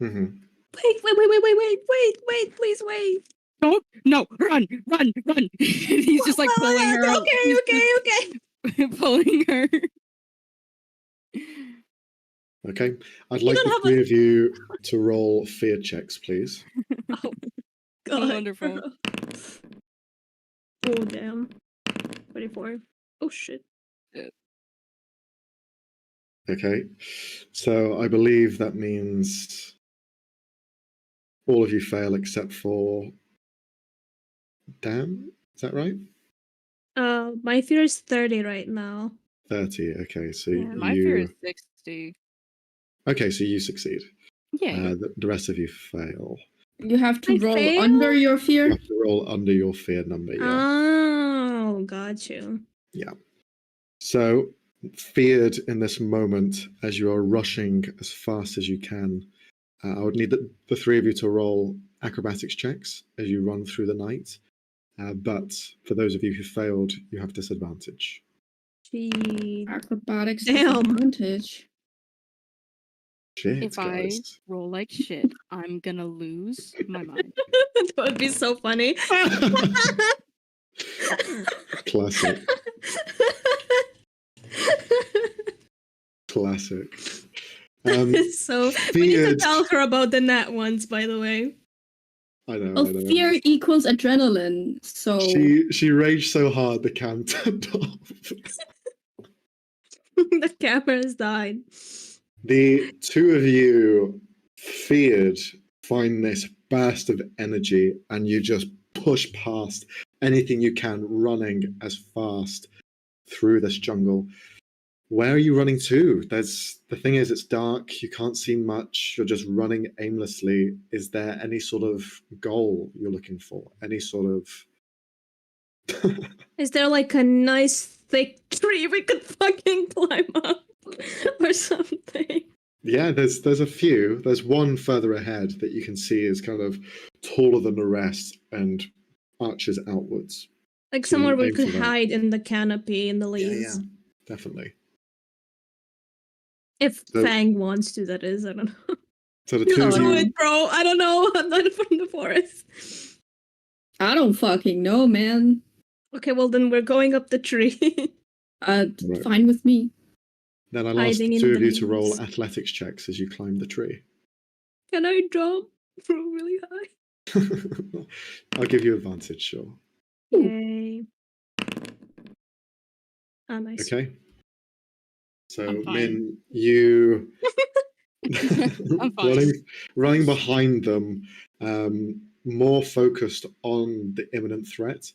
Mm-hmm. Wait, please wait. No, run! He's just like pulling her. Okay. Pulling her. Okay, I'd like the three of you to roll fear checks, please. Oh, God. Wonderful. Oh damn. 24. Oh shit. Okay. So I believe that means all of you fail except for Dan. Is that right? My fear is 30 right now. 30. Okay. So Yeah. My fear you. is 60. Okay. So you succeed. Yeah. The rest of you fail. You have to I roll fail? under your You fear. have to roll under your fear number. Yeah. Oh, got you. So, feared in this moment as you are rushing as fast as you can, I would need the three of you to roll acrobatics checks as you run through the night. But for those of you who failed, you have disadvantage. Gee. Acrobatics Damn. disadvantage. Shit, If guys. I roll like shit, I'm gonna lose my mind. That would be so funny. Classic. Classic. So we need to Feared. tell her about the nat ones, by the way. I know. Well, I know. fear equals adrenaline, so She raged so hard the cam turned off. The cameras died. The two of you feared find this burst of energy and you just push past anything you can, running as fast through this jungle. Where are you running to? The thing is, it's dark, you can't see much, you're just running aimlessly. Is there any sort of goal you're looking for? Any sort of Is there like a nice thick tree we could fucking climb up or something? Yeah, there's a few. There's one further ahead that you can see is kind of taller than the rest and arches outwards. Like So somewhere we aim could for that. hide in the canopy in the Yeah, leaves. definitely. If So- Fang wants to, that is. I don't know. So the You two of do you, it, bro. I don't know. I'm not from the forest. I don't fucking know, man. Okay, well then we're going up the tree. Right. Fine with me. then I'll ask Hiding the in two the of you to roll leaves. athletics checks as you climb the tree. Can I jump from really high? I'll give you advantage, sure. Ooh. Yay. Ah, nice. Okay. So I'm fine. Min, you I'm fine. running behind them, more focused on the imminent threat.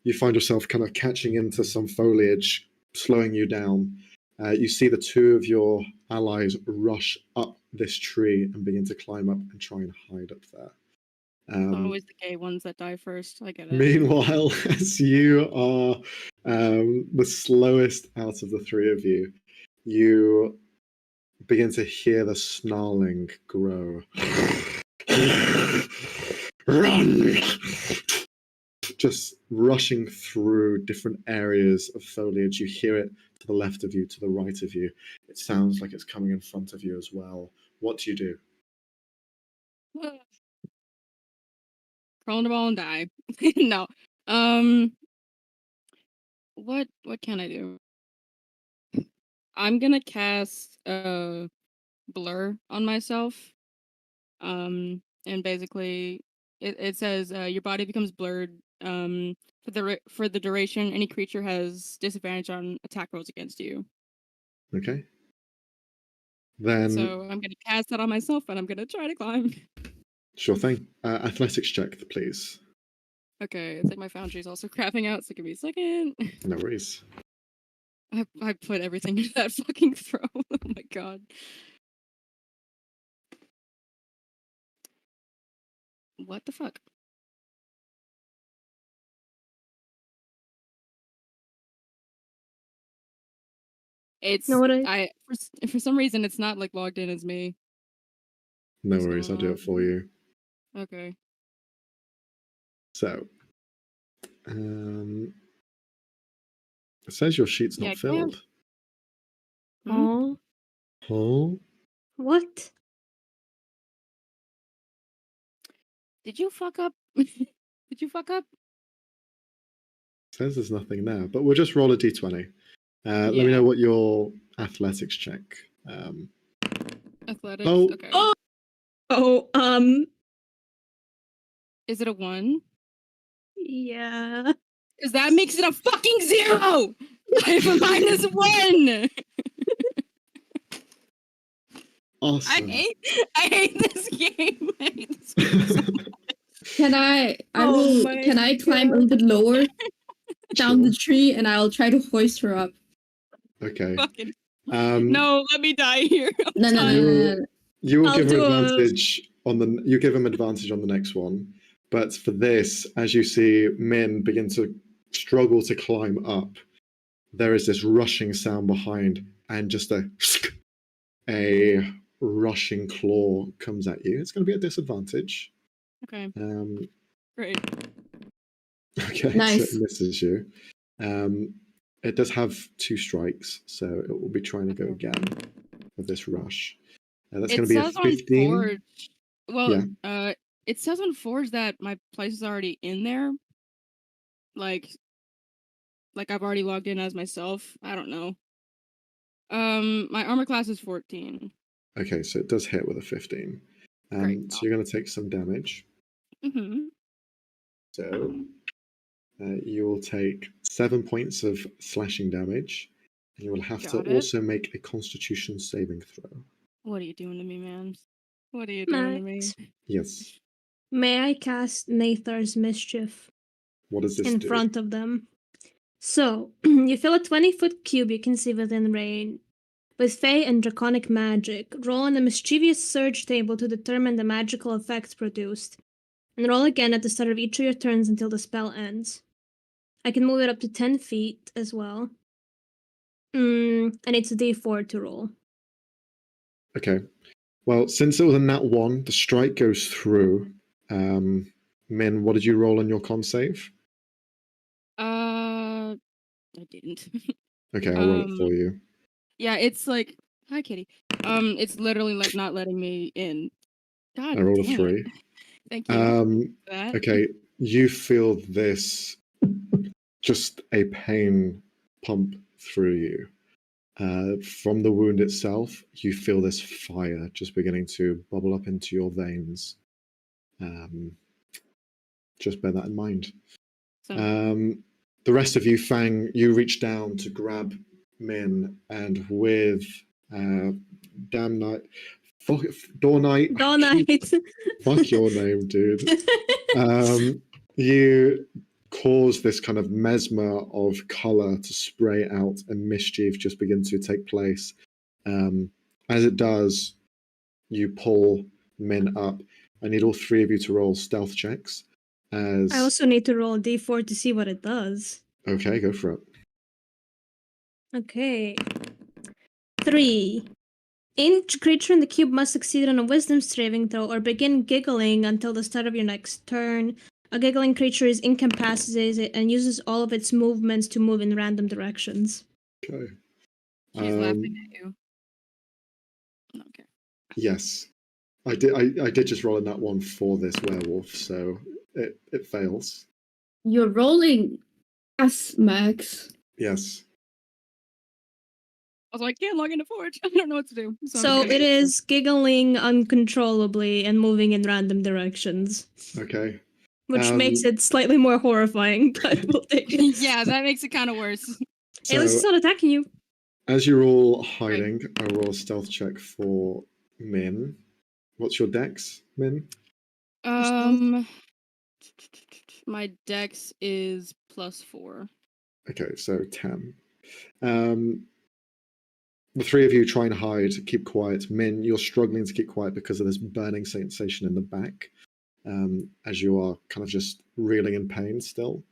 You find yourself kind of catching into some foliage, slowing you down. You see the two of your allies rush up this tree and begin to climb up and try and hide up there. Always the gay ones that die first. I get it. Meanwhile, as you are the slowest out of the three of you, you begin to hear the snarling grow. Run! Just rushing through different areas of foliage. You hear it to the left of you, to the right of you. It sounds like it's coming in front of you as well. What do you do? Crawl in the ball and die. No. What can I do? I'm gonna cast blur on myself. And basically it says your body becomes blurred for the duration. Any creature has disadvantage on attack rolls against you. Okay. Then, So I'm gonna cast that on myself and I'm gonna try to climb. sure thing. Athletics check, please. Okay, I think my foundry is also crapping out, so give me a second. No worries. I put everything into that fucking throw. Oh my god. What the fuck? It's No, what for some reason it's not like logged in as me. No What's worries, I'll going do it for you. Okay. So, it says your sheet's Yeah, not can I have- filled. Oh, Huh? what? Did you fuck up? Did you fuck up? Says there's nothing there, but we'll just roll a d20. Let me Yeah. know what your athletics check. Athletics. Oh. Okay. Oh, Is it a 1? yeah. Because that makes it a fucking 0! I have a -1! Awesome. I hate this game. I hate this game so much. Can I Oh my can I climb a little bit lower down the Sure. tree and I'll try to hoist her up. Okay. Fucking No, let me die here. I'm No, no, no, tired. no, no. you will I'll give him do a- advantage on the. You give him advantage on the next one, but for this, as you see Min begin to struggle to climb up, there is this rushing sound behind, and just a rushing claw comes at you. It's going to be a disadvantage. Okay, Okay, Great. so Nice. it misses you. It does have 2 strikes, so it will be trying to go again with this rush. That's going to be a says on 15. Forge. Well, Yeah. it says on Forge that my place is already in there. Like I've already logged in as myself. I don't know. My armor class is 14. Okay, so it does hit with a 15. Great. So you're going to take some damage. Mm-hmm. So you will take 7 points of slashing damage, and you will have Got to it. also make a Constitution saving throw. What are you doing to me, man? What are you doing to me? Max, Yes. may I cast Nathar's Mischief What does this in do? front of them? So, you fill a 20-foot cube you can see within range. With Fey and Draconic magic, roll on a mischievous surge table to determine the magical effects produced, and roll again at the start of each of your turns until the spell ends. I can move it up to 10 feet as well. And it's a d4 to roll. Okay. Well, since it was a nat 1, the strike goes through. Min, what did you roll on your con save? I didn't. Okay, I'll roll it for you. Yeah, it's like, hi, kitty. It's literally like not letting me in. God I rolled a damn 3. it. Thank you. for that. Okay, you feel this, just a pain pump through you. From the wound itself, you feel this fire just beginning to bubble up into your veins. Just bear that in mind. So, The rest of you, Fang, you reach down to grab Min, and with Damn Night, Door Knight, Dawn Knight. fuck your name, dude. You cause this kind of mesmer of color to spray out, and mischief just begin to take place. As it does, you pull Min up. I need all 3 of you to roll stealth checks. As I also need to roll a d4 to see what it does. okay, go for it. Okay. 3. Each creature in the cube must succeed on a wisdom saving throw or begin giggling until the start of your next turn. A giggling creature is incapacitated and uses all of its movements to move in random directions. Okay. she's laughing at you. Okay. Yes, I did just roll in that one for this werewolf, so it fails. You're rolling S, Max. Yes. I was like, can't log into Forge. I don't know what to do. So okay. it is giggling uncontrollably and moving in random directions, Okay. which makes it slightly more horrifying, but we'll take it. Yeah, that makes it kind of worse. At least it's So not attacking you. as you're all hiding, I roll a stealth check for Min. What's your dex, Min? My dex is +4. Okay, so 10. The 3 of you try and hide, keep quiet. Min, you're struggling to keep quiet because of this burning sensation in the back, as you are kind of just reeling in pain still.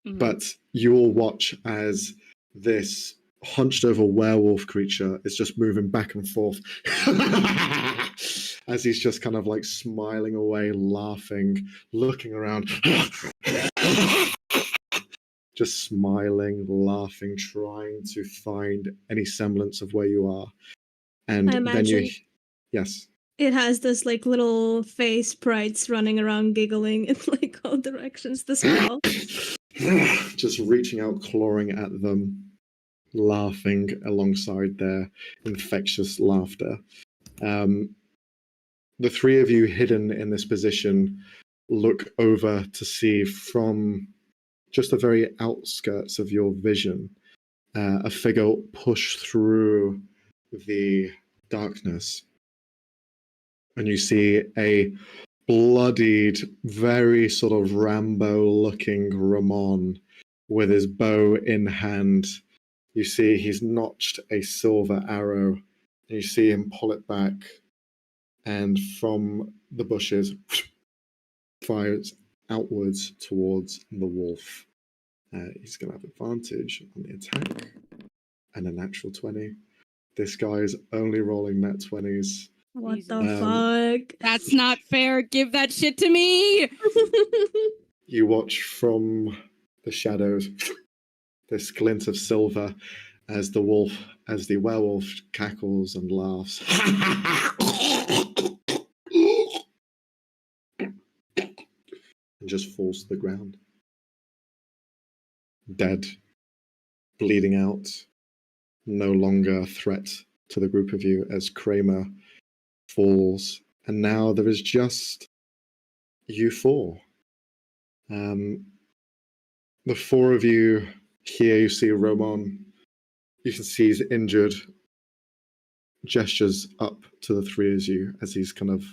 Mhm. But you all watch as this hunched over werewolf creature is just moving back and forth as he's just kind of like smiling away, laughing, looking around. Just smiling, laughing, trying to find any semblance of where you are. And I then you, imagine yes. it has this like little face sprites running around giggling in like all directions. The spell. Just reaching out, clawing at them, laughing alongside their infectious laughter. The 3 of you hidden in this position look over to see from just the very outskirts of your vision, a figure push through the darkness, and you see a bloodied, very sort of Rambo-looking Ramon with his bow in hand. You see he's notched a silver arrow, and you see him pull it back, and from the bushes fires outwards towards the wolf. He's going to have advantage on the attack, and a natural 20. This guy is only rolling nat 20s. What Jesus. the fuck? That's not fair. Give that shit to me. You watch from the shadows this glint of silver as the werewolf cackles and laughs. And just falls to the ground. Dead, bleeding out, no longer a threat to the group of you as Kramer falls. And now there is just you four. The four of you here, you see Roman. You can see he's injured. Gestures up to the three of you as he's kind of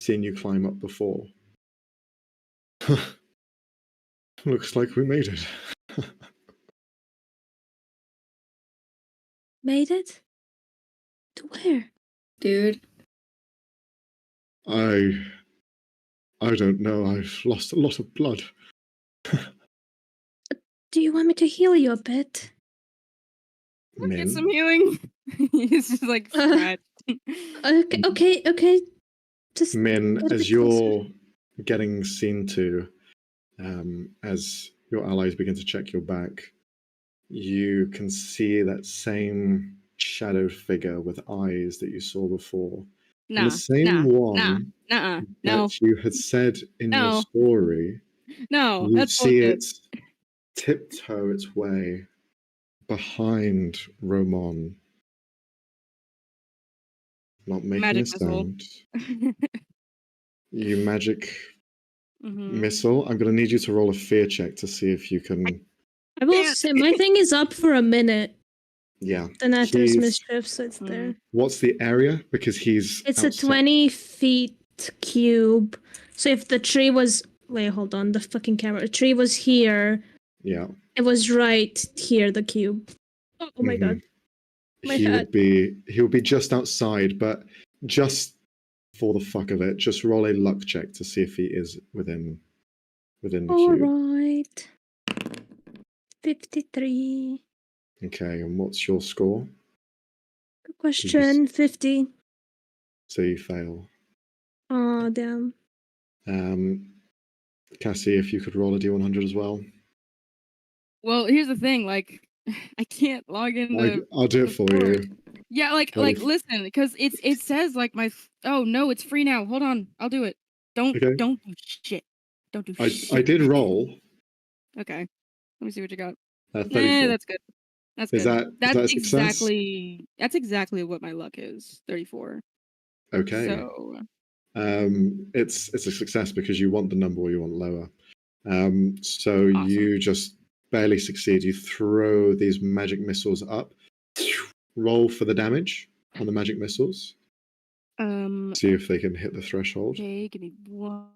seen you climb up before. Looks like we made it. Made it? To where? Dude. I don't know. I've lost a lot of blood. Do you want me to heal you a bit? Get Min, some healing. He's just like scratched. Okay. Just Min, get a as bit you're closer. getting seen to, as your allies begin to check your back, you can see that same shadowed figure with eyes that you saw before. And the same one no. that you had said in your No. story, No, you that's see bullshit. it tiptoe its way behind Roman, not making Magic a missile. sound. You magic Mhm. missile. I'm going to need you to roll a fear check to see if you can. I will can't. say my thing is up for a minute. Yeah. Then after his He's- mischief, so it's Mhm. there. What's the area? Because he's. It's outside. a 20 feet cube. So if the tree was... Wait, hold on. The fucking camera. The tree was here. Yeah. It was right here, the cube. Oh my god. My He head. would be just outside, but just for the fuck of it, just roll a luck check to see if he is within the cube. Alright. 53. Okay, and what's your score? Good question. 50. So you fail. Oh, damn. Cassie, if you could roll a D100 as well. Well, here's the thing. Like, I can't log into. I'll do it for Discord. you. Yeah, like What if- listen, because it says like my. Oh no, it's free now. Hold on, I'll do it. Don't Okay. do shit. Don't do shit. I did roll. Okay, let me see what you got. 34. That's good. That's Is good. that That's a success? exactly what my luck is. 34. Okay. So It's a success because you want the number or you want lower. So Awesome. you just barely succeed. You throw these magic missiles up. Roll for the damage on the magic missiles. See if they can hit the threshold. Okay, give me one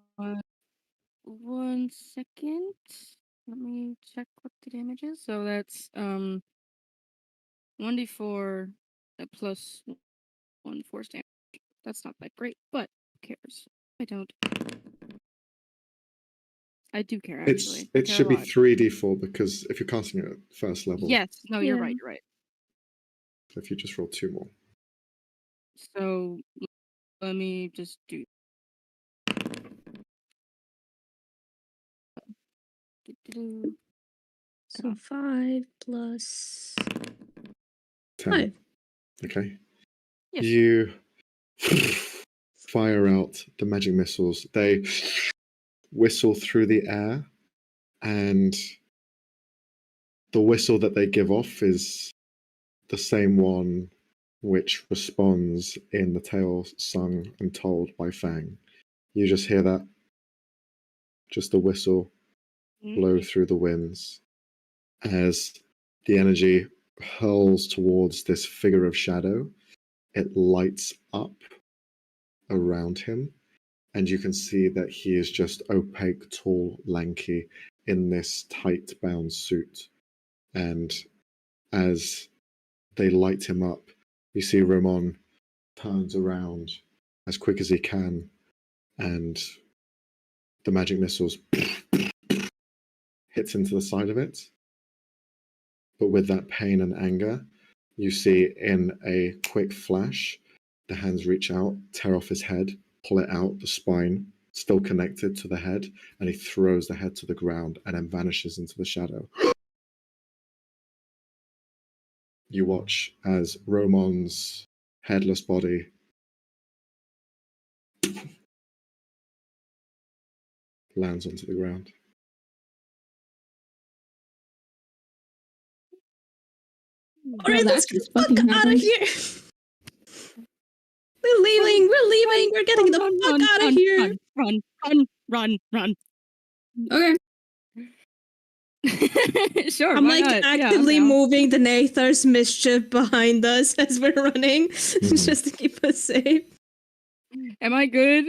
second. Let me check what the damage is. So that's 1d4 plus 1 force damage. That's not that great, but who cares? I don't. I do care actually. It should be 3d4 because if you're casting it at first level, Yes. No, you're Yeah. right. You're right. so if you just roll 2 more. So let me just do. So 5 plus 10. 5. Okay. Yes. You fire out the magic missiles. They whistle through the air, and the whistle that they give off is the same one which responds in the tale sung and told by Fang. You just hear that, just the whistle, blow through the winds as the energy hurls towards this figure of shadow. It lights up around him, and you can see that he is just opaque, tall, lanky, in this tight bound suit. And as they light him up, you see Ramon turns around as quick as he can, and the magic missiles hits into the side of it. But with that pain and anger, you see in a quick flash, the hands reach out, tear off his head, pull it out, the spine still connected to the head, and he throws the head to the ground and then vanishes into the shadow. You watch as Romon's headless body lands onto the ground. Alright, let's get the fuck out of here. We're leaving. We're getting the fuck out of here. Run. Okay. Sure. I'm why like not? Yeah, actively I'm down. moving the Nathar's mischief behind us as we're running, just to keep us safe. Am I good?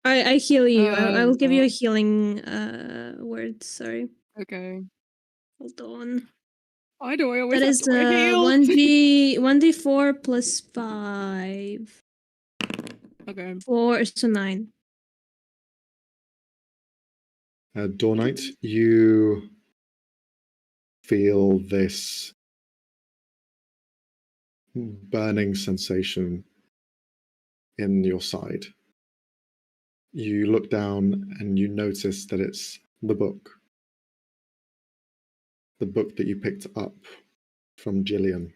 I heal you. I will give you a no. healing word. Sorry. Okay. Hold on. Why do I always That have is to wear heels? 1d4 plus 5. Okay. 4, so 9. Dawn Knight, you feel this burning sensation in your side. You look down and you notice that it's the book. The book that you picked up from Jillian.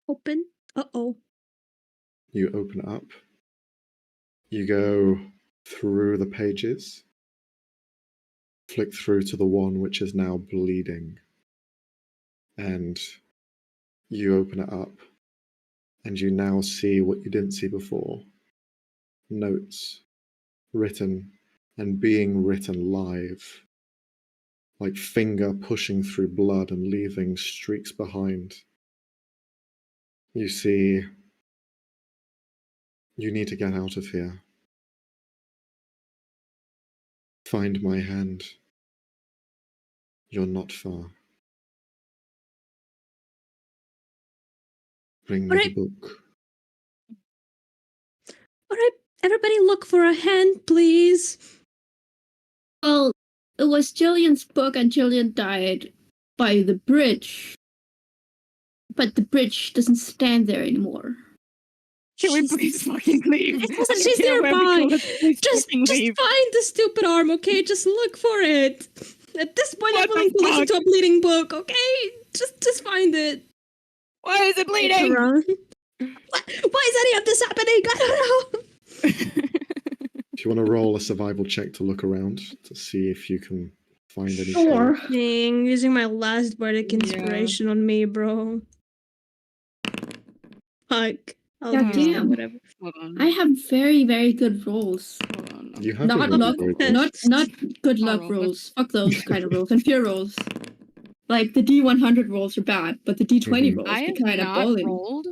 Open. Uh-oh. You open it up. You go through the pages. Flick through to the one which is now bleeding. And you open it up. And you now see what you didn't see before. Notes written and being written live. Like finger pushing through blood and leaving streaks behind. You see, you need to get out of here. Find my hand. You're not far. Bring me the book. Alright, everybody look for a hand, please. Well, it was Jillian's book and Jillian died by the bridge. But the bridge doesn't stand there anymore. Can we please fucking leave? She's nearby. Just fucking leave. find the stupid arm, okay? Just look for it. At this point, I'm What the willing to listen fuck? to a bleeding book, okay? Just find it. Why is it bleeding? Why is any of this happening? I don't know. If you want to roll a survival check to look around to see if you can find any Sure. clues. Dang, using my last bardic Yeah. inspiration on me, bro. Fuck. I'll God use it, damn. whatever. Hold on. I have very, very good rolls. Hold on. You have Not been luck, very good. not good luck roll. rolls. Fuck those kind of rolls. And fear rolls. Like the D100 rolls are bad, but the D20 Mhm. rolls I be have kind of not balling. rolled.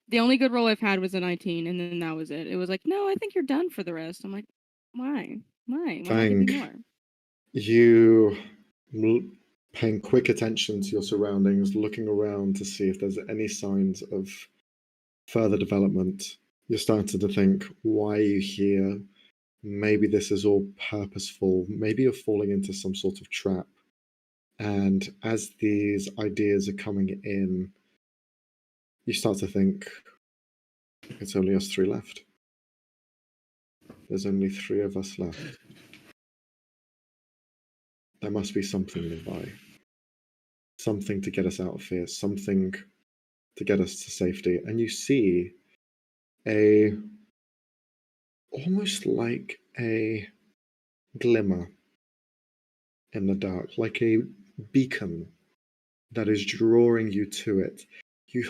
The only good roll I've had was a 19, and then that was it. It was like, no, I think you're done for the rest. I'm like, why? Why not give me Thank more? you paying quick attention to your surroundings, looking around to see if there's any signs of further development. You're starting to think, why are you here? Maybe this is all purposeful. Maybe you're falling into some sort of trap. And as these ideas are coming in, you start to think, it's only us three left. There's only 3 of us left. There must be something nearby. Something to get us out of here. Something to get us to safety. And you see almost like a glimmer in the dark, like a beacon that is drawing you to it. You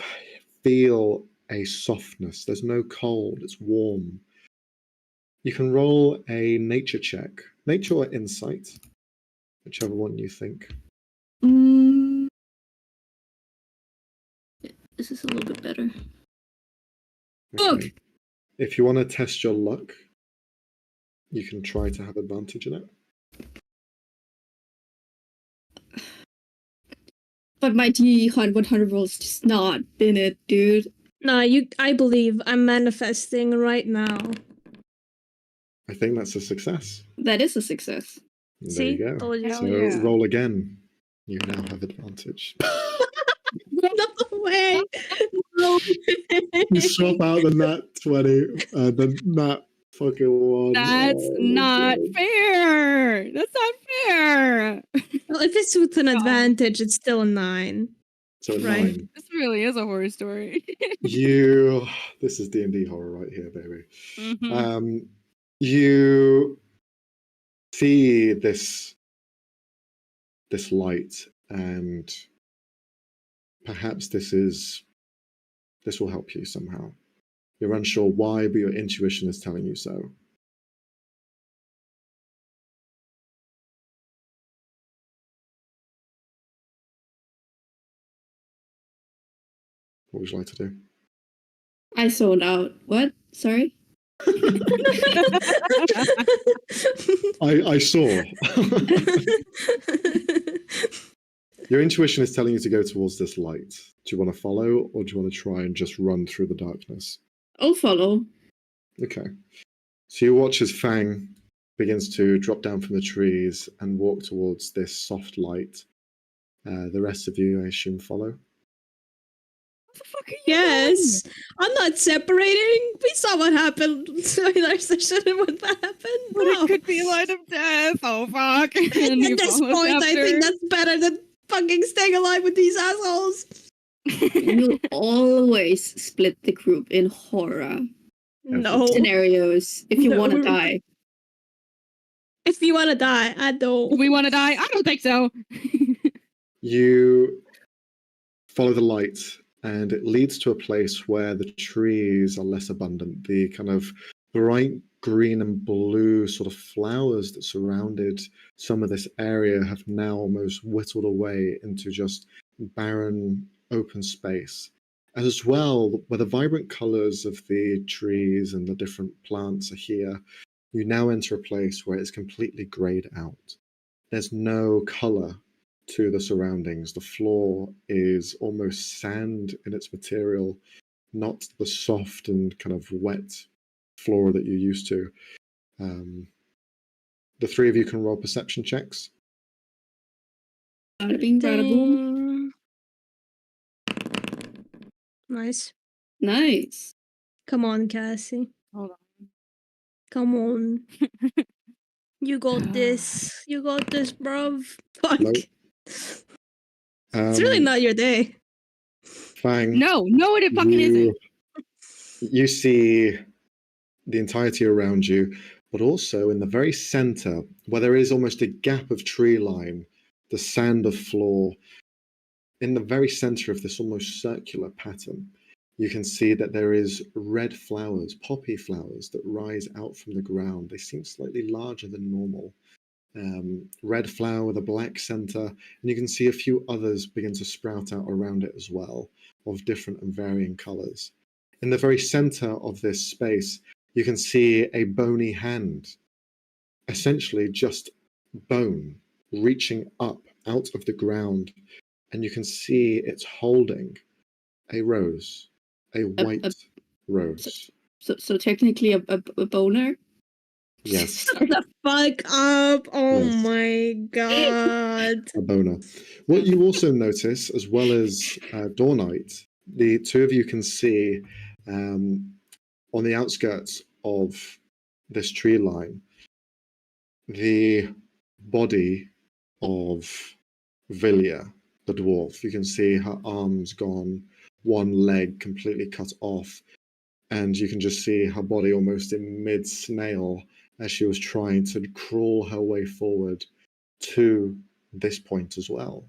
feel a softness. There's no cold, it's warm. You can roll a nature check. Nature or insight, whichever one you think. This is a little bit better. Okay. If you want to test your luck, you can try to have advantage in it. But my D100 roll's just not been it, dude. Nah, I believe I'm manifesting right now. I think that's a success. That is a success. There See? you go. Told you. Hell So yeah. roll again. You now have advantage. No way. You swap out the nat 20, the nat fucking 1. That's Oh, not God. fair. That's not fair. Well, if it's with an advantage, it's still a 9. So a Right. 9. This really is a horror story. This is D&D horror right here, baby. Mhm. You see this light, and perhaps this will help you somehow. You're unsure why, but your intuition is telling you so. What would you like to do? I zoned out. What? Sorry? I saw. Your intuition is telling you to go towards this light. Do you want to follow, or do you want to try and just run through the darkness? I'll follow. Okay. So you watch as Fang begins to drop down from the trees and walk towards this soft light. The rest of you, I assume, follow. What the fuck are you Yes. I'm not separating. We saw what happened in our session and what happened. But No. it could be light of death. Oh fuck. At this point, I think that's better than fucking staying alive with these assholes. You always split the group in horror No. scenarios if you want to No. die. If you want to die, I don't. Do we want to die? I don't think so. You follow the light, and it leads to a place where the trees are less abundant. The kind of bright green and blue sort of flowers that surrounded some of this area have now almost whittled away into just barren open space. As well, where the vibrant colors of the trees and the different plants are here, you now enter a place where it's completely grayed out. There's no color to the surroundings. The floor is almost sand in its material, not the soft and kind of wet floor that you're used to. The three of you can roll perception checks. Bada bing, bada boom. Ding. Nice. Nice. Come on, Cassie. Hold on. Come on. You got this. You got this, bruv. Fuck. Nope. It's really not your day. Fang. No, it fucking isn't. You see the entirety around you, but also in the very center, where there is almost a gap of tree line, the sand of floor, in the very center of this almost circular pattern, you can see that there is red flowers, poppy flowers, that rise out from the ground. They seem slightly larger than normal. Red flower with a black center, and you can see a few others begin to sprout out around it as well, of different and varying colors. In the very center of this space, you can see a bony hand, essentially just bone, reaching up out of the ground, and you can see it's holding a rose, a white rose. So technically a boner? Yes, Shut the fuck up. Oh Yes. my god. a boner. What you also notice, as well as Dawn Knight, the two of you can see on the outskirts of this tree line the body of Villia, the dwarf. You can see her arms gone, one leg completely cut off, and you can just see her body almost in mid-snail as she was trying to crawl her way forward to this point as well.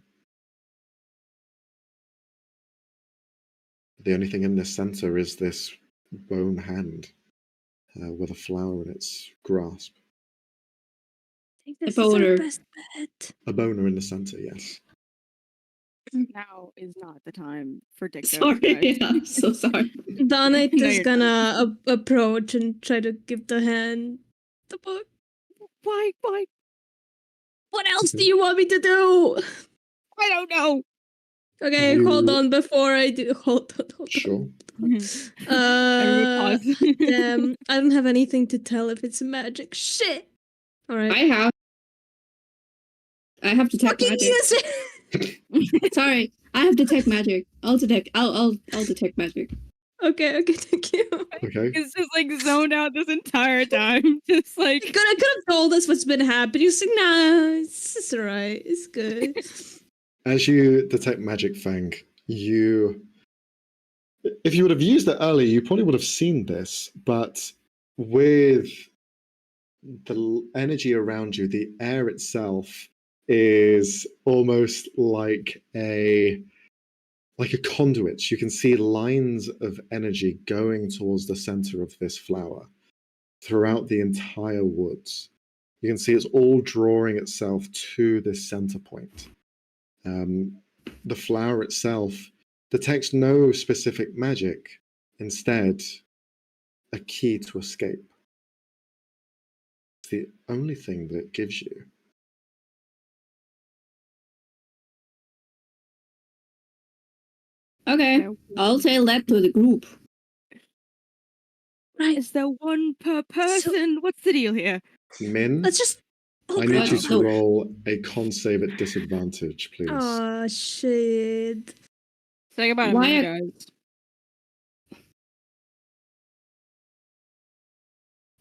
The only thing in the center is this bone hand. with a flower in its grasp. I think A this is our boner. best bet. A boner in the center, yes. Now is not the time for dick jokes, Sorry, guys. I'm so sorry. Donate No, is you're gonna approach and try to give the hand the book. Why? What else do you want me to do? I don't know. Okay, hold on before I do. Hold on. Sure. Everyone pause. Damn, I don't have anything to tell if it's magic. Shit. All right. I have detect Fucking magic. use it. Sorry, I have detect magic. I'll detect magic. Okay, thank you. Okay. It's just like zoned out this entire time. Just like I could have told us what's been happening. You're like, nah, it's alright. It's good. As you detect magic, Fang, if you would have used it earlier, you probably would have seen this, but with the energy around you, the air itself is almost like a conduit. You can see lines of energy going towards the center of this flower throughout the entire woods. You can see it's all drawing itself to this center point. The flower itself detects no specific magic, instead, a key to escape. It's the only thing that it gives you. Okay, I'll tell that to the group. Right. Is there one per person? What's the deal here? Min, Let's just. I need you God, to no. roll a con save at disadvantage, please. Oh shit. Say goodbye to Why me, are- guys.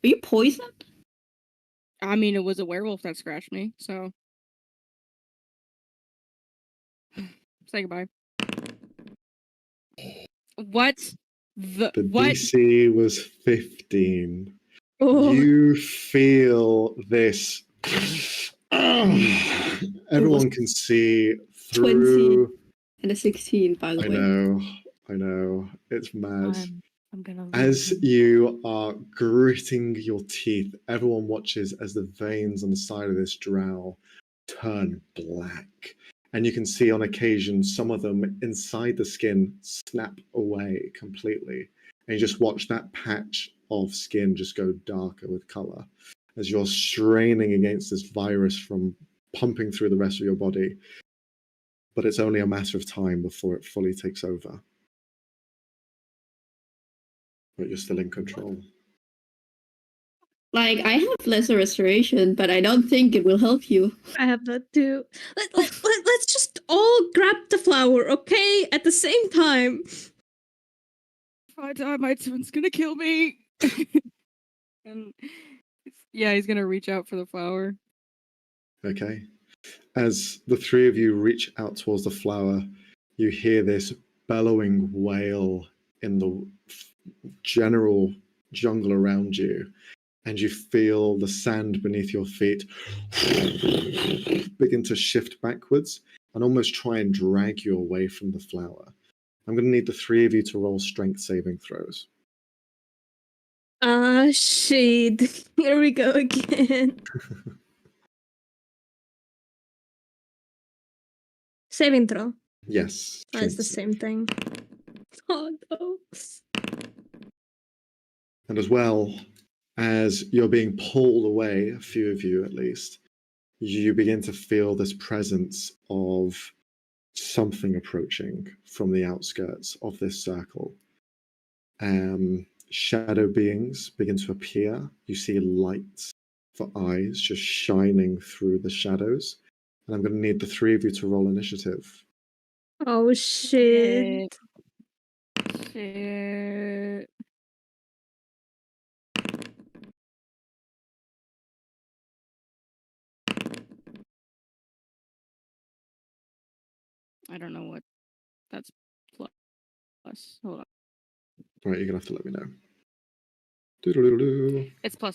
Are you poisoned? I mean, it was a werewolf that scratched me, so. Say goodbye. What? The What? DC was 15. Oh. You feel this. Everyone can see 20 through. and a 16, by the I way. know. It's mad. I'm gonna leave As him. you are gritting your teeth, everyone watches as the veins on the side of this drow turn black. And you can see on occasion some of them inside the skin snap away completely. And you just watch that patch of skin just go darker with color as you're straining against this virus from pumping through the rest of your body. But it's only a matter of time before it fully takes over. But you're still in control. Like, I have lesser restoration, but I don't think it will help you. I have that too. Let's just all grab the flower, okay? At the same time. If I die, my twin's gonna kill me. And yeah, he's gonna reach out for the flower. Okay. As the three of you reach out towards the flower, you hear this bellowing wail in the general jungle around you, and you feel the sand beneath your feet begin to shift backwards and almost try and drag you away from the flower. I'm going to need the three of you to roll strength saving throws. Ah, shit. Here we go again. Saving throw. Yes. Oh, it's the strength same thing. Oh no. And as well as you're being pulled away, a few of you at least, you begin to feel this presence of something approaching from the outskirts of this circle. Shadow beings begin to appear. You see lights for eyes just shining through the shadows. And I'm going to need the three of you to roll initiative. Oh shit. Shit. I don't know what that's plus. Hold on. All right, you're going to have to let me know. Doodle-doodle-doo. It's +4.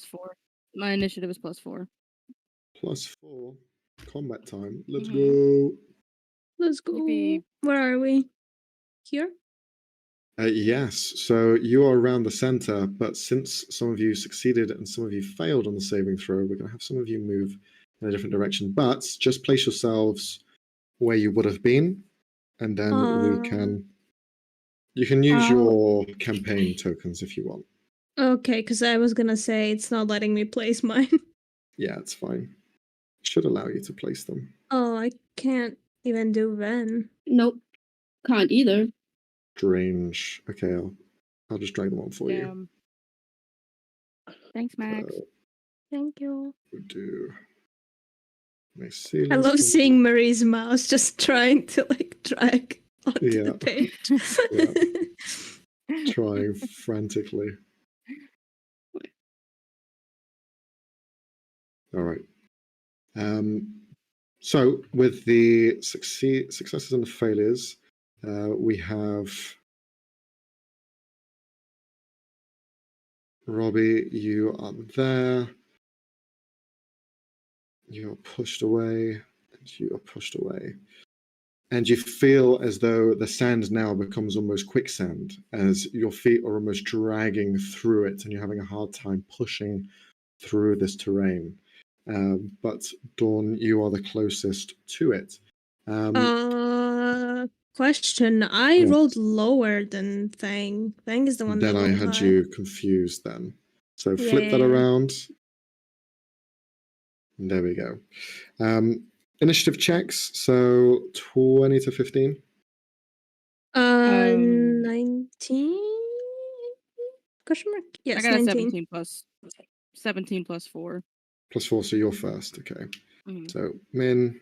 My initiative is +4. +4. Combat time. Let's Mhm. go. Let's go. Yippee. Where are we? Here? Yes, so you are around the center, but since some of you succeeded and some of you failed on the saving throw, we're going to have some of you move in a different direction. But just place yourselves where you would have been, and then we can. You can use your campaign tokens if you want. Okay, because I was gonna say it's not letting me place mine. Yeah, it's fine. Should allow you to place them. Oh, I can't even do Ven. Nope. Can't either. Strange. Okay, I'll just drag them on for you. Damn. Thanks, Max. Thank you. We do. Let me see. I love seeing Marie's mouse just trying to like drag onto the page. Trying frantically. All right. So with the successes and the failures, we have Roby, you are there. You're pushed away, and you are pushed away. And you feel as though the sand now becomes almost quicksand, as your feet are almost dragging through it, and you're having a hard time pushing through this terrain. But Dawn, you are the closest to it. Question. I rolled lower than Thang. Thang is the one that Then I rolled had high. you confused then. So flip that around. And there we go. Initiative checks. So 20 to 15. 19? Question mark? Yes, I got 19. a 17 plus 4. Plus 4, so you're first. Okay. Mhm. So Min.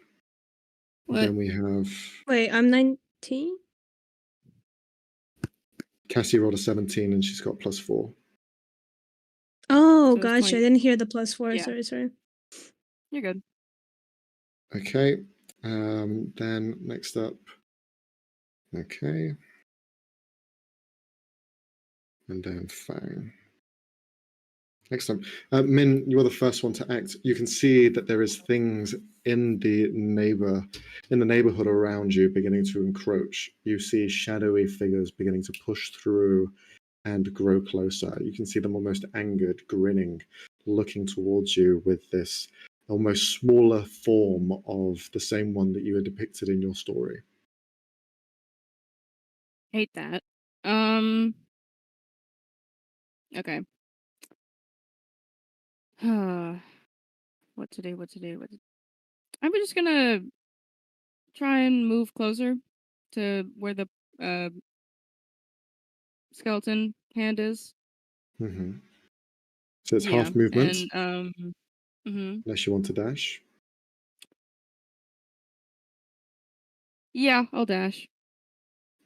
What? Then we have Wait, I'm 19? Cassie rolled a 17 and she's got plus 4. Oh, So it's gotcha. 20. I didn't hear the plus 4. Yeah. Sorry. You're good. Okay. Then next up. Okay. And then Fang. Excellent. Min, you are the first one to act. You can see that there is things in the neighborhood around you beginning to encroach. You see shadowy figures beginning to push through and grow closer. You can see them almost angered, grinning, looking towards you with this almost smaller form of the same one that you had depicted in your story. Hate that. Okay. What to do? I'm just gonna try and move closer to where the skeleton hand is. Mm-hmm. So it's half movement, And unless you want to dash. yeah, I'll dash.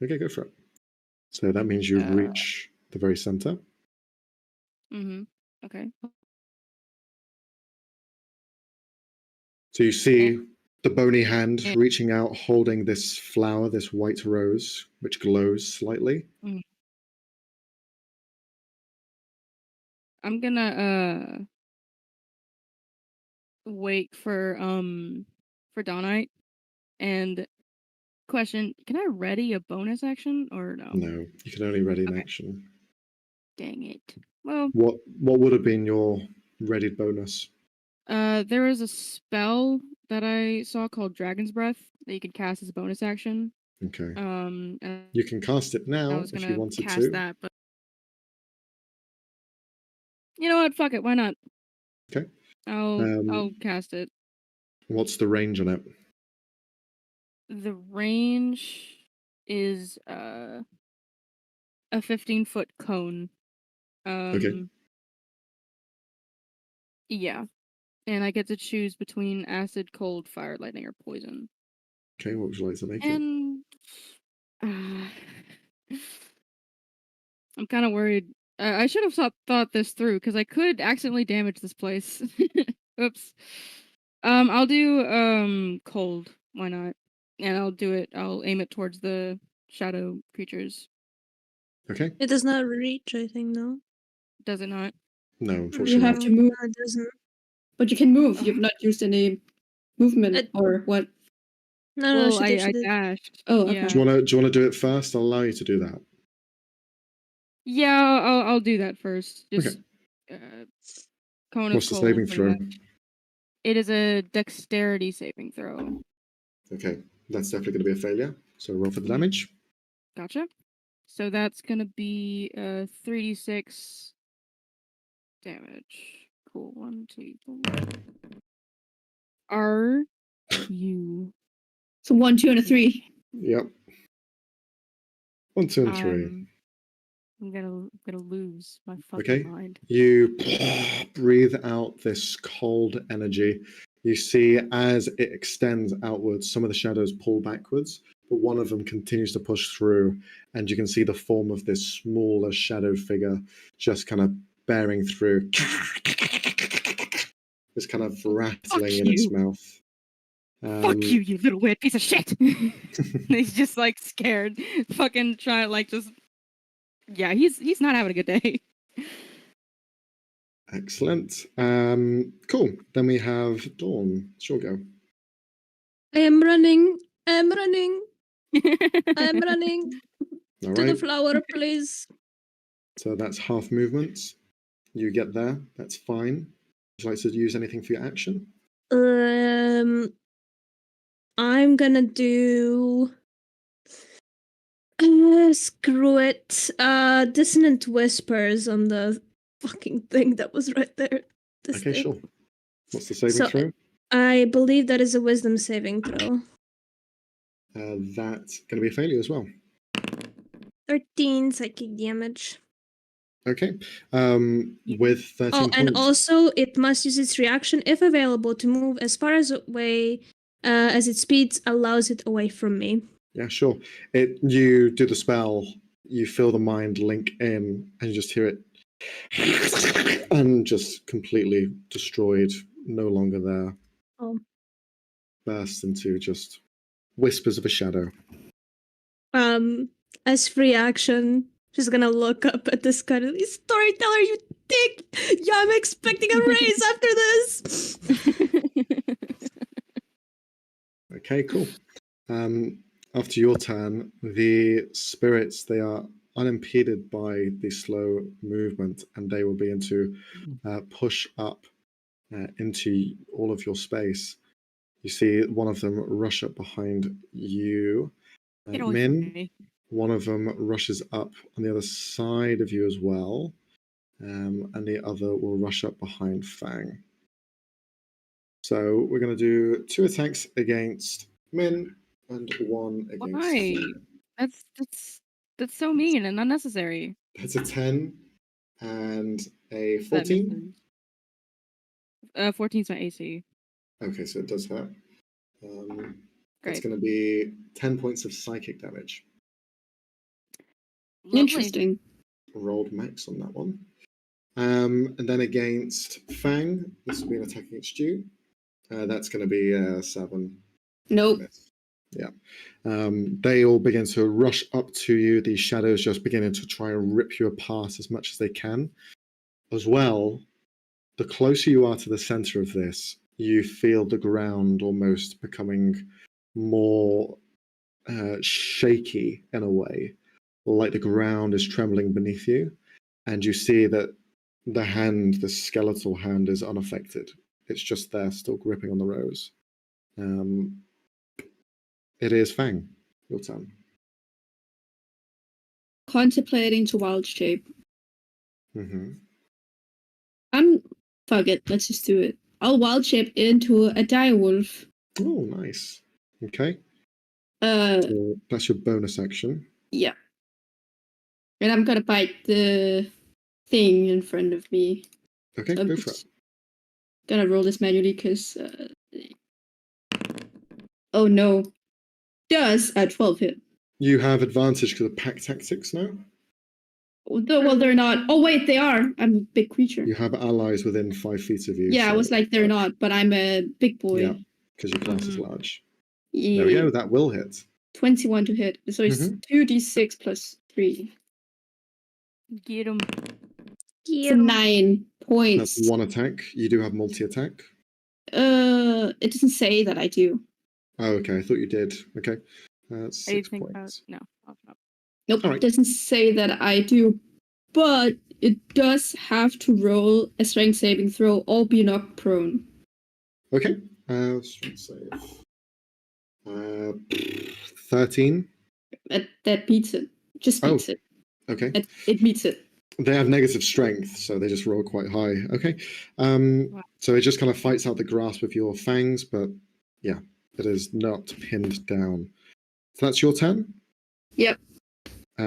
Okay, go for it. So that means you reach the very center. Okay. So you see the bony hand reaching out, holding this flower, this white rose, which glows slightly. I'm gonna wait for Dawnite. And question, can I ready a bonus action or no? No, you can only ready an action. Dang it. Well, what would have been your readied bonus? There was a spell that I saw called Dragon's Breath that you could cast as a bonus action. Okay. And you can cast it now if you wanted cast to. That, but you know what? Fuck it. Why not? Okay. I'll cast it. What's the range on it? The range is a 15-foot cone. Okay. Yeah. And I get to choose between acid, cold, fire, lightning, or poison. Okay, what would you like to make it? I'm kind of worried. I should have thought this through because I could accidentally damage this place. Oops. I'll do cold. Why not? And I'll aim it towards the shadow creatures. Okay. It does not reach, I think, no? Does it not? No, unfortunately. You have to move. No, it doesn't. But you can move. You've not used any movement or what? No, Well, she I did. dashed. Oh, okay. Yeah. Do you want to do it first? I'll allow you to do that. Yeah, I'll do that first. Just cone of What's the cold, saving pretty throw? much. It is a dexterity saving throw. Okay, that's definitely going to be a failure. So roll for the damage. Gotcha. So that's gonna be 3d6 damage. Cool. 1, 2, 3. Are you? So 1, 2, and a 3. Yep. 1, 2, and 3. I'm gonna lose my fucking Okay. mind. You breathe out this cold energy. You see as it extends outwards, some of the shadows pull backwards, but one of them continues to push through, and you can see the form of this smaller shadow figure just kind of bearing through. This kind of rattling in its mouth. Fuck you, you little weird piece of shit! He's just like scared, fucking trying to like just. Yeah, he's not having a good day. Excellent. Cool. Then we have Dawn. Sure, go. I am running. I'm running. I'm running All to the right. flower, please. So that's half movement. You get there. That's fine. Would you like to use anything for your action? I'm gonna do. Screw it. Dissonant whispers on the fucking thing that was right there. This Okay, thing. sure. What's the saving So- throw? I believe that is a wisdom saving throw. That's going to be a failure as well. 13 psychic damage. Okay. With 13 Oh, and points. also it must use its reaction if available to move as far as away as its speed allows it away from me. Yeah, sure. You do the spell, you feel the mind link in, and you just hear it, and just completely destroyed, no longer there. Oh. Burst into just whispers of a shadow. As free action, she's gonna look up at this kind of storyteller, you dick! Yeah, I'm expecting a raise after this! Okay, cool. After your turn, the spirits, they are unimpeded by the slow movement, and they will begin to push up into all of your space. You see one of them rush up behind you, Get away from Min. me. One of them rushes up on the other side of you as well, and the other will rush up behind Fang. So we're going to do 2 attacks against Min and 1 against Why? Fang. That's so mean and unnecessary. That's a 10 and a That 14. 14's my AC. Okay, so it does hurt. That's Great. going to be 10 points of psychic damage. Lovely. Interesting. Rolled max on that one. And then against Fang, this will be an attack against you. That's going to be 7. Nope. Yeah. They all begin to rush up to you. These shadows just beginning to try and rip you apart as much as they can. As well, the closer you are to the center of this, you feel the ground almost becoming more shaky in a way, like the ground is trembling beneath you. And you see that the hand, the skeletal hand, is unaffected. It's just there, still gripping on the rose. It is Fang. Your turn. Contemplating to wild shape. Mm-hmm. Fuck it, let's just do it. I'll wild shape into a direwolf. Oh, nice. Okay. Uh, So that's your bonus action. yeah. And I'm gonna bite the thing in front of me. Okay, I'm go for it. gonna roll this manually because. Oh no. Does a 12 hit? You have advantage because of pack tactics now. Well, they're not. Oh wait, they are. I'm a big creature. You have allies within 5 feet of you. Yeah, I so was like, they're not, but I'm a big boy. Yeah, because your class is Mhm. large. Yeah. There we go. That will hit. 21 to hit. So it's 2d6 plus 3. Get him. So 9 points. That's 1 attack. You do have multi-attack. It doesn't say that I do. Oh, okay. I thought you did. Okay. That's I 6 think points. no. Oh, no. Nope, All right. it doesn't say that I do. but it does have to roll a strength saving throw or be knocked prone. Okay. Strength save. 13. That beats it. Just beats it. Okay. It beats it. They have negative strength, so they just roll quite high. Okay. So it just kind of fights out the grasp of your fangs, but yeah, it is not pinned down. So that's your turn? Yep. At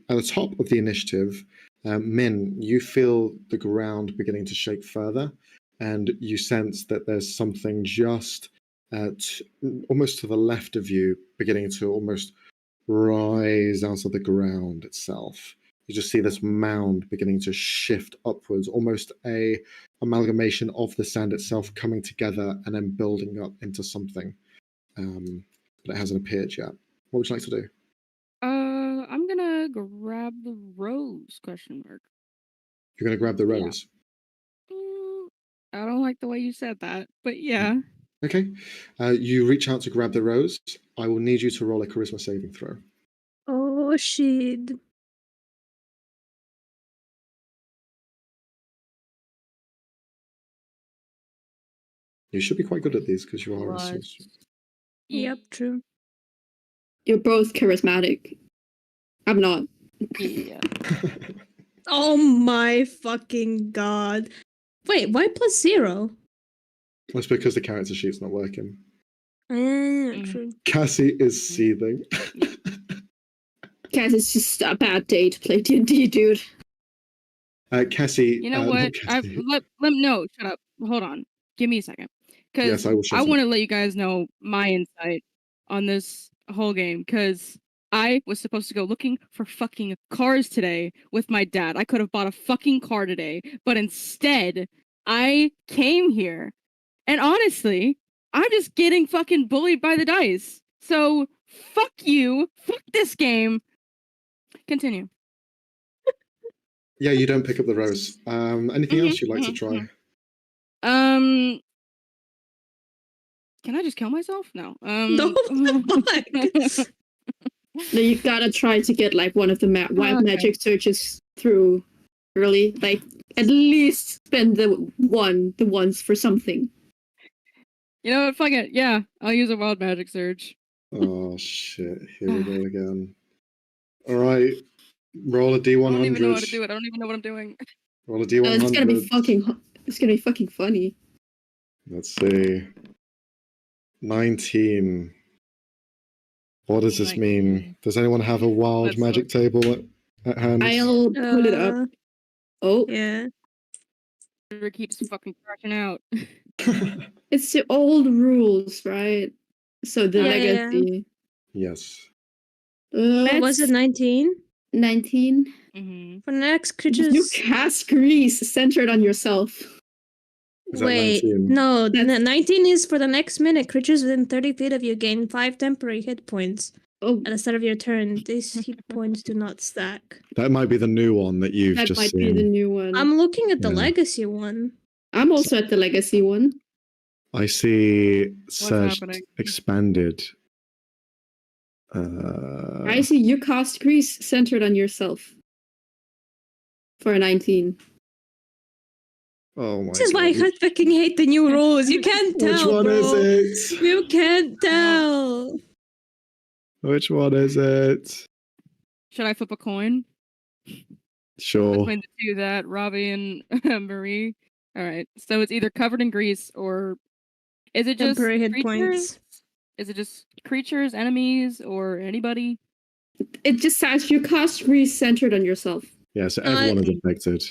the top of the initiative, Min, you feel the ground beginning to shake further, and you sense that there's something just almost to the left of you beginning to almost rise out of the ground itself. You just see this mound beginning to shift upwards, almost a amalgamation of the sand itself coming together and then building up into something. But it hasn't appeared yet. What would you like to do? I'm gonna grab the rose, question mark. You're going to grab the Yeah. rose. I don't like the way you said that, but yeah. Okay. You reach out to grab the rose. I will need you to roll a charisma saving throw. Oh shit. You should be quite good at these because you are a Plus- sorcerer. Yep, true. You're both charismatic. I'm not. Yeah. Oh my fucking god. Wait, why +0? That's because the character sheet's not working. True. Cassie is seething. Guys, it's just a bad day to play D&D, dude. Cassie. You know not what? Cassie. No, shut up. Hold on. Give me a second. Because Yes, I will shut I up. want to let you guys know my insight on this whole game. Because I was supposed to go looking for fucking cars today with my dad. I could have bought a fucking car today. But instead, I came here. And honestly, I'm just getting fucking bullied by the dice. So, fuck you. Fuck this game. Continue. Yeah, you don't pick up the rose. Anything else you'd like to try? Can I just kill myself? No. No, fuck. No, you gotta try to get like one of the wild Okay. magic searches through early. Like at least spend the ones for something. You know what? Fuck it. Yeah, I'll use a wild magic surge. Oh shit! Here we go again. All right, roll a D100. I don't even know how to do it. I don't even know what I'm doing. Roll a D100. It's gonna be fucking funny. Let's see. 19. What does this mean? 19. Does anyone have a wild Let's magic table at hand? I'll pull it up. Oh, Yeah. It keeps fucking crashing out. it's the old rules, right? So the Yeah, legacy. Yes. What was it, 19? 19. Mm-hmm. For the next You creatures. cast grease centered on yourself. Is that Wait, 19? no, That's- 19 is for the next minute. Creatures within 30 feet of you gain 5 temporary hit points Oh, at the start of your turn. These hit points do not stack. That might be the new one that you've that just might seen. be the new one. I'm looking at the Yeah. legacy one. I'm also at the legacy one. I see Surge happening? expanded. I see you cast grease centered on yourself. For a 19. Oh my This is why God. I fucking hate the new rules. You can't tell, Which one bro. is it? You can't tell. Which one is it? Should I flip a coin Sure. between the two that Robbie and Marie? All right. So it's either covered in grease or is it just Temporary hit creatures? points. Is it just creatures, enemies, or anybody? It just says you cast grease centered on yourself. Yeah, so No, everyone is affected.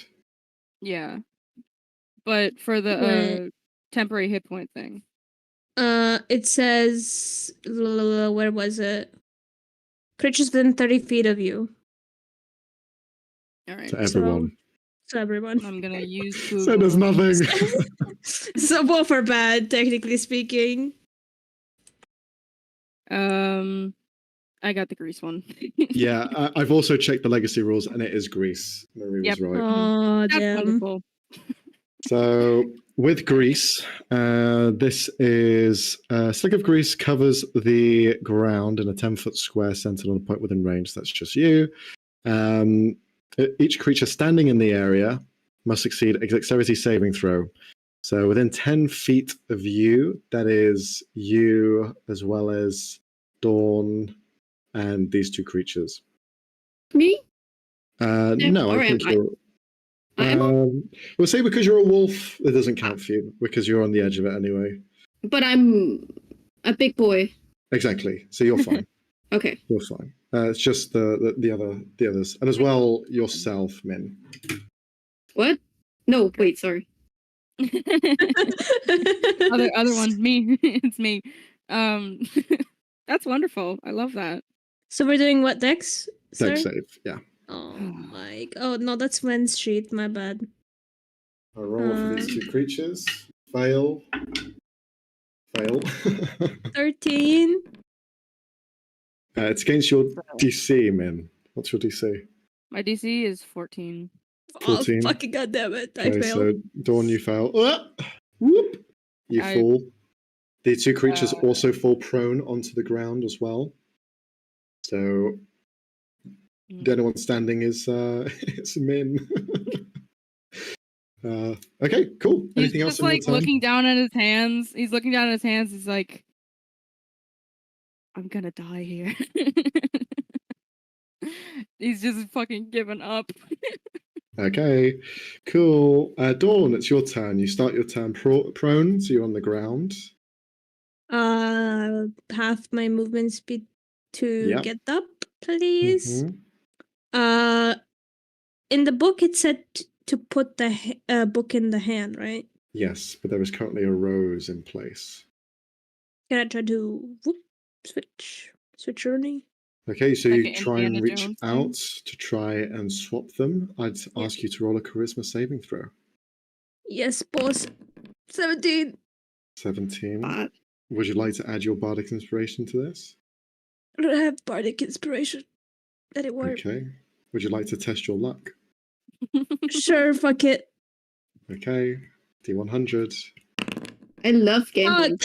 Yeah. But for the Wait. temporary hit point thing. It says, where was it? Creatures within 30 feet of you. All right. To everyone. So everyone. I'm gonna use Google. So there's nothing. So both are bad, technically speaking. I got the grease one. Yeah, I've also checked the legacy rules and it is Greece. Marie was Yep. right. Oh, That's damn. wonderful. So with grease, this is a slick of grease covers the ground in a 10-foot square centered on a point within range. That's just you. Each creature standing in the area must succeed a dexterity saving throw. So within 10 feet of you, that is you as well as Dawn and these two creatures. Me? No, or I am think I? you're. We'll say because you're a wolf, it doesn't count for you because you're on the edge of it anyway. But I'm a big boy. Exactly. So you're fine. Okay. You're fine. It's just the others, and as well yourself, Min. What? No, wait, sorry. other one, me. It's me. That's wonderful. I love that. So we're doing what, Dex? Dex Sorry? save. Yeah. Oh my. Oh no, that's Men's Street. My bad. I roll for these two creatures. Fail. Fail. 13. It's against your DC, Min. What's your DC? My DC is 14. 14. Oh fucking goddamn it! I Okay, failed. so Dawn, you fail. Whoop! You I- fall. The two creatures also fall prone onto the ground as well. So the only one standing is it's Min. Okay, cool. Anything He's else just on your like turn? looking down at his hands. He's looking down at his hands. He's like, I'm gonna die here. He's just fucking given up. Okay, cool. Dawn, it's your turn. You start your turn prone, so you're on the ground. Half my movement speed to Yep. get up, please. Mhm. In the book it said to put the book in the hand, right? Yes, but there is currently a rose in place. Can I try to switch journey? Okay, so Like you an try and Indiana reach Jones thing? out to try and swap them. I'd ask you to roll a charisma saving throw. Yes, boss. 17. 17. But Would you like to add your bardic inspiration to this? I don't have bardic inspiration anymore. Okay. Would you like to test your luck? Sure, fuck it. Okay. D100. I love Fuck. gambling.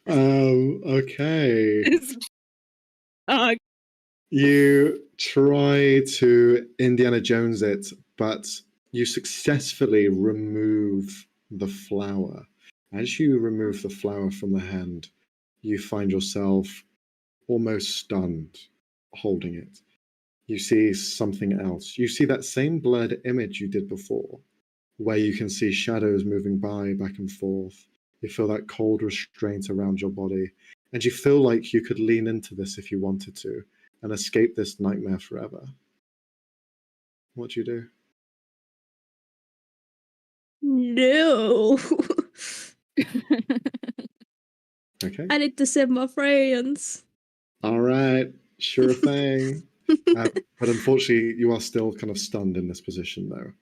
Okay. This dog. You try to Indiana Jones it, but you successfully remove the flower. As you remove the flower from the hand, you find yourself almost stunned holding it. You see something else. You see that same blurred image you did before, where you can see shadows moving by back and forth. You feel that cold restraint around your body, and you feel like you could lean into this if you wanted to and escape this nightmare forever. What do you do? No. Okay. I need to save my friends. All right. Sure thing. But unfortunately, you are still kind of stunned in this position, though.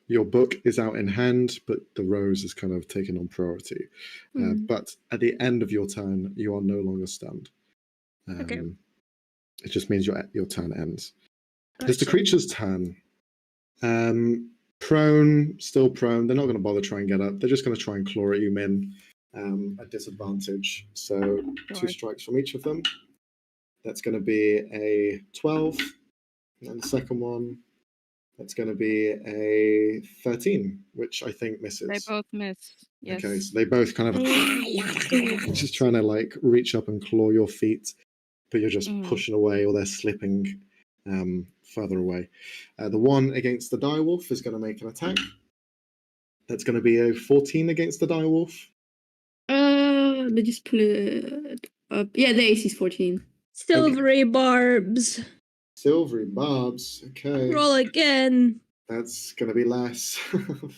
Your book is out in hand, but the rose is kind of taken on priority. But at the end of your turn, you are no longer stunned. Okay. It just means your turn ends. Oh, It's the shit. creature's turn. Prone, still prone. They're not going to bother trying to get up. They're just going to try and claw at you, Min, at disadvantage. So 2 strikes from each of them. That's going to be a 12. And the second one, that's going to be a 13, which I think misses. They both miss. Yes. Okay, so they both kind of just trying to like reach up and claw your feet, but you're just pushing away, or they're slipping further away. The one against the direwolf is going to make an attack. That's going to be a 14 against the direwolf. Let me just pull it up. Yeah, the AC is 14. Silvery barbs. Silvery barbs. Okay. Roll again. That's going to be less.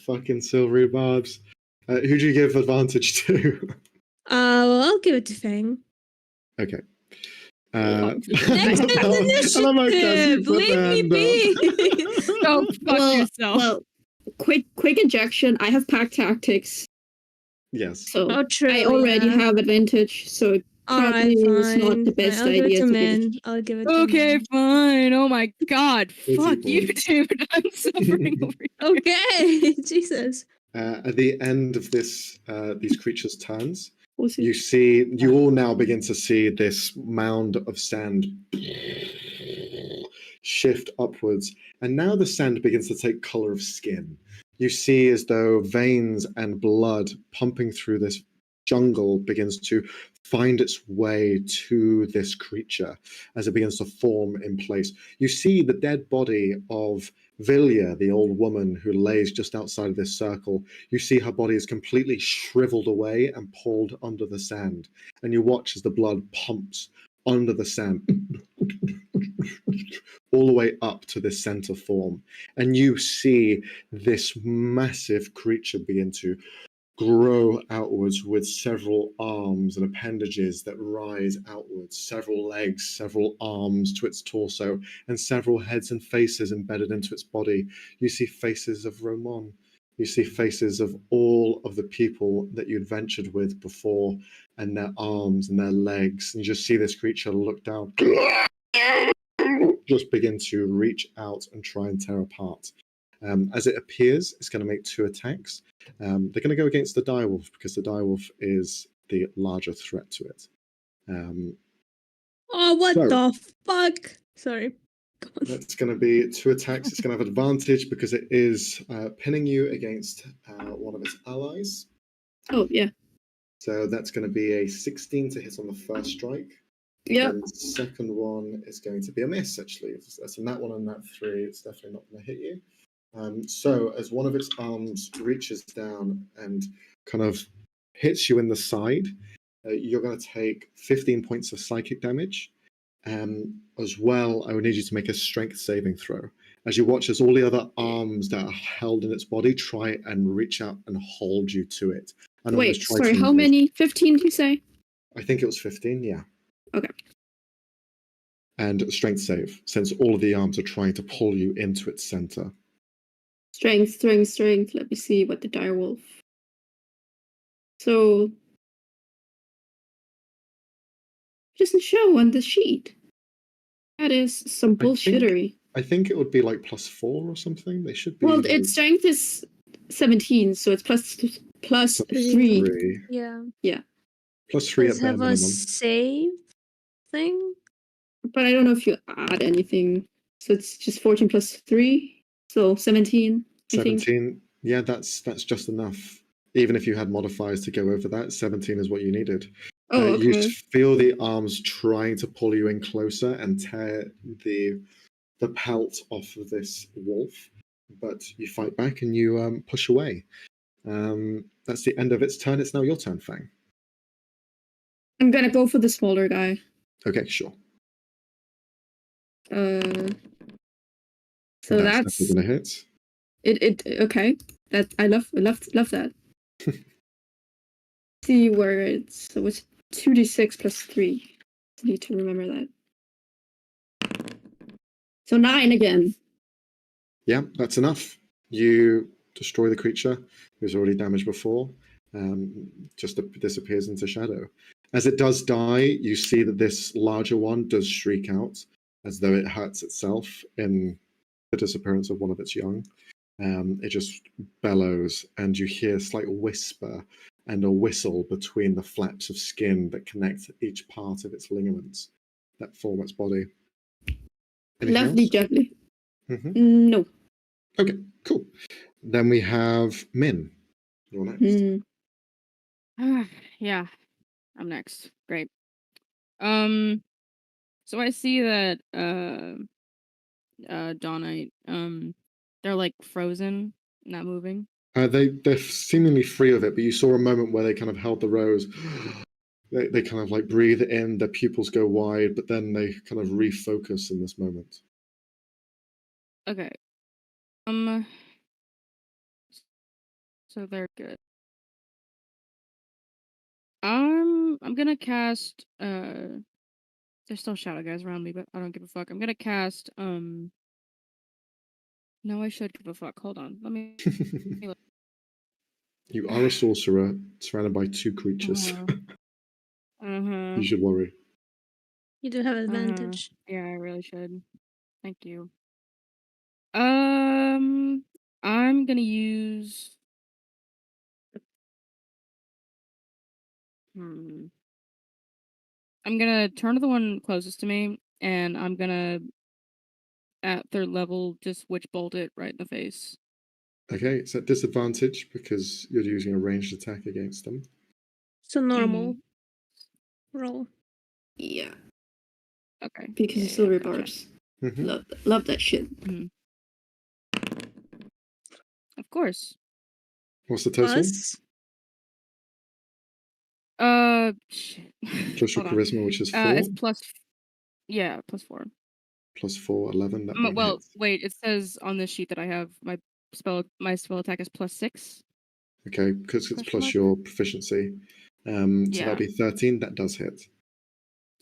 Fucking silvery barbs. Who do you give advantage to? Well, I'll give it to Fang. Okay. Next I love how Cassie initiative. put Leave her me hand up. be. Go fuck yourself. Well, quick injection. I have pack tactics, Yes. so Oh, true. I already yeah. have advantage. So All right, probably it's not fine. the best I'll give it idea to to Min. give it. I'll give it to Okay, Min. fine. Oh my god. Busy Fuck you, boy. dude. I'm suffering over here. Okay, Jesus. At the end of this, these creatures' turns, Also, you all now begin to see this mound of sand shift upwards, and now the sand begins to take color of skin. You see as though veins and blood pumping through this jungle begins to find its way to this creature as it begins to form in place. You see the dead body of Vilya, the old woman who lays just outside of this circle. You see her body is completely shriveled away and pulled under the sand. And you watch as the blood pumps under the sand all the way up to this center form. And you see this massive creature begin to grow outwards with several arms and appendages that rise outwards, several legs, several arms to its torso, and several heads and faces embedded into its body. You see faces of Roman. You see faces of all of the people that you'd ventured with before, and their arms and their legs. And you just see this creature look down, just begin to reach out and try and tear apart. As it appears, it's going to make 2 attacks. They're going to go against the direwolf because the direwolf is the larger threat to it. Oh, what So- the fuck? Sorry. Go on. That's going to be 2 attacks. It's going to have advantage because it is pinning you against one of its allies. Oh, yeah. So that's going to be a 16 to hit on the first strike. Yeah. And the second one is going to be a miss, actually. That's a nat 1 and nat 3. It's definitely not going to hit you. So as one of its arms reaches down and kind of hits you in the side, you're going to take 15 points of psychic damage. As well, I would need you to make a strength saving throw. As you watch as all the other arms that are held in its body try and reach out and hold you to it. And Wait, almost try sorry, to how engulf- many? 15, do you say? I think it was 15, yeah. Okay. And strength save, since all of the arms are trying to pull you into its center. Strength. Let me see what the direwolf. So doesn't show on the sheet. That is some bullshittery. I think it would be like +4 or something. They should be. Well, like its strength is 17, so it's plus 3. +3. Yeah. +3 Does at it bare have a minimum. save thing? But I don't know if you add anything. So it's just 14 plus 3. So 17, I think. 17. Yeah, that's just enough. Even if you had modifiers to go over that, 17 is what you needed. Oh, You okay. feel the arms trying to pull you in closer and tear the pelt off of this wolf, but you fight back and you push away. That's the end of its turn. It's now your turn, Fang. I'm gonna go for the smaller guy. Okay, sure. So That's that's definitely gonna hit. it. Okay, that I love that. See where it's so it's 2d6 plus 3. I need to remember that. So 9 again. Yeah, that's enough. You destroy the creature who's already damaged before. Just disappears into shadow. As it does die, you see that this larger one does shriek out as though it hurts itself in the disappearance of one of its young. It just bellows, and you hear a slight whisper and a whistle between the flaps of skin that connect each part of its ligaments that form its body. Anything Lovely, else? jubbly. Mhm. No. Okay, cool. Then we have Min. You're next. Yeah, I'm next. Great. So I see that Dawnite, they're like frozen, not moving. They're seemingly free of it, but you saw a moment where they kind of held the rose. They kind of like breathe in, their pupils go wide, but then they kind of refocus in this moment. Okay. So they're good. I'm gonna cast there's still shadow guys around me, but I don't give a fuck. I'm gonna cast no, I should give a fuck. Hold on. Let me look. You are a sorcerer surrounded by 2 creatures. Uh-huh. You should worry. You do have advantage. Yeah, I really should. Thank you. I'm gonna use I'm gonna turn to the one closest to me, and I'm gonna at third level, just witch bolt it right in the face. Okay, it's at disadvantage because you're using a ranged attack against them. So normal roll. Yeah, Okay. because Yeah, it's silver gotcha. bars. Mhm. Love that shit. Of course. What's the total? Shit. Plus your Hold on. charisma, which is 4. It's plus 4. Plus 4, 11. That won't Well, hit. wait. It says on this sheet that I have my spell attack is plus 6. Okay, because it's Question plus mark? your proficiency. So Yeah. that'd be 13. That does hit.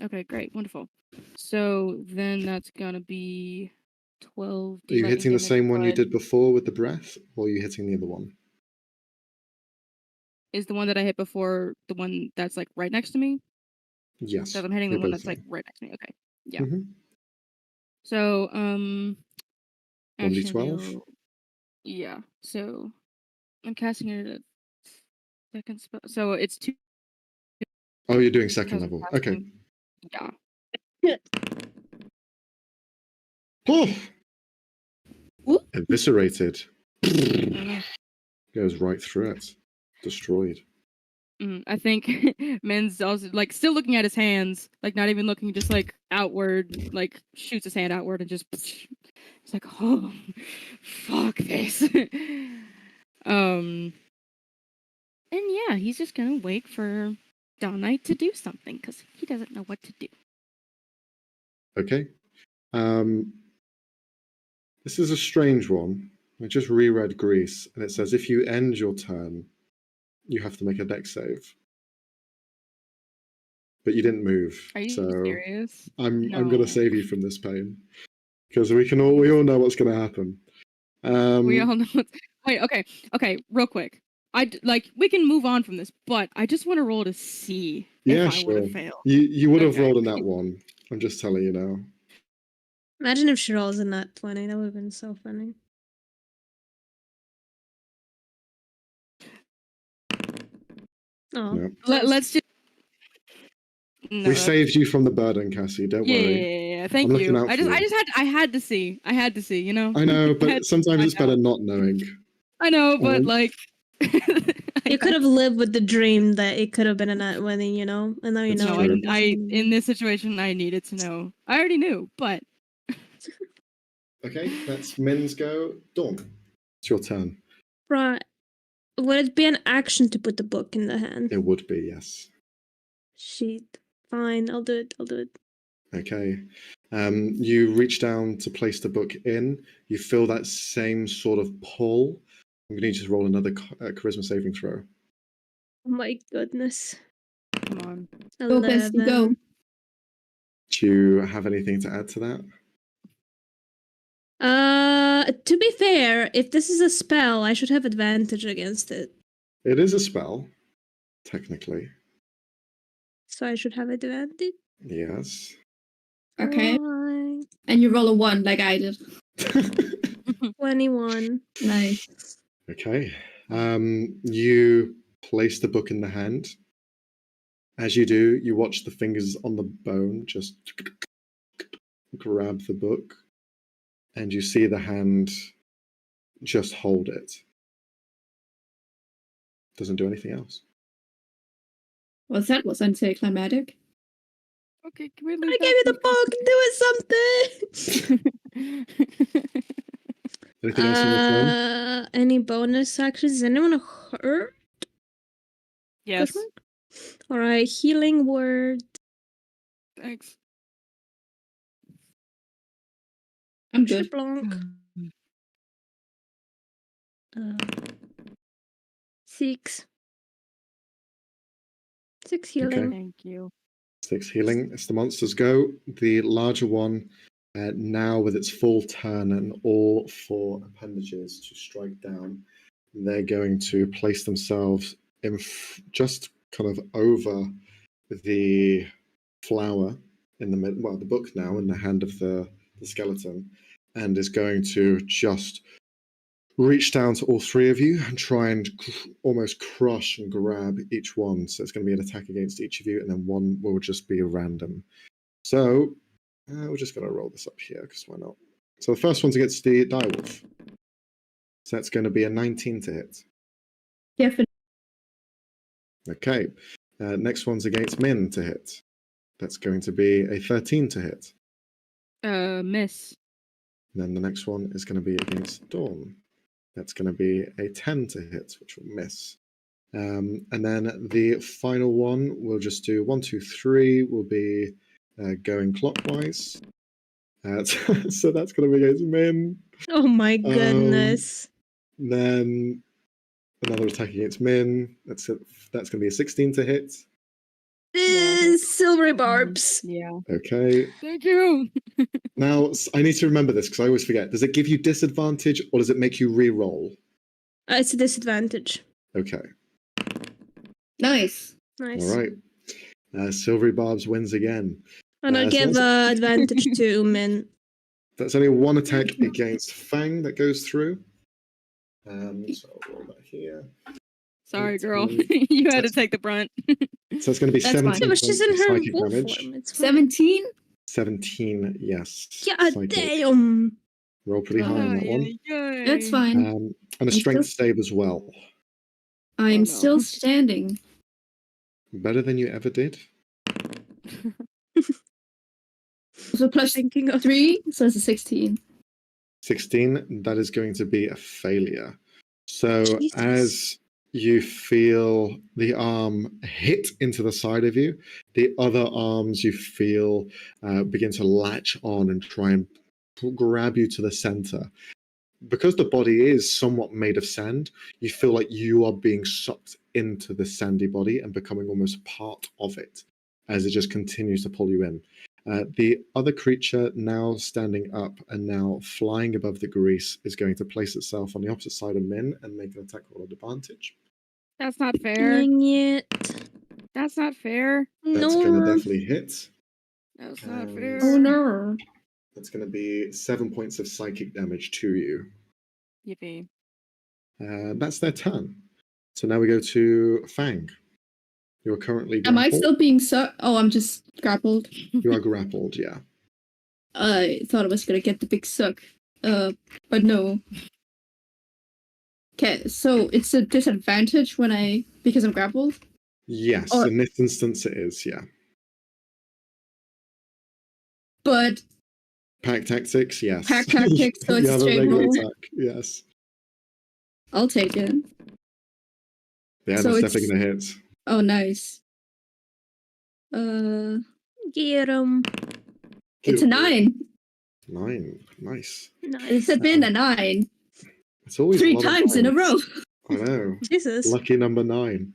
Okay, great, wonderful. So then that's gonna be 12. Are you hitting the same one you plus- did before with the breath, or are you hitting the other one? Is the one that I hit before the one that's like right next to me? Yes. So I'm hitting they the one both that's like are. right next to me. Okay. Yeah. Mhm. So 1d12. actually, yeah. So I'm casting it at second spell. So it's 2 Oh, you're doing second because I'm level. Okay. casting. Yeah. Oh! Whoop. Eviscerated. Mhm. Goes right through it. Destroyed. I think Men's also like still looking at his hands, like not even looking, just like outward, like shoots his hand outward and just it's like, oh, fuck this. And yeah, he's just gonna wait for Dawn Knight to do something because he doesn't know what to do. Okay. This is a strange one. I just reread Greece, and it says if you end your turn, you have to make a dex save. But you didn't move, Are you so serious? I'm No. gonna save you from this pain because we all know what's gonna happen. We all know. Wait, okay, real quick. Like we can move on from this, but I just want to roll to see Yeah, if I would sure. have failed. You would have Okay. rolled in that one. I'm just telling you now. Imagine if she rolls in that 20. That would have been so funny. Oh, No. Let's just. No, We that's- saved you from the burden, Cassie. Don't worry. Yeah. Thank I'm looking you. out I for you. had to see. I had to see. You know. I know, I but had- sometimes it's I know. better not knowing. I know, but Um, like. you could have lived with the dream that it could have been a nat 20, you know? And now you It's know. true. In this situation, I needed to know. I already knew, but. Okay, that's Min's go. Dawn, it's your turn. Right. Would it be an action to put the book in the hand? It would be, yes. Shit. Fine, I'll do it. Okay. You reach down to place the book in. You feel that same sort of pull. I'm going to need you to roll another charisma saving throw. Oh my goodness. Come on. Go, Cassie, go. 11. Do you have anything to add to that? To be fair, if this is a spell, I should have advantage against it. It is a spell, technically. So I should have advantage. Yes. Okay. Fine. And you roll a 1 like I did. 21. Nice. Okay. You place the book in the hand. As you do, you watch the fingers on the bone just grab the book, and you see the hand just hold it. Doesn't do anything else. Well, that was anticlimactic. Okay, can we I leave gave you the book. Do something. Anything else in your turn? Any bonus actions? Is anyone hurt? Yes. Question mark? All right, healing word. Thanks. I'm good. Blanc. 6. 6 healing. Okay. Thank you. 6 healing. As the monsters go, the larger one, now with its full turn and all 4 appendages to strike down, they're going to place themselves in just kind of over the flower in the mid, well, the book now in the hand of the skeleton, and is going to just reach down to all 3 of you and try and almost crush and grab each one. So it's going to be an attack against each of you, and then one will just be random. So we're just going to roll this up here because why not? So the first one's against the direwolf. So that's going to be a 19 to hit. Definitely. Okay. Next one's against Min to hit. That's going to be a 13 to hit. Miss. And then the next one is going to be against Dawn. That's going to be a 10 to hit, which will miss. And then the final one, we'll just do 1, 2, 3, will be going clockwise. So that's going to be against Min. Oh my goodness. Then another attack against Min. That's going to be a 16 to hit. Silvery barbs. Yeah. Okay. Thank you. Now, I need to remember this because I always forget. Does it give you disadvantage or does it make you re-roll? It's a disadvantage. Okay. Nice. Nice. All right. Silvery Barbs wins again. And I so give advantage to Min. That's only one attack against Fang that goes through. So I'll roll that here. Sorry, girl. 18. You had to take the brunt. So it's going to be That's 17 fine. Yeah, but she's in points of her psychic wolf damage. form. It's fine. 17? 17, yes. God Psychic. damn. Roll pretty high on that one. That's fine. And a I'm strength still- save as well. I'm no. still standing. Better than you ever did. So plus Thinking of 3, so it's a 16. 16, that is going to be a failure. So Jesus. as you feel the arm hit into the side of you, the other arms you feel begin to latch on and try and grab you to the center. Because the body is somewhat made of sand, you feel like you are being sucked into the sandy body and becoming almost part of it as it just continues to pull you in. The other creature, now standing up and now flying above the grease, is going to place itself on the opposite side of Min and make an attack roll at advantage. That's not fair. Dang it. That's not fair. That's going to No. definitely hit. That's not Um, fair. Oh no. That's going to be 7 points of psychic damage to you. Yippee. That's their turn. So now we go to Fang. You're currently Am I grappled. still being Oh, I'm just grappled. You are grappled, yeah. I thought I was gonna get the big suck. But no. Okay, so it's a disadvantage because I'm grappled? Yes, Or- in this instance it is, yeah. But Pack tactics, yes. Pack tactics, so it's you a have a straight regular roll. attack, yes. I'll take it. Yeah, So that's definitely it's- going to hit. Oh, nice. Get 'em. It's a 9. 9, nice. Nice. It's been a 9. It's always 3 lot of times in a row. nines. I know. Jesus. Lucky number 9.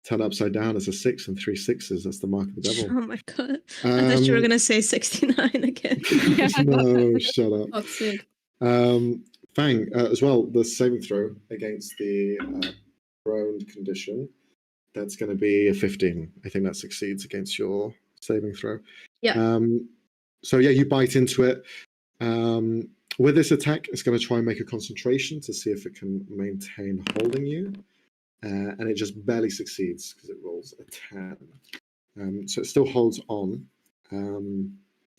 Turn upside down, it's a 6 and 3 6s. That's the mark of the devil. Oh my god. I thought you were Um, gonna say 69 again. no, shut up. Oh, sick. Fang, as well, the saving throw against the prone condition, that's going to be a 15. I think that succeeds against your saving throw. Yeah. So yeah, you bite into it. With this attack, it's going to try and make a concentration to see if it can maintain holding you. And it just barely succeeds because it rolls a 10. So it still holds on.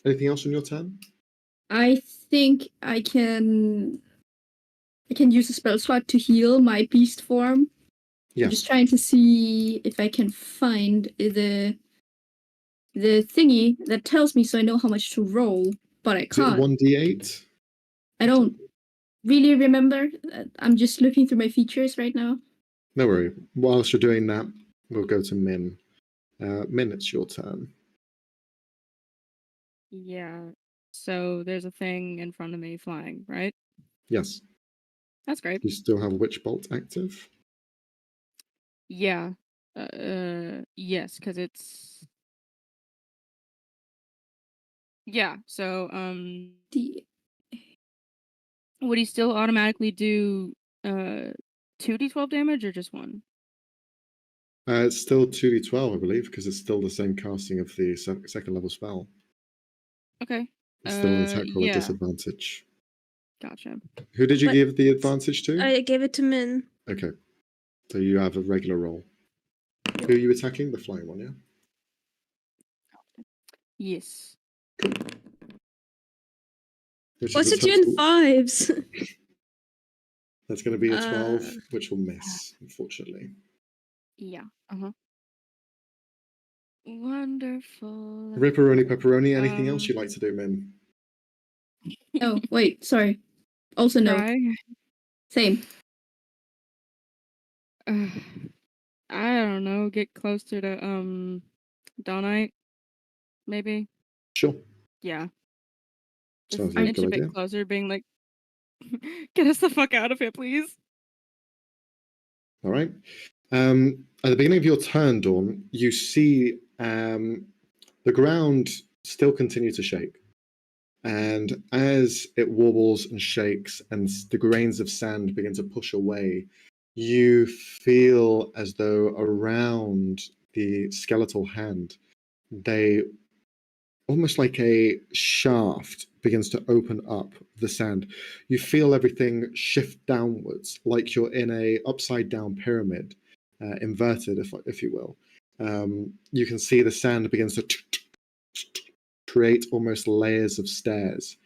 Anything else on your turn? I think I can use a spell slot to heal my beast form. Yeah. I'm just trying to see if I can find the thingy that tells me so I know how much to roll, but I Is it can't. 1d8? I don't really remember. I'm just looking through my features right now. No worry. Whilst you're doing that, we'll go to Min. Min, it's your turn. Yeah. So there's a thing in front of me flying, right? Yes. That's great. You still have Witch Bolt active? Yeah. Yes, because it's. Yeah. So The would he still automatically do 2d12 damage or just 1? It's still 2d12, I believe, because it's still the same casting of the second level spell. Okay. It's still an attack roll yeah. at disadvantage. Gotcha. Who did you But- give the advantage to? I gave it to Min. Okay. So you have a regular roll. Who are you attacking? The flying one, yeah? Yes. which What's is a 2 and total. 5s? That's going to be a 12, Uh. which will miss, unfortunately. Yeah. Wonderful. Ripperoni pepperoni. Anything else Um, you'd like to do, Min? Oh, wait, sorry. Also no. Try. Same. I don't know. Get closer to Dawnite, maybe. Sure. Yeah. Just Sounds an like a inch a good bit idea. closer, being like, "Get us the fuck out of here, please." All right. At the beginning of your turn, Dawn, you see the ground still continue to shake. And as it wobbles and shakes and the grains of sand begin to push away, you feel as though around the skeletal hand, they almost like a shaft begins to open up the sand. You feel everything shift downwards, like you're in a upside down pyramid, inverted, if you will. You can see the sand begins to create almost layers of stairs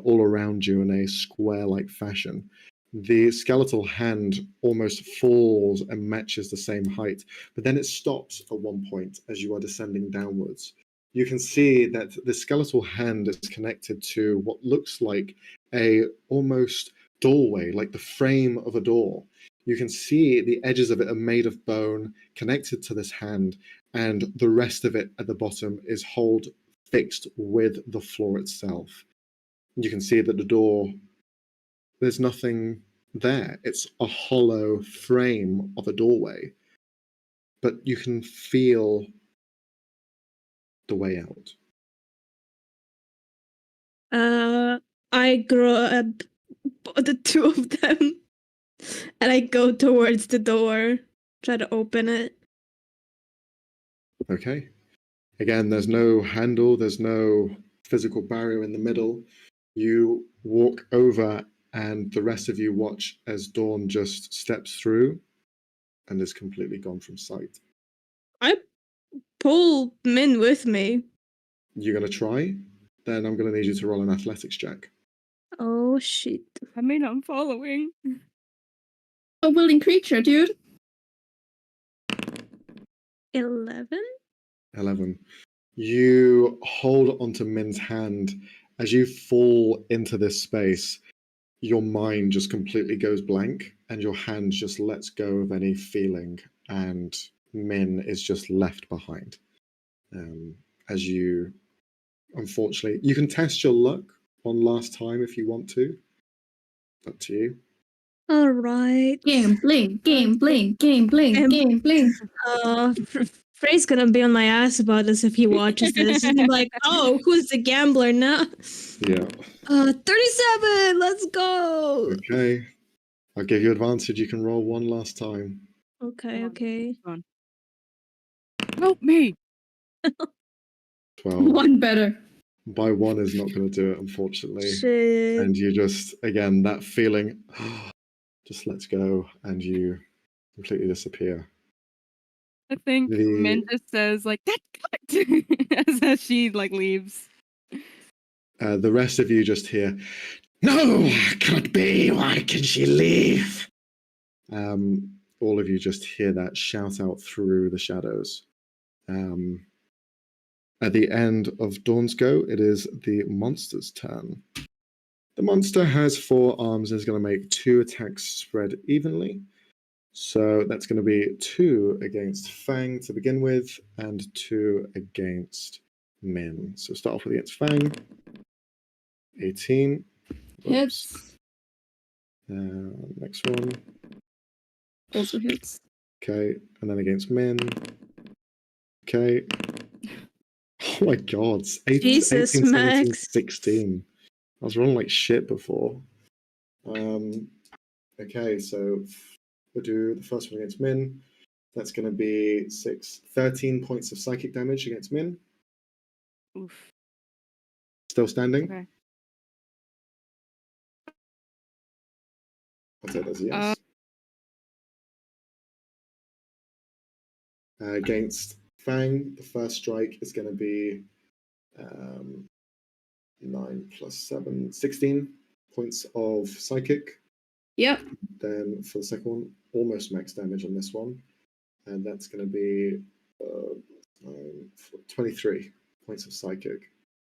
all around you in a square-like fashion. The skeletal hand almost falls and matches the same height, but then it stops at one point as you are descending downwards. You can see that the skeletal hand is connected to what looks like a almost doorway, like the frame of a door. You can see the edges of it are made of bone, connected to this hand, and the rest of it at the bottom is fixed with the floor itself. You can see that the door, there's nothing there. It's a hollow frame of a doorway, but you can feel the way out. I grab the two of them and I go towards the door, try to open it. Okay. Again, there's no handle, there's no physical barrier in the middle. You walk over, and the rest of you watch as Dawn just steps through and is completely gone from sight. I pull Min with me. You're going to try? Then I'm going to need you to roll an athletics check. Oh shit. I mean, I'm following. A willing creature, dude. 11? 11. You hold onto Min's hand. As you fall into this space, your mind just completely goes blank and your hand just lets go of any feeling, and Min is just left behind. As you, unfortunately, you can test your luck one last time if you want to. Up to you. Alright. Gambling. Frey's gonna be on my ass about this if he watches this. He's gonna be like, oh, who's the gambler now? Yeah. 37! Let's go! Okay. I'll give you advantage. You can roll one last time. Okay. Help me! 12. One better. By one is not going to do it, unfortunately. Shit. And you just, again, that feeling just lets go and you completely disappear. I think Min just says, like, that cut! as she, like, leaves. The rest of you just hear, no, can't be, why can she leave? All of you just hear that shout out through the shadows. At the end of Dawn's go, it is the monster's turn. The monster has 4 arms and is going to make 2 attacks spread evenly. So that's going to be 2 against Fang to begin with, and 2 against Min. So start off with against Fang. 18. Hits. Next one. Also hits. Okay, and then against Min. Okay. Oh my god. Jesus, 18, 17, Max. 16. I was rolling like shit before. Okay, so we'll do the first one against Min. That's going to be 13 points of psychic damage against Min. Oof. Still standing? Okay. I'll take that as a yes. Against Fang, the first strike is going to be 9 plus 7, 16 points of psychic. Yep. Then for the second one, almost max damage on this one. And that's going to be 23 points of psychic.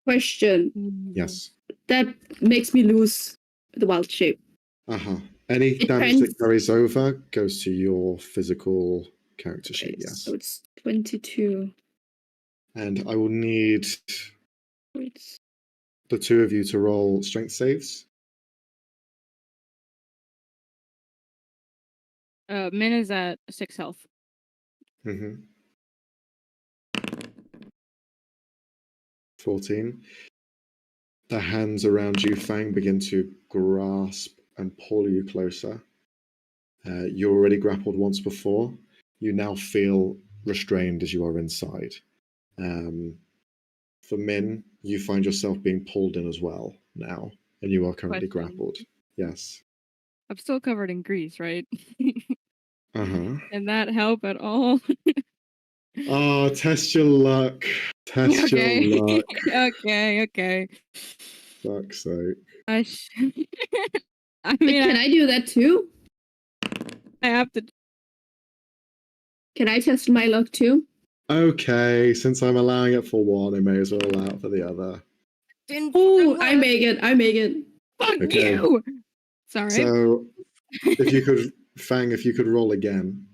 Question. Yes. That makes me lose the wild shape. Any It damage trends- that carries over goes to your physical character sheet, Okay, yes. So it's 22. And I will need Wait. the two of you to roll strength saves. Min is at 6 health. Mm-hmm. 14. The hands around you, Fang, begin to grasp and pull you closer. You're already grappled once before. You now feel restrained as you are inside. For Min, you find yourself being pulled in as well now, and you are currently Question. grappled. Yes. I'm still covered in grease, right? Uh-huh. Can that help at all? Oh, test your luck. Test Okay. your luck. Okay. Fuck's sake. I But mean, can I do that too? I have to. Can I test my luck too? Okay, since I'm allowing it for one, I may as well allow it for the other. Oh, I make it. Fuck Okay. you! Sorry. So, if you could, Fang, if you could roll again.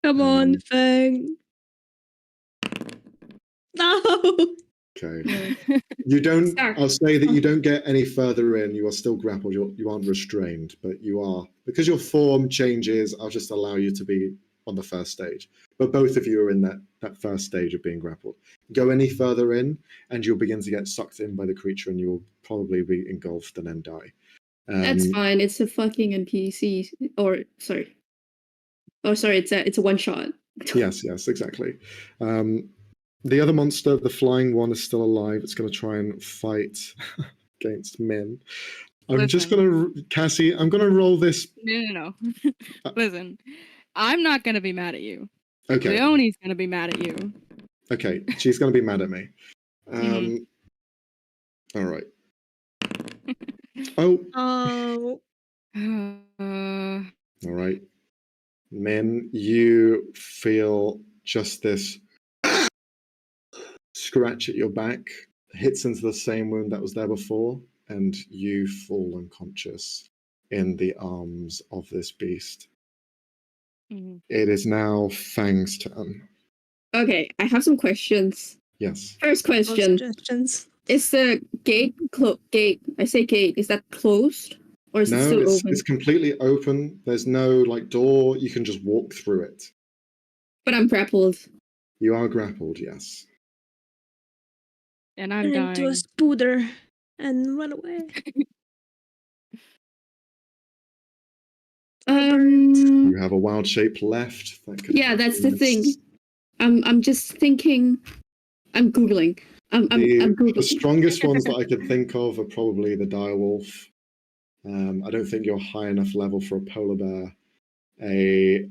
Come on, Fang. No. Okay. You don't. Sorry. I'll say that you don't get any further in. You are still grappled. You aren't restrained, but you are, because your form changes. I'll just allow you to be on the first stage. But both of you are in that first stage of being grappled. Go any further in, and you'll begin to get sucked in by the creature, and you will probably be engulfed and then die. That's fine. It's a fucking NPC. Or sorry. Oh, sorry. It's a one shot. Yes, exactly. The other monster, the flying one, is still alive. It's going to try and fight against Min. I'm just going to, Cassie, I'm going to roll this. No. Listen, I'm not gonna be mad at you. Okay. Leonie's gonna be mad at you. Okay, she's going to be mad at me. All right. Oh. Oh. All right. Min, you feel just this scratch at your back, hits into the same wound that was there before, and you fall unconscious in the arms of this beast. It is now Fang's turn. Okay, I have some questions. Yes. First question. Suggestions. Is the gate gate? I say gate. Is that closed or is it No, still open? it's completely open. There's no like door. You can just walk through it. But I'm grappled. You are grappled, yes. And I'm Turn into a dying. spooder and run away. You have a wild shape left. Yeah, that's the thing. I'm just thinking. I'm googling. I'm googling. The strongest ones that I could think of are probably the direwolf. I don't think you're high enough level for a polar bear. A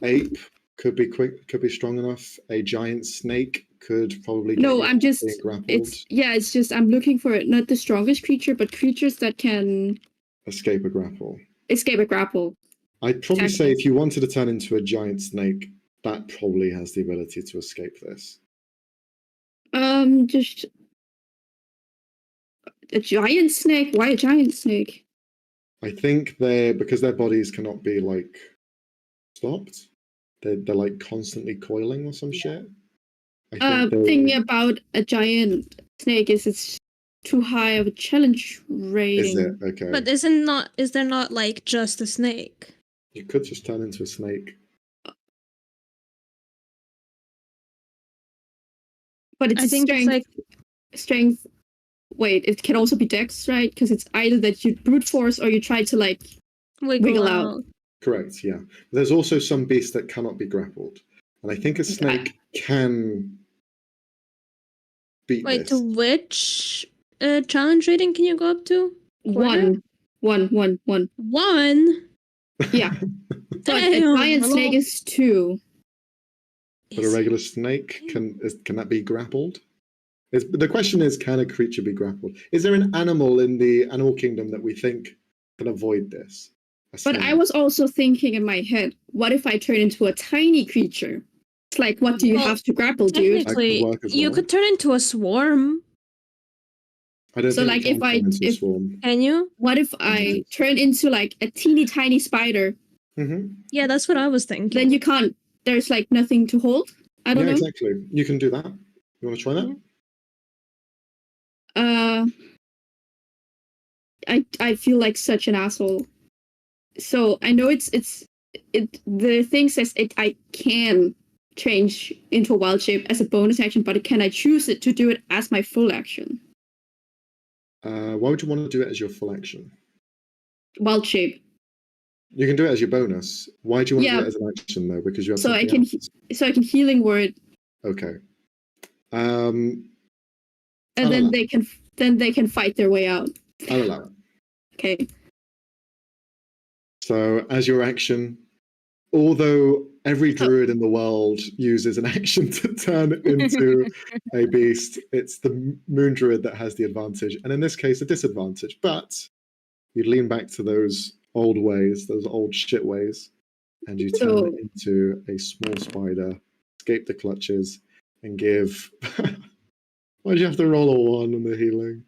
ape could be strong enough. A giant snake could probably get No, you I'm just. being grappled. It's just I'm looking for not the strongest creature, but creatures that can Escape a grapple. escape a grapple. I'd probably say if you wanted to turn into a giant snake, that probably has the ability to escape this. Just a giant snake. Why a giant snake? I think because their bodies cannot be like stopped. They're like constantly coiling or some shit. Thing about a giant snake is it's too high of a challenge rating. Is it? Okay. But is there not like just a snake? You could just turn into a snake. But it's strength. Wait, it can also be dex, right? Because it's either that you brute force or you try to like wiggle out. Correct, yeah. There's also some beasts that cannot be grappled. And I think a snake can beat Wait, this. to which challenge rating can you go up to? One. One? Yeah. But a giant snake is 2. But a regular snake, can that be grappled? The question is, can a creature be grappled? Is there an animal in the animal kingdom that we think can avoid this? But I was also thinking in my head, what if I turn into a tiny creature? It's like, what do you Well, have to grapple, dude? Technically, work as you well. could turn into a swarm. I don't So, think like, it can turn into a if swarm. Can you? what if I turn into like a teeny tiny spider? Yeah, that's what I was thinking. Then you can't. There's like nothing to hold. I don't Yeah, know. exactly. You can do that. You want to try that? I feel like such an asshole. So I know it. The thing says I can change into a wild shape as a bonus action, but can I choose it to do it as my full action? Why would you want to do it as your full action? Wild shape. You can do it as your bonus. Why do you want to Yeah. do it as an action though? Because you have So I something can else? so I can healing word, Okay. and I'll then allow they can fight their way out. I'll allow it. Okay. So as your action, although every druid in the world uses an action to turn into a beast, it's the moon druid that has the advantage, and in this case, a disadvantage. But you lean back to those old ways, those old shit ways, and you turn into a small spider, escape the clutches, and give. Why'd you have to roll a 1 on the healing?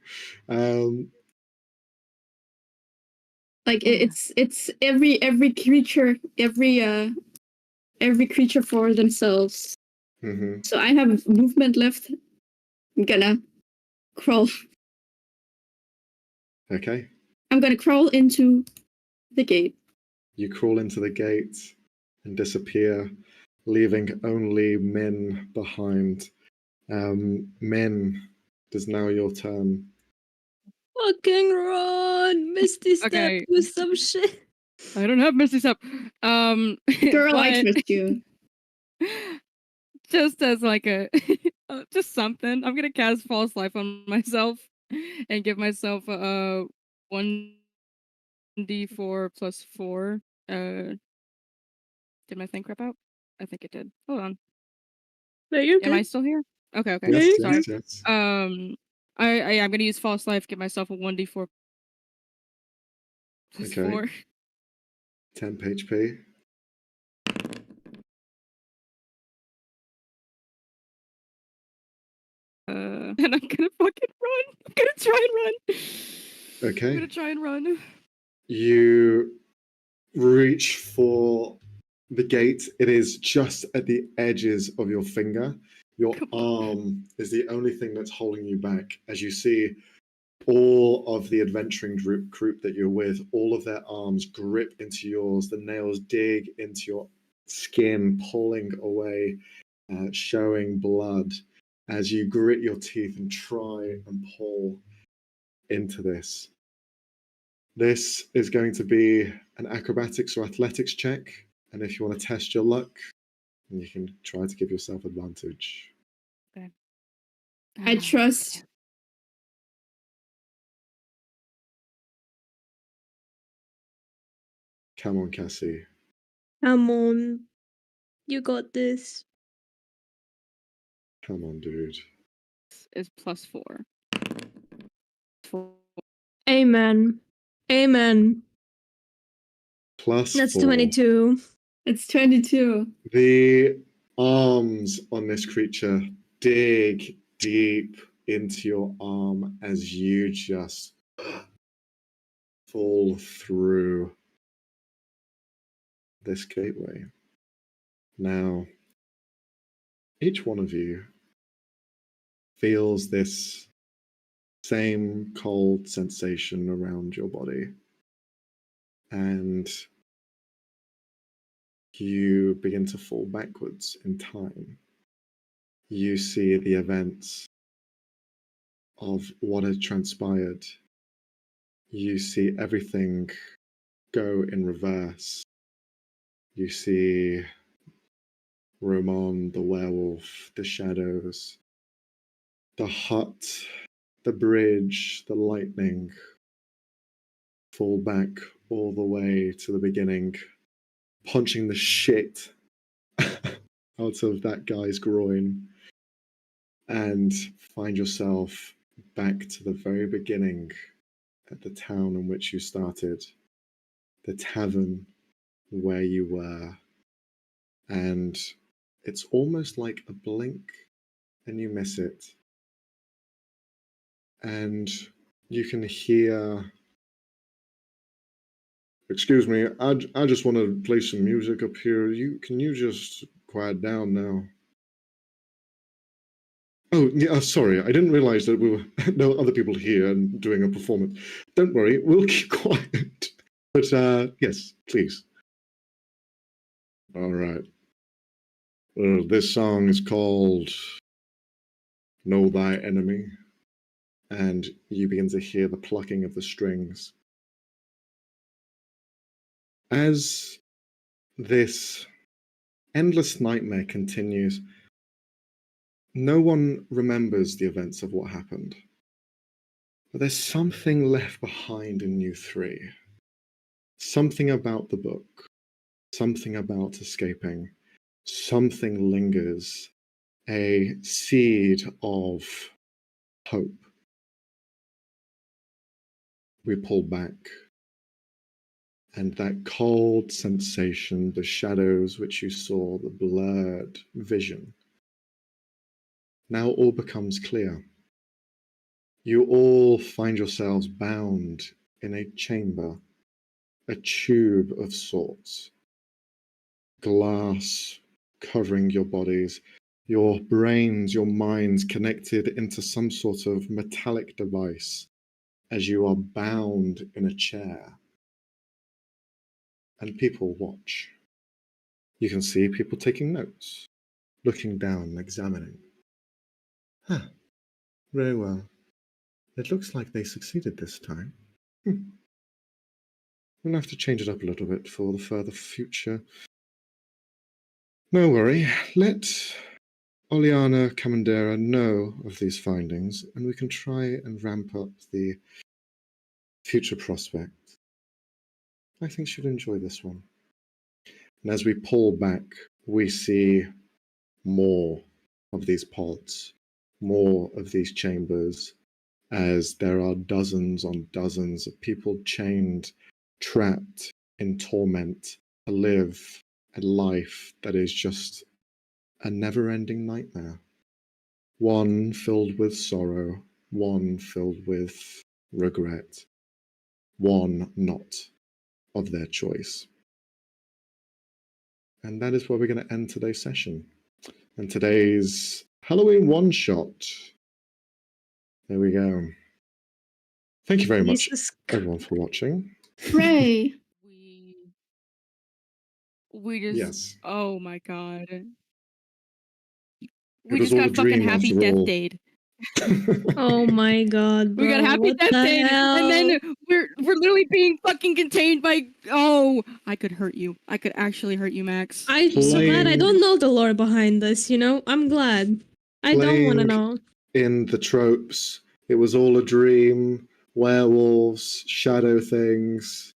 Like it's every creature every creature for themselves. So I have movement left. I'm gonna crawl. Okay. I'm gonna crawl into the gate. You crawl into the gate and disappear, leaving only Min behind. Min, it is now your turn. Fucking run! Misty Step, Okay. do some shit. I don't have Misty Step. Girl, I but trust you. just as like a just something, I'm gonna cast False Life on myself and give myself a 1d4 plus 4. Did my thing crap out? I think it did. Hold on. No, you're Am I good. still here? Okay. Yes, Sorry. yes. I'm gonna use False Life, give myself a 1d4 plus Okay. 4. 10 HP. And I'm gonna fucking run. I'm gonna try and run. Okay. I'm gonna try and run. You reach for the gate. It is just at the edges of your finger. Your arm is the only thing that's holding you back. As you see all of the adventuring group that you're with, all of their arms grip into yours. The nails dig into your skin, pulling away, showing blood as you grit your teeth and try and pull into this. This is going to be an acrobatics or athletics check, and if you want to test your luck, you can try to give yourself advantage. Okay. I trust. Come on, Cassie. Come on. You got this. Come on, dude. Is plus 4. 4. Amen. Amen. Plus That's 4. 22. It's 22. The arms on this creature dig deep into your arm as you just fall through this gateway. Now, each one of you feels this same cold sensation around your body, and you begin to fall backwards in time. You see the events of what had transpired. You see everything go in reverse. You see Roman, the werewolf, the shadows, the hut, the bridge, the lightning fall back all the way to the beginning, punching the shit out of that guy's groin. and find yourself back to the very beginning at the town in which you started, the tavern where you were. And it's almost like a blink and you miss it. And you can hear, excuse me, I just want to play some music up here. Can you just quiet down now? Oh, yeah, sorry, I didn't realize that we were no other people here and doing a performance. Don't worry, we'll keep quiet. But yes, please. All right. Well, this song is called Know Thy Enemy, and you begin to hear the plucking of the strings. As this endless nightmare continues, no one remembers the events of what happened. But there's something left behind in you three. Something about the book, something about escaping, something lingers, a seed of hope. We pull back, and that cold sensation, the shadows which you saw, the blurred vision, now all becomes clear. You all find yourselves bound in a chamber, a tube of sorts, glass covering your bodies, your brains, your minds connected into some sort of metallic device as you are bound in a chair. And people watch. You can see people taking notes, looking down, examining. Huh, very well. It looks like they succeeded this time. We'll have to change it up a little bit for the further future. No worry, let Oleana Kamandera know of these findings, and we can try and ramp up the future prospect. I think she'll enjoy this one. And as we pull back, we see more of these pods, more of these chambers, as there are dozens on dozens of people chained, trapped in torment, to live a life that is just a never-ending nightmare. One filled with sorrow, one filled with regret, one not of their choice. And that is where we're going to end today's session. And today's Halloween one-shot. There we go. Thank you very much, everyone, for watching. Hooray! We just Yes. Oh my god. It We was just all got a fucking dream happy after death all. date. Oh my god, bro. We got happy what death the date, hell? and then we're literally being fucking contained by I could hurt you. I could actually hurt you, Max. I'm so glad I Playing- don't know the lore behind this, you know? I'm glad. I don't want to Playing- know. In the tropes, it was all a dream, werewolves, shadow things,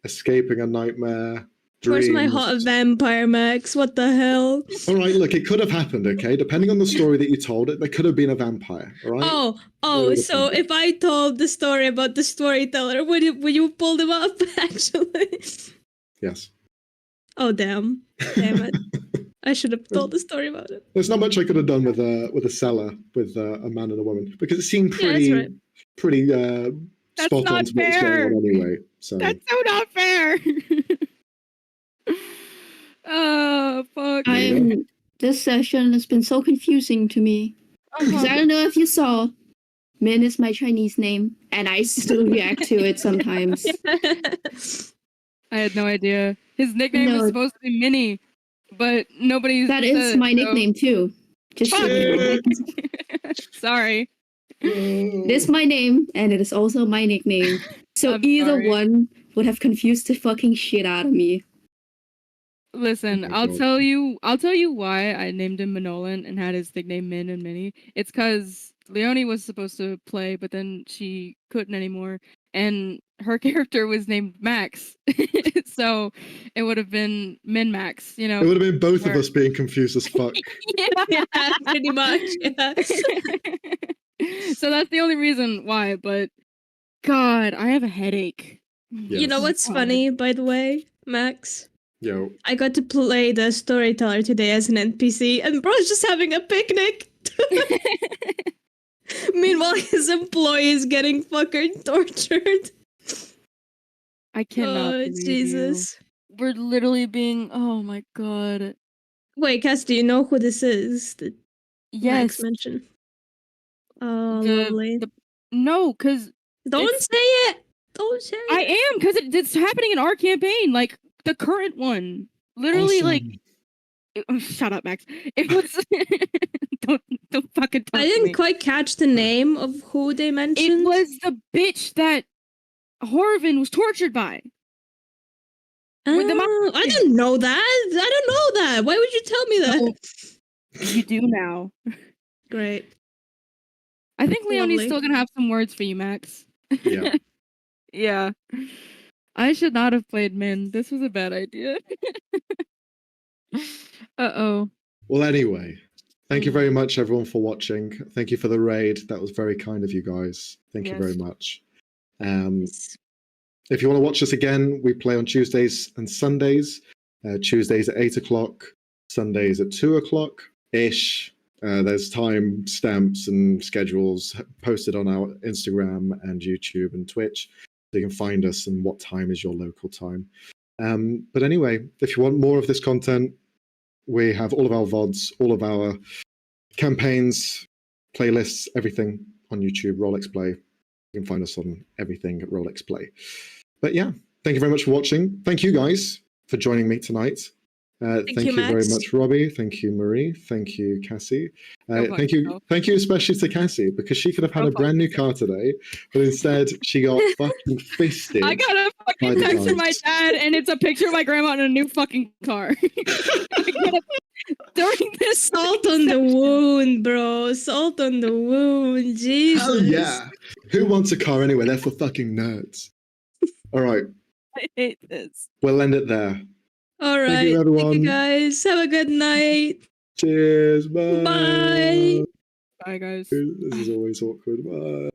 escaping a nightmare, Where's dreams. my hot vampire, Max? What the hell? All right, look, it could have happened, okay? Depending on the story that you told it, there could have been a vampire, all right? Oh, Really so dependent. if I told the story about the storyteller, would you pull them up, actually? Yes. Oh, damn. Damn it. I should have told the story about it. There's not much I could have done with a seller, with a man and a woman, because it seemed Yeah, that's right. pretty That's spot on not to what's fair. going on anyway. So That's so not fair. Oh fuck. This session has been so confusing to me. Because I don't know if you saw, Min is my Chinese name, and I still react to it sometimes. I had no idea. His nickname is No. supposed to be Minnie, but nobody's. That is my nickname too. Just so you know. Sorry. It is my name, and it is also my nickname. So I'm either sorry. one would have confused the fucking shit out of me. Listen, Oh my I'll God. tell you why I named him Manolan and had his nickname Min and Minnie. It's because Leonie was supposed to play, but then she couldn't anymore, and her character was named Max, so it would have been Min Max, you know. It would have been both of Or- us being confused as fuck. Yeah, pretty much. Yeah. So that's the only reason why. But God, I have a headache. You know Yes. what's God. funny, by the way, Max? Yo, I got to play the storyteller today as an NPC, and bro's just having a picnic. Meanwhile, his employee is getting fucking tortured. I cannot. Oh, believe Jesus. you. We're literally being. Oh my God. Wait, Cass, do you know who this is that Max Yes. mentioned? Oh, The- lovely. No, because Don't it's- say it! Don't say I it! am, because it's happening in our campaign, like the current one. Literally, like. Shut up, Max. It was. don't fucking talk I to didn't me. quite catch the name of who they mentioned. It was the bitch that Horvin was tortured by. with the Oh, I didn't know that. I don't know that. Why would you tell me that? No. You do now. Great. I think Leonie's Lovely. still gonna have some words for you, Max. Yeah. Yeah. I should not have played Min. This was a bad idea. Uh-oh. Well, anyway, thank you very much, everyone, for watching. Thank you for the raid. That was very kind of you guys. Thank you very Yes. much. If you want to watch us again, we play on Tuesdays and Sundays. Tuesdays at 8 o'clock, Sundays at 2 o'clock ish. There's time stamps and schedules posted on our Instagram and YouTube and Twitch. So you can find us and what time is your local time. But anyway, if you want more of this content, we have all of our VODs, all of our campaigns, playlists, everything on YouTube, Rolex Play. You can find us on everything at Rolex Play. But yeah, thank you very much for watching. Thank you guys for joining me tonight. Thank you very Max. much, Robbie. Thank you, Marie. Thank you, Cassie. Go fuck Thank you, yourself. thank you especially to Cassie, because she could have had Go a fuck brand new car today, but instead she got fucking fisted. I got a By fucking the text from my guys. dad, and it's a picture of my grandma in a new fucking car. During this Salt on the wound, bro. Salt on the wound. Jesus. Hell yeah. Who wants a car anyway? They're for fucking nerds. All right, I hate this. we'll end it there. All right. Thank you, everyone. guys. Have a good night. Cheers. Bye. Bye. Bye, guys. This is always awkward. Bye.